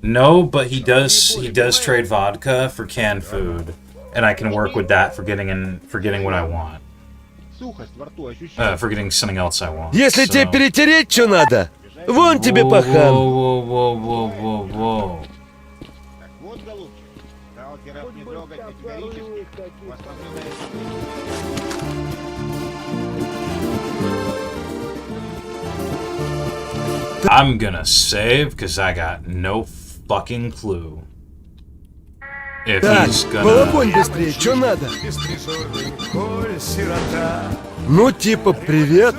No, but he does trade vodka for canned food, and I can work with that for getting what I want. Forgetting something else I want. Если тебе перетереть что надо, вон тебе пахан. Whoa. I'm gonna save, because I got no fucking clue. If Так, he's gonna... балабонь быстрее, что надо? Ну, типа, привет.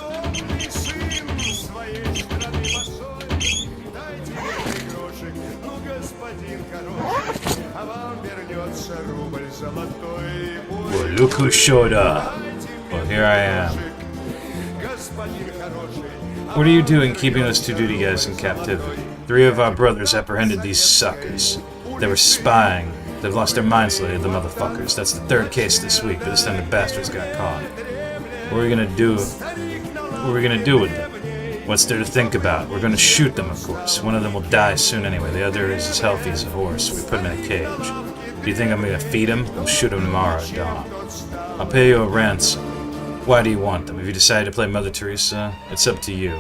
Well, look who showed up. Well, here I am. What are you doing keeping those two duty guys in captivity? 3 of our brothers apprehended these suckers. They were spying. They've lost their minds lately, the motherfuckers. That's the 3rd case this week, but this time the bastards got caught. What are we gonna do? What are we gonna do with them? What's there to think about? We're gonna shoot them, of course. One of them will die soon anyway. The other is as healthy as a horse, so we put him in a cage. Do you think I'm gonna feed him? I'll shoot him tomorrow at dawn. I'll pay you a ransom. Why do you want them? If you decide to play Mother Teresa, it's up to you.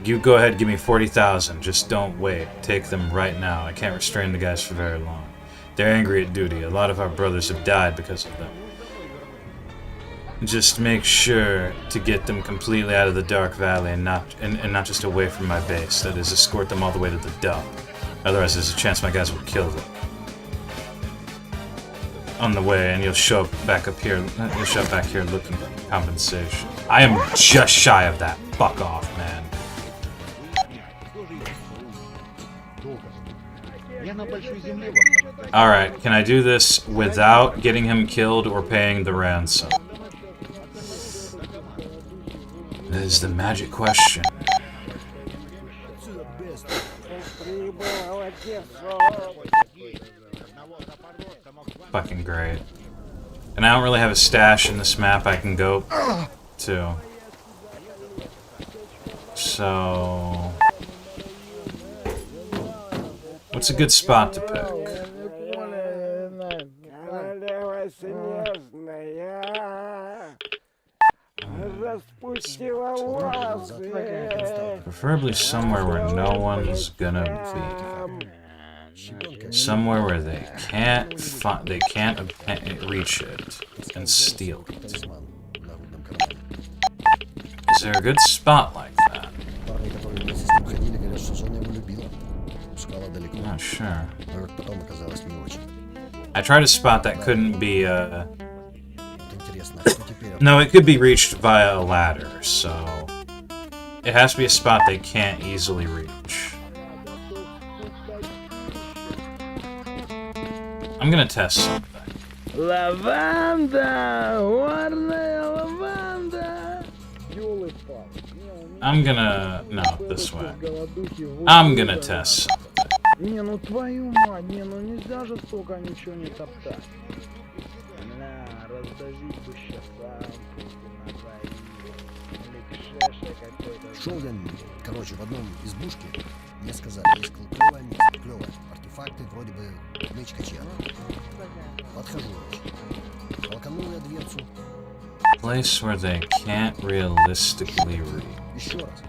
You go ahead, give me 40,000. Just don't wait. Take them right now. I can't restrain the guys for very long. They're angry at duty. A lot of our brothers have died because of them. Just make sure to get them completely out of the Dark Valley and not just away from my base. That is, escort them all the way to the dump. Otherwise, there's a chance my guys will kill them on the way, and you'll show up back up here. You'll show up back here looking for compensation. I am just shy of that. Fuck off, man. Alright, can I do this without getting him killed or paying the ransom? That is the magic question. Fucking great. And I don't really have a stash in this map I can go to. So... what's a good spot to pick? Preferably somewhere where no one's gonna be. Somewhere where they can't reach it and steal it. Is there a good spot like that? I'm not sure. I tried a spot that couldn't be, no, it could be reached via a ladder, so... it has to be a spot they can't easily reach. I'm gonna test something. Lavanda! Warная lavanda! I'm gonna... no, this way. I'm gonna test something. Не, ну твою мать, не, ну нельзя же столько ничего не топтать. На, раздавить бы сейчас Шел я, короче, в одном избушке, мне сказали, есть клевое место, клевое, артефакты, вроде бы меч качел. Подхожу, толканул я дверцу. Place where they can't realistically reach. Еще раз.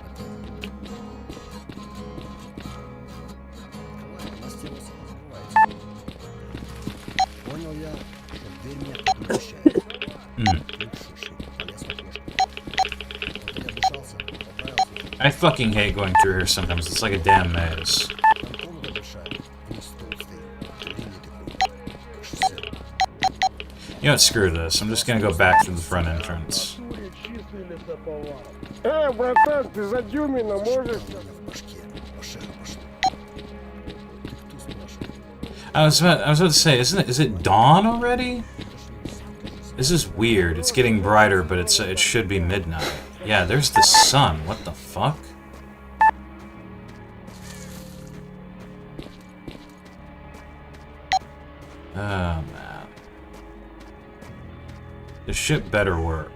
Понял я, что дверь меня подключает. I fucking hate going through here sometimes. It's like a damn maze. You know what, screw this. I'm just gonna go back through the front entrance. братан, ты за Дюмина можешь? I was about to say, is it dawn already? This is weird. It's getting brighter, but it should be midnight. Yeah, there's the sun. What the fuck? Oh, man. This shit better work.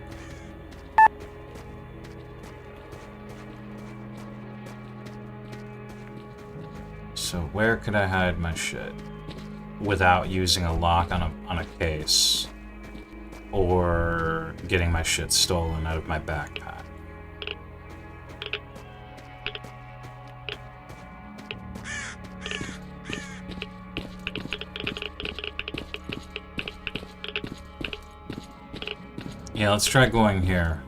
So where could I hide my shit without using a lock on a case? or getting my shit stolen out of my backpack. Yeah, let's try going here.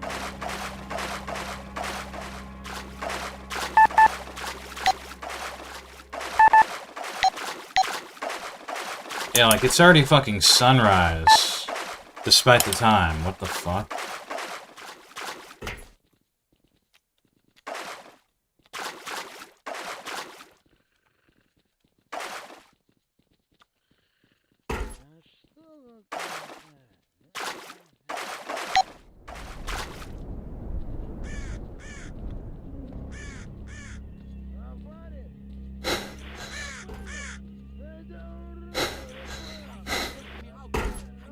Yeah, like, it's already fucking sunrise, despite the time. What the fuck?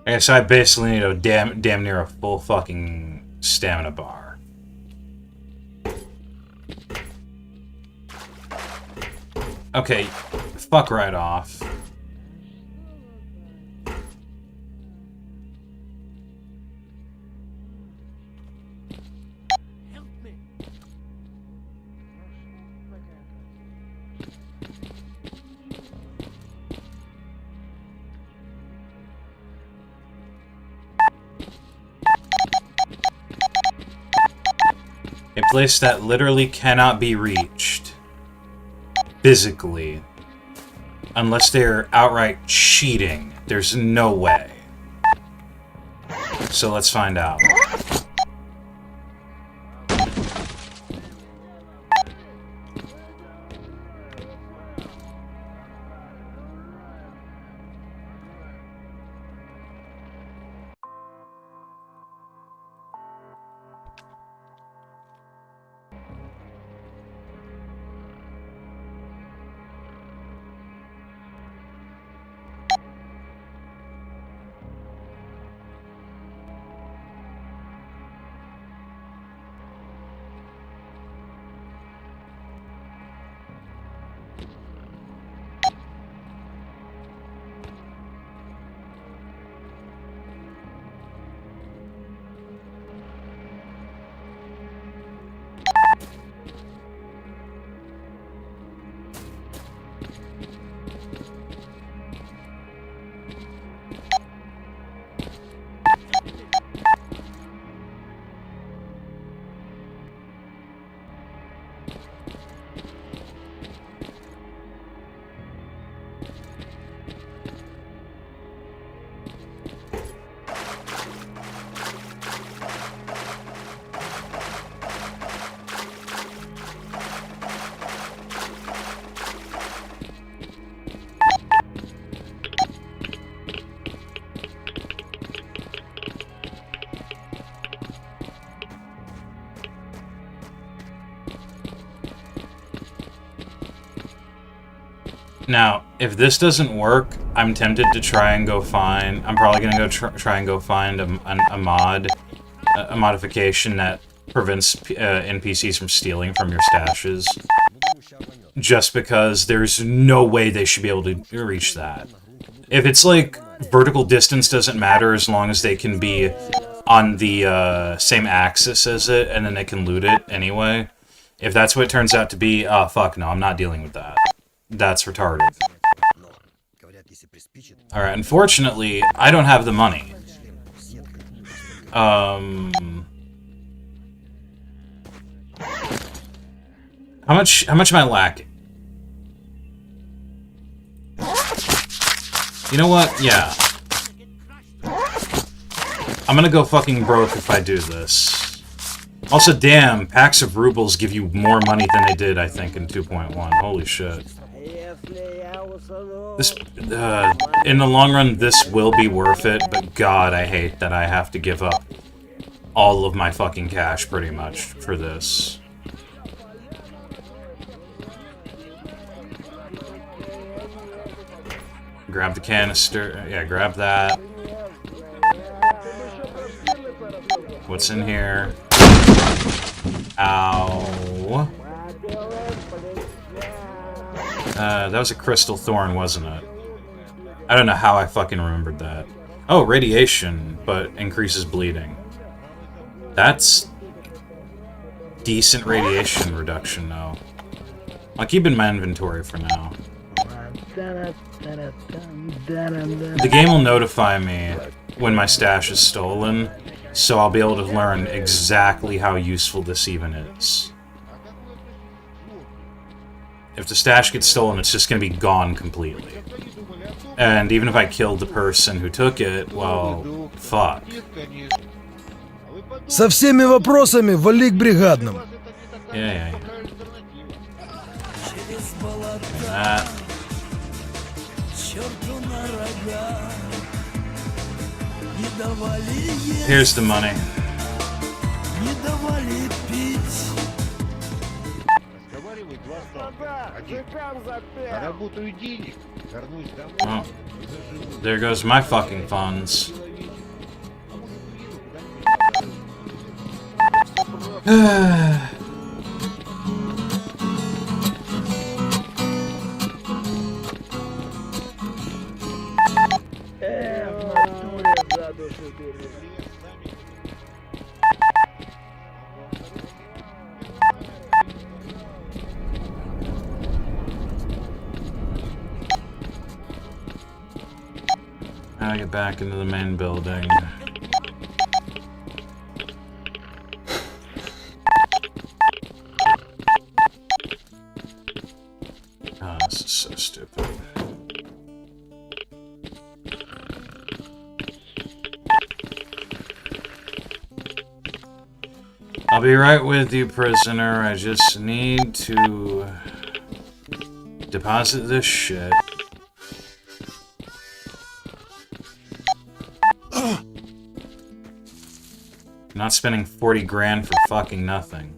Okay, so I basically need a damn near a full fucking stamina bar. Okay, fuck right off. A place that literally cannot be reached physically unless they're outright cheating. There's no way. So let's find out. Now, if this doesn't work, I'm tempted to try and go find... I'm probably going to go try and go find a modification that prevents NPCs from stealing from your stashes. Just because there's no way they should be able to reach that. If it's like, vertical distance doesn't matter as long as they can be on the same axis as it, and then they can loot it anyway. If that's what it turns out to be, fuck no, I'm not dealing with that. That's retarded. Alright, unfortunately, I don't have the money. How much am I lacking? You know what? Yeah. I'm gonna go fucking broke if I do this. Also, damn, packs of rubles give you more money than they did, I think, in 2.1. Holy shit. This, in the long run, this will be worth it, but god, I hate that I have to give up all of my fucking cash, pretty much, for this. Grab the canister. Yeah, grab that. What's in here? Ow. That was a crystal thorn, wasn't it? I don't know how I fucking remembered that. Oh, radiation, but increases bleeding. That's decent radiation reduction, though. I'll keep it in my inventory for now. The game will notify me when my stash is stolen, so I'll be able to learn exactly how useful this even is. If the stash gets stolen, it's just going to be gone completely. And even if I killed the person who took it, well, fuck. Со всеми вопросами вали к бригадным. Yeah. That. Here's the money. Oh. There goes my fucking funds. I get back into the main building. Oh, this is so stupid. I'll be right with you, prisoner. I just need to deposit this shit. I'm not spending 40 grand for fucking nothing.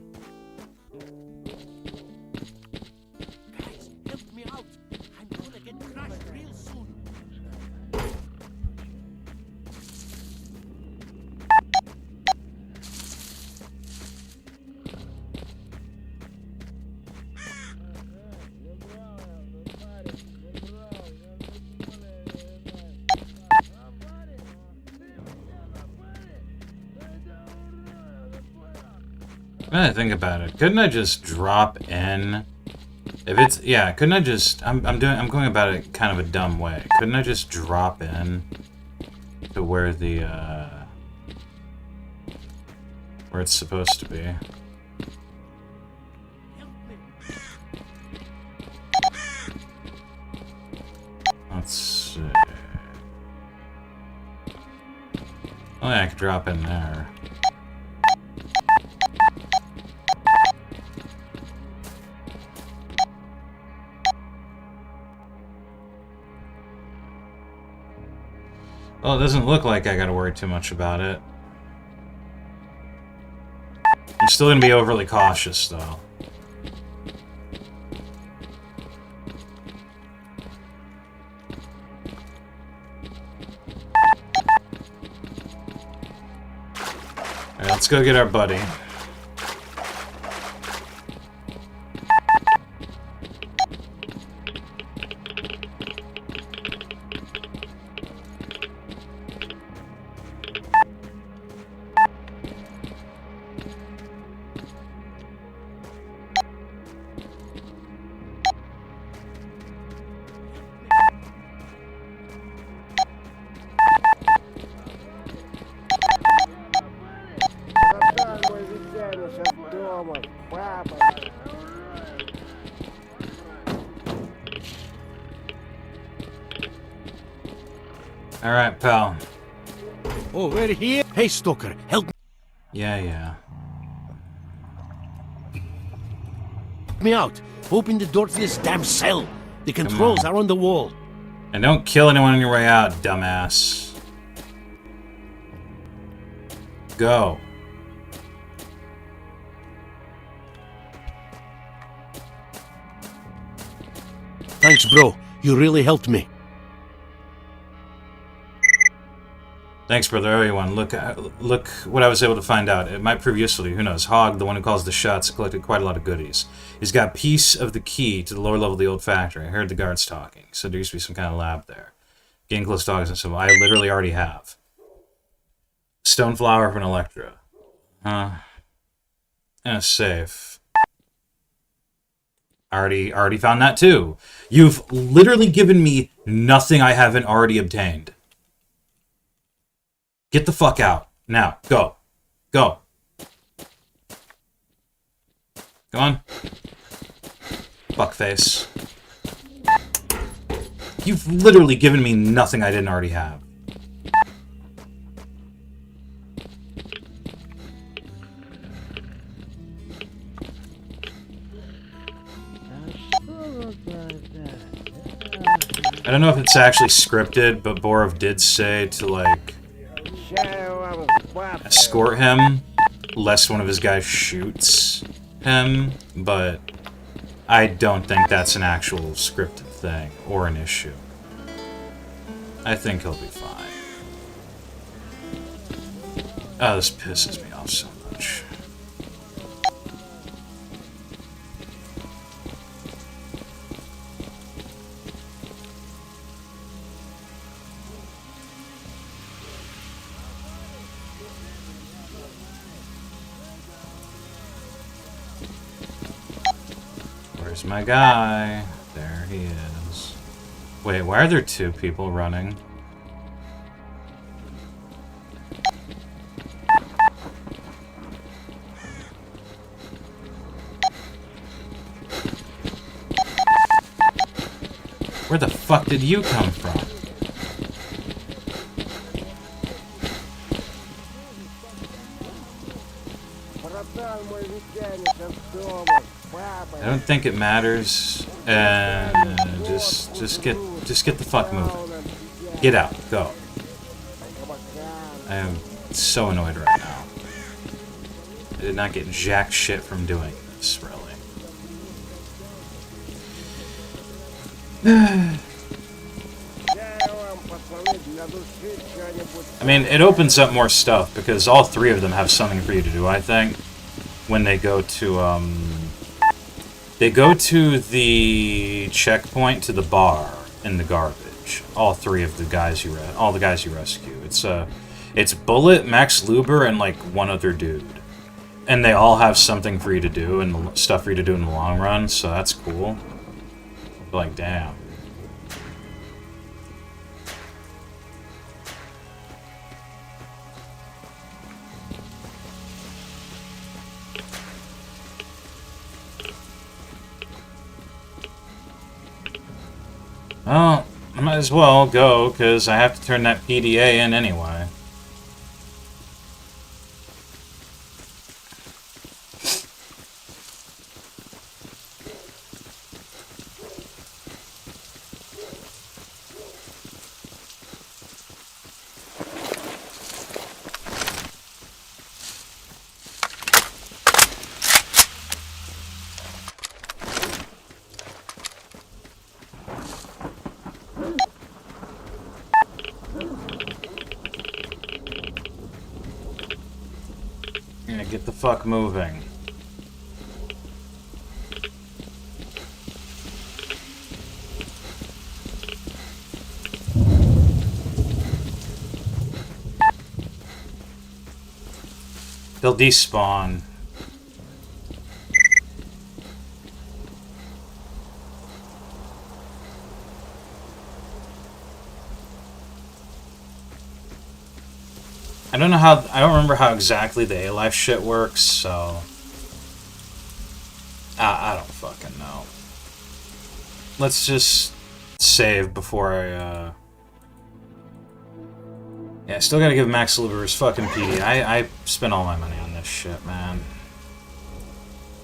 I think about it. Couldn't I just drop in? If it's couldn't I just? I'm going about it kind of a dumb way. Couldn't I just drop in to where the where it's supposed to be? Let's see. Oh yeah, I could drop in there. Well, it doesn't look like I gotta worry too much about it. I'm still gonna be overly cautious, though. Alright, let's go get our buddy. Alright, pal. Oh, we're here. Hey, Stalker, help Yeah. me out. Open the door to this damn cell. The controls are on the wall. And don't kill anyone on your way out, dumbass. Go. Thanks, bro. You really helped me. Thanks, brother. Everyone, look what I was able to find out. It might prove useful to you. Who knows? Hogg, the one who calls the shots, collected quite a lot of goodies. He's got a piece of the key to the lower level of the old factory. I heard the guards talking. Said there used to be some kind of lab there. Gain close to autism symbol. I literally already have. Stone flower from Electra. And a safe. Already found that too. You've literally given me nothing I haven't already obtained. Get the fuck out. Now. Go. Go. Go on. Fuckface. You've literally given me nothing I didn't already have. I don't know if it's actually scripted, but Borov did say to, like, escort him, lest one of his guys shoots him, but I don't think that's an actual scripted thing, or an issue. I think he'll be fine. Oh, this pisses me off so much. Where's my guy? There he is. Wait, why are there two people running? Where the fuck did you come from? I don't think it matters. Just get the fuck moving. Get out. Go. I am so annoyed right now. I did not get jack shit from doing this, really. I mean, it opens up more stuff because all three of them have something for you to do, I think, when they go to, they go to the checkpoint to the bar in the garbage. All three of the guys all the guys you rescue. It's Bullet, Max Luber, and, like, one other dude. And they all have something for you to do and stuff for you to do in the long run, so that's cool. But, like, damn. Well, I might as well go, because I have to turn that PDA in anyway. Get the fuck moving. They'll despawn. I don't remember how exactly the A-Life shit works, so I don't fucking know. Let's just save before I, yeah, I still gotta give Max Luber his fucking PD. I spent all my money on this shit, man.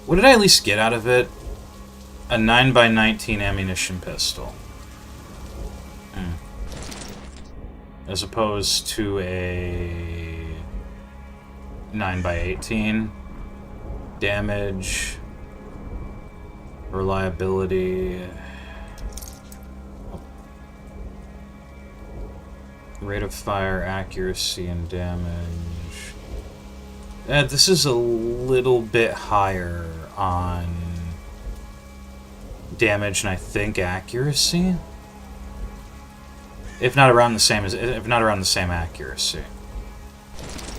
What did I at least get out of it? A 9x19 ammunition pistol. As opposed to a 9x18. Damage, reliability, rate of fire, accuracy, and damage. This is a little bit higher on damage and I think accuracy. If not around the same accuracy.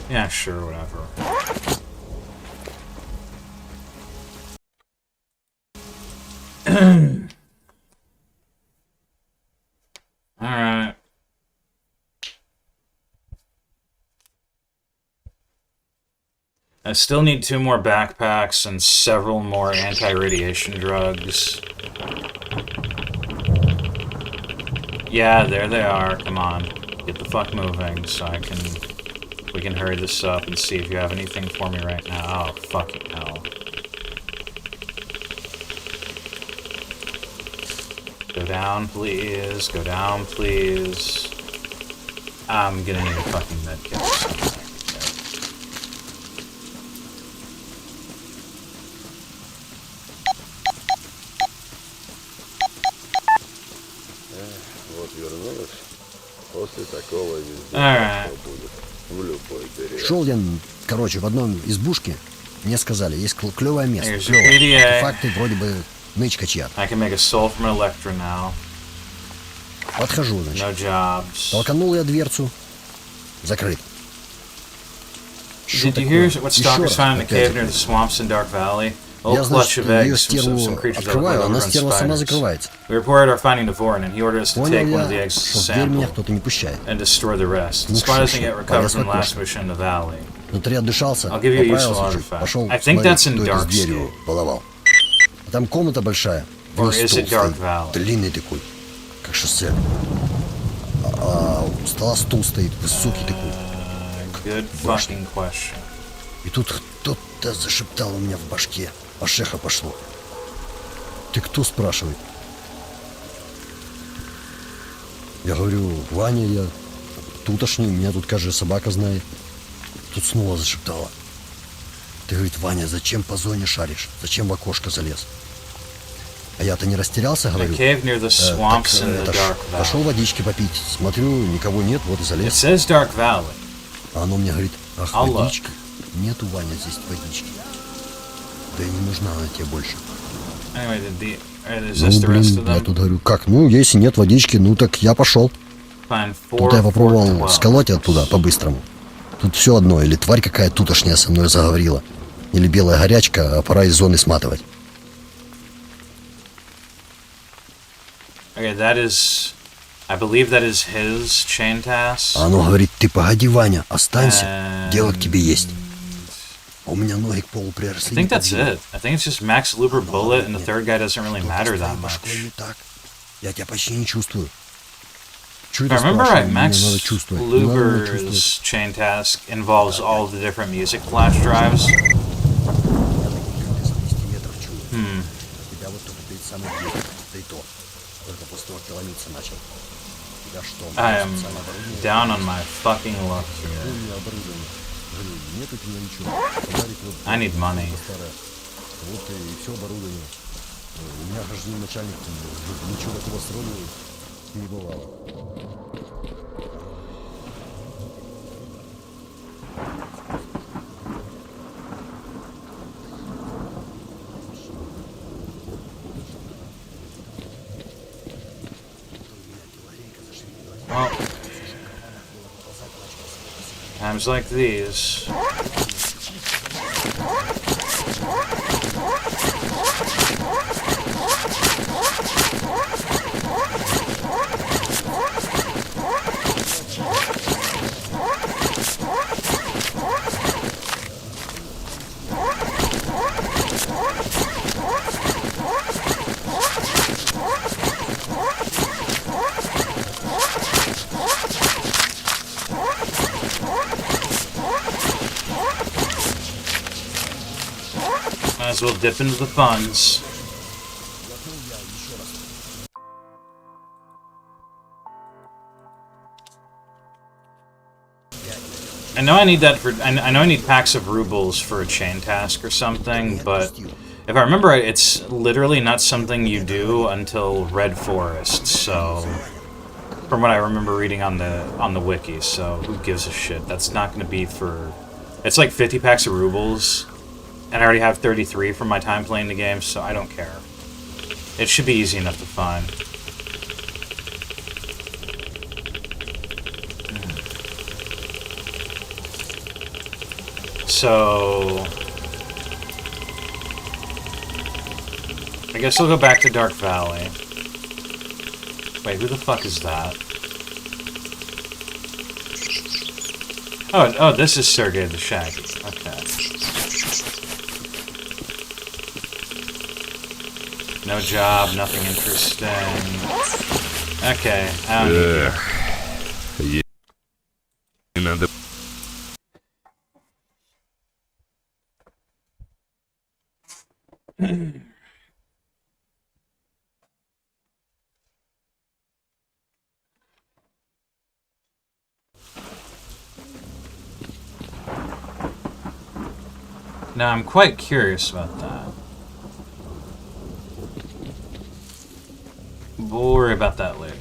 Yeah, sure, whatever. Alright. I still need 2 more backpacks and several more anti-radiation drugs. Yeah, there they are. Come on. Get the fuck moving so we can hurry this up and see if you have anything for me right now. Oh, fucking hell. Go down, please. Go down, please. I'm gonna need a fucking medkit or something. Шел я, короче, в одном избушке. Мне сказали, есть клевое место. Клевое. Артефакты вроде бы нычка чья. Подхожу, значит. No jobs. Толканул я дверцу. Закрыт. Did you hear what Stalker's found in the cave near the swamps in Dark Valley? Я, значит, ее стерву открываю, она стерва сама закрывается. We reported our finding to Vorin, and he ordered us to Понял take one of the я, eggs что to в дверь меня sample кто-то не пущает. and destroy the rest. The spot doesn't get recovered from last mission in the valley. Внутри отдышался, I'll give you a useful поправился чуть, artifact. пошел I think смотреть, that's in кто это с дверью Darkscape. баловал. А там комната большая, Or весь is стол it Dark стоит, Valley? длинный такой, как шоссе. А у стола стул стоит, высокий такой. Good fucking question. И тут кто-то зашептал у меня в башке, а шеха пошло. Ты кто, спрашивает? Я говорю, Ваня, я тутошний, меня тут, кажется, собака знает. Тут снова зашептала. Ты, говорит, Ваня, зачем по зоне шаришь? Зачем в окошко залез? А я-то не растерялся, говорю. Пошел водички попить. Смотрю, никого нет, вот и залез. А оно мне говорит, ах, водичка. Нету, Ваня, здесь водички. Да и не нужна она тебе больше. Ну, блин, я тут говорю, как, ну, если нет водички, ну, так я пошел. Тут я попробовал сколоть оттуда по-быстрому. Тут все одно, или тварь какая тутошняя со мной заговорила, или белая горячка, а пора из зоны сматывать. Okay, that is... I believe that is his chain task. А оно говорит, ты погоди, Ваня, останься, дело к тебе есть. А у меня ноги к полу приросли. I think that's it. I think it's just Max Luber Bullet, and the third guy doesn't really matter that much. Я тебя почти не чувствую. If I remember right, Max Luber's chain task involves all the different music flash drives. I am down on my fucking luck here. I need money. Вот и все оборудование. У меня хождение начальник, ничего такого строгого не бывало. Well, times like these. Might as well dip into the funds. I know I need that for. I know I need packs of rubles for a chain task or something, but if I remember right, it's literally not something you do until Red Forest. So, from what I remember reading on the wiki, so who gives a shit? That's not going to be for. It's like 50 packs of rubles, and I already have 33 from my time playing the game, so I don't care. It should be easy enough to find. So I guess we'll go back to Dark Valley. Wait, who the fuck is that? Oh, this is Sergey the Shaggy. Okay. No job, nothing interesting. Okay, I don't need you. Надо... Now, I'm quite curious about that. We'll worry about that later.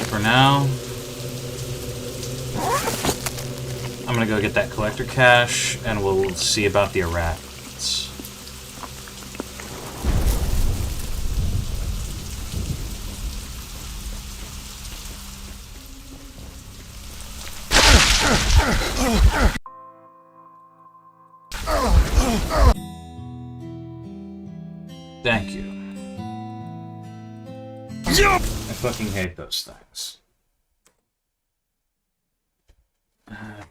For now, I'm gonna go get that collector cache, and we'll see about the arachnids. Thank you. I fucking hate those things.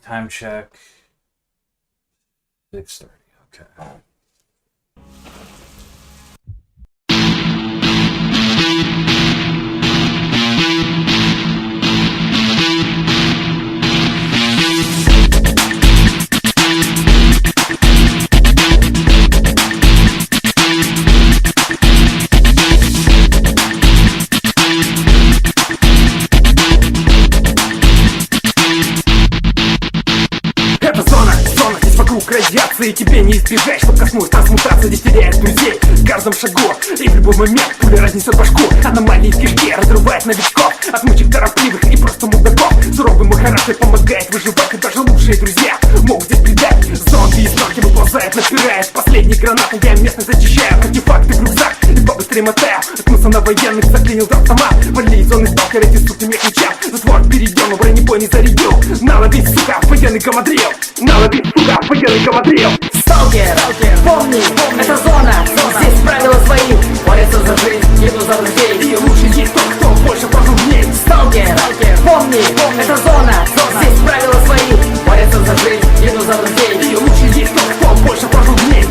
Time check. 6:30. Okay. Радиации тебе не избежать, чтоб коснулась трансмутация, здесь теряешь друзей в каждом шагу. И в любой момент пуля разнесет башку. Аномалии в кишке разрывает новичков, отмучек торопливых и просто мудаков. Суровый мой характер помогает выживать, и даже лучшие друзья могут здесь предать. Зомби из норки выползает, напирает последней гранатой. Я местность зачищаю, артефакты в рюкзак и побыстрее мотаю. Откнулся на военных, заклинил автомат. Вали из зоны сталкер, эти суки мне кричат. Затвор перейдем, но бронебойный зарядил. Налови, сука, военный командрил. Налови, сука, военный командрил. Сталкер, помни, это зона. Здесь правила свои. Борются за жизнь, еду за друзей. И лучше есть тот, кто больше прожил дней. Сталкер, помни, это зона. Здесь правила свои. Борются за жизнь, еду за друзей. И лучше есть тот, кто больше прожил дней.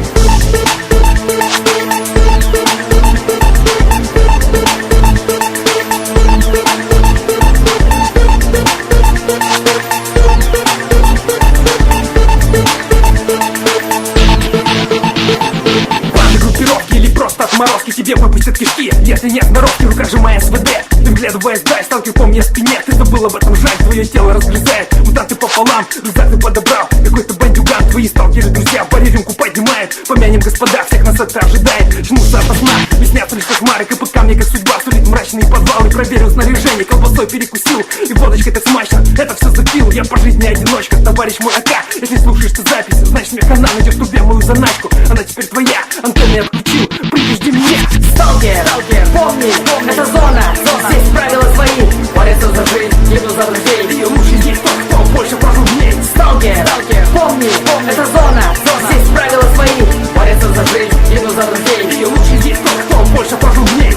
Отморозки тебе выпустят кишки, если нет сноровки, рука сжимая СВД. Ты вглядываясь вдаль, сталкер, помни о спине. Ты забыл об этом, жаль, твое тело разгрызает. Мутанты пополам, рюкзак ты подобрал. Какой-то бандюган, твои сталкеры, друзья, в баре рюмку поднимают. Помянем, господа, всех нас это ожидает. Жмутся ото сна, и снятся лишь кошмары. Капут камни, как судьба, сулит мрачные подвалы. Проверил снаряжение, колбасой перекусил. И водочкой так смачно, это все запил. Я по жизни одиночка, товарищ мой АК. Если слушаешь ты запись, значит мне хана. Найдешь в трубе мою заначку, она теперь твоя. Антенны я отключил, припизди меня. Сталкер, помни, это зона. Здесь правила свои. Борются за жизнь, еду за друзей. И лучше есть тот, кто больше прожил дней. Сталкер, помни, это зона. Здесь правила свои. Борются за жизнь, еду за друзей. И лучше есть тот, кто больше прожил дней.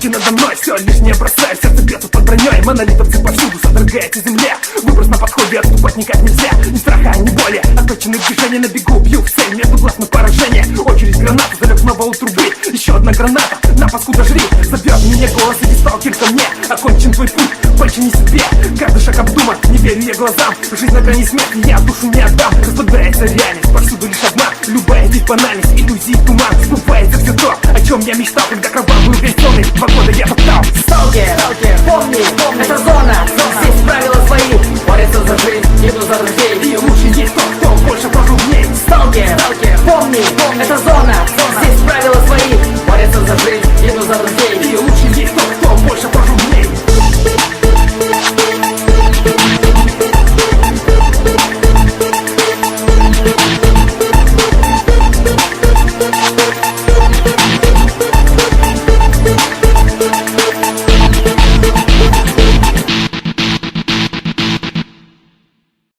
Надо мной все лишнее бросаю, сердце бьется под броней. Монолитовцы повсюду, содрогается земля. Выброс на подходе, отступать никак нельзя. Ни страха, ни боли, отточенные движения. На бегу бью в цель, между глаз на поражение. Очередь гранаты, залег снова у трубы. Еще одна граната, на паскуда жри. Зовет меня голос, иди сталкер ко мне. Окончен твой путь, больше не себе. Каждый шаг обдуман, не верю я глазам. Жизнь на грани смерти, я душу не отдам. Распадается реальность, повсюду лишь одна. Любая здесь банальность, иллюзии, туман. Сбывается все то, о чем я мечтал, когда кровавую грязь. 2 года я топтал. Сталкер, помни,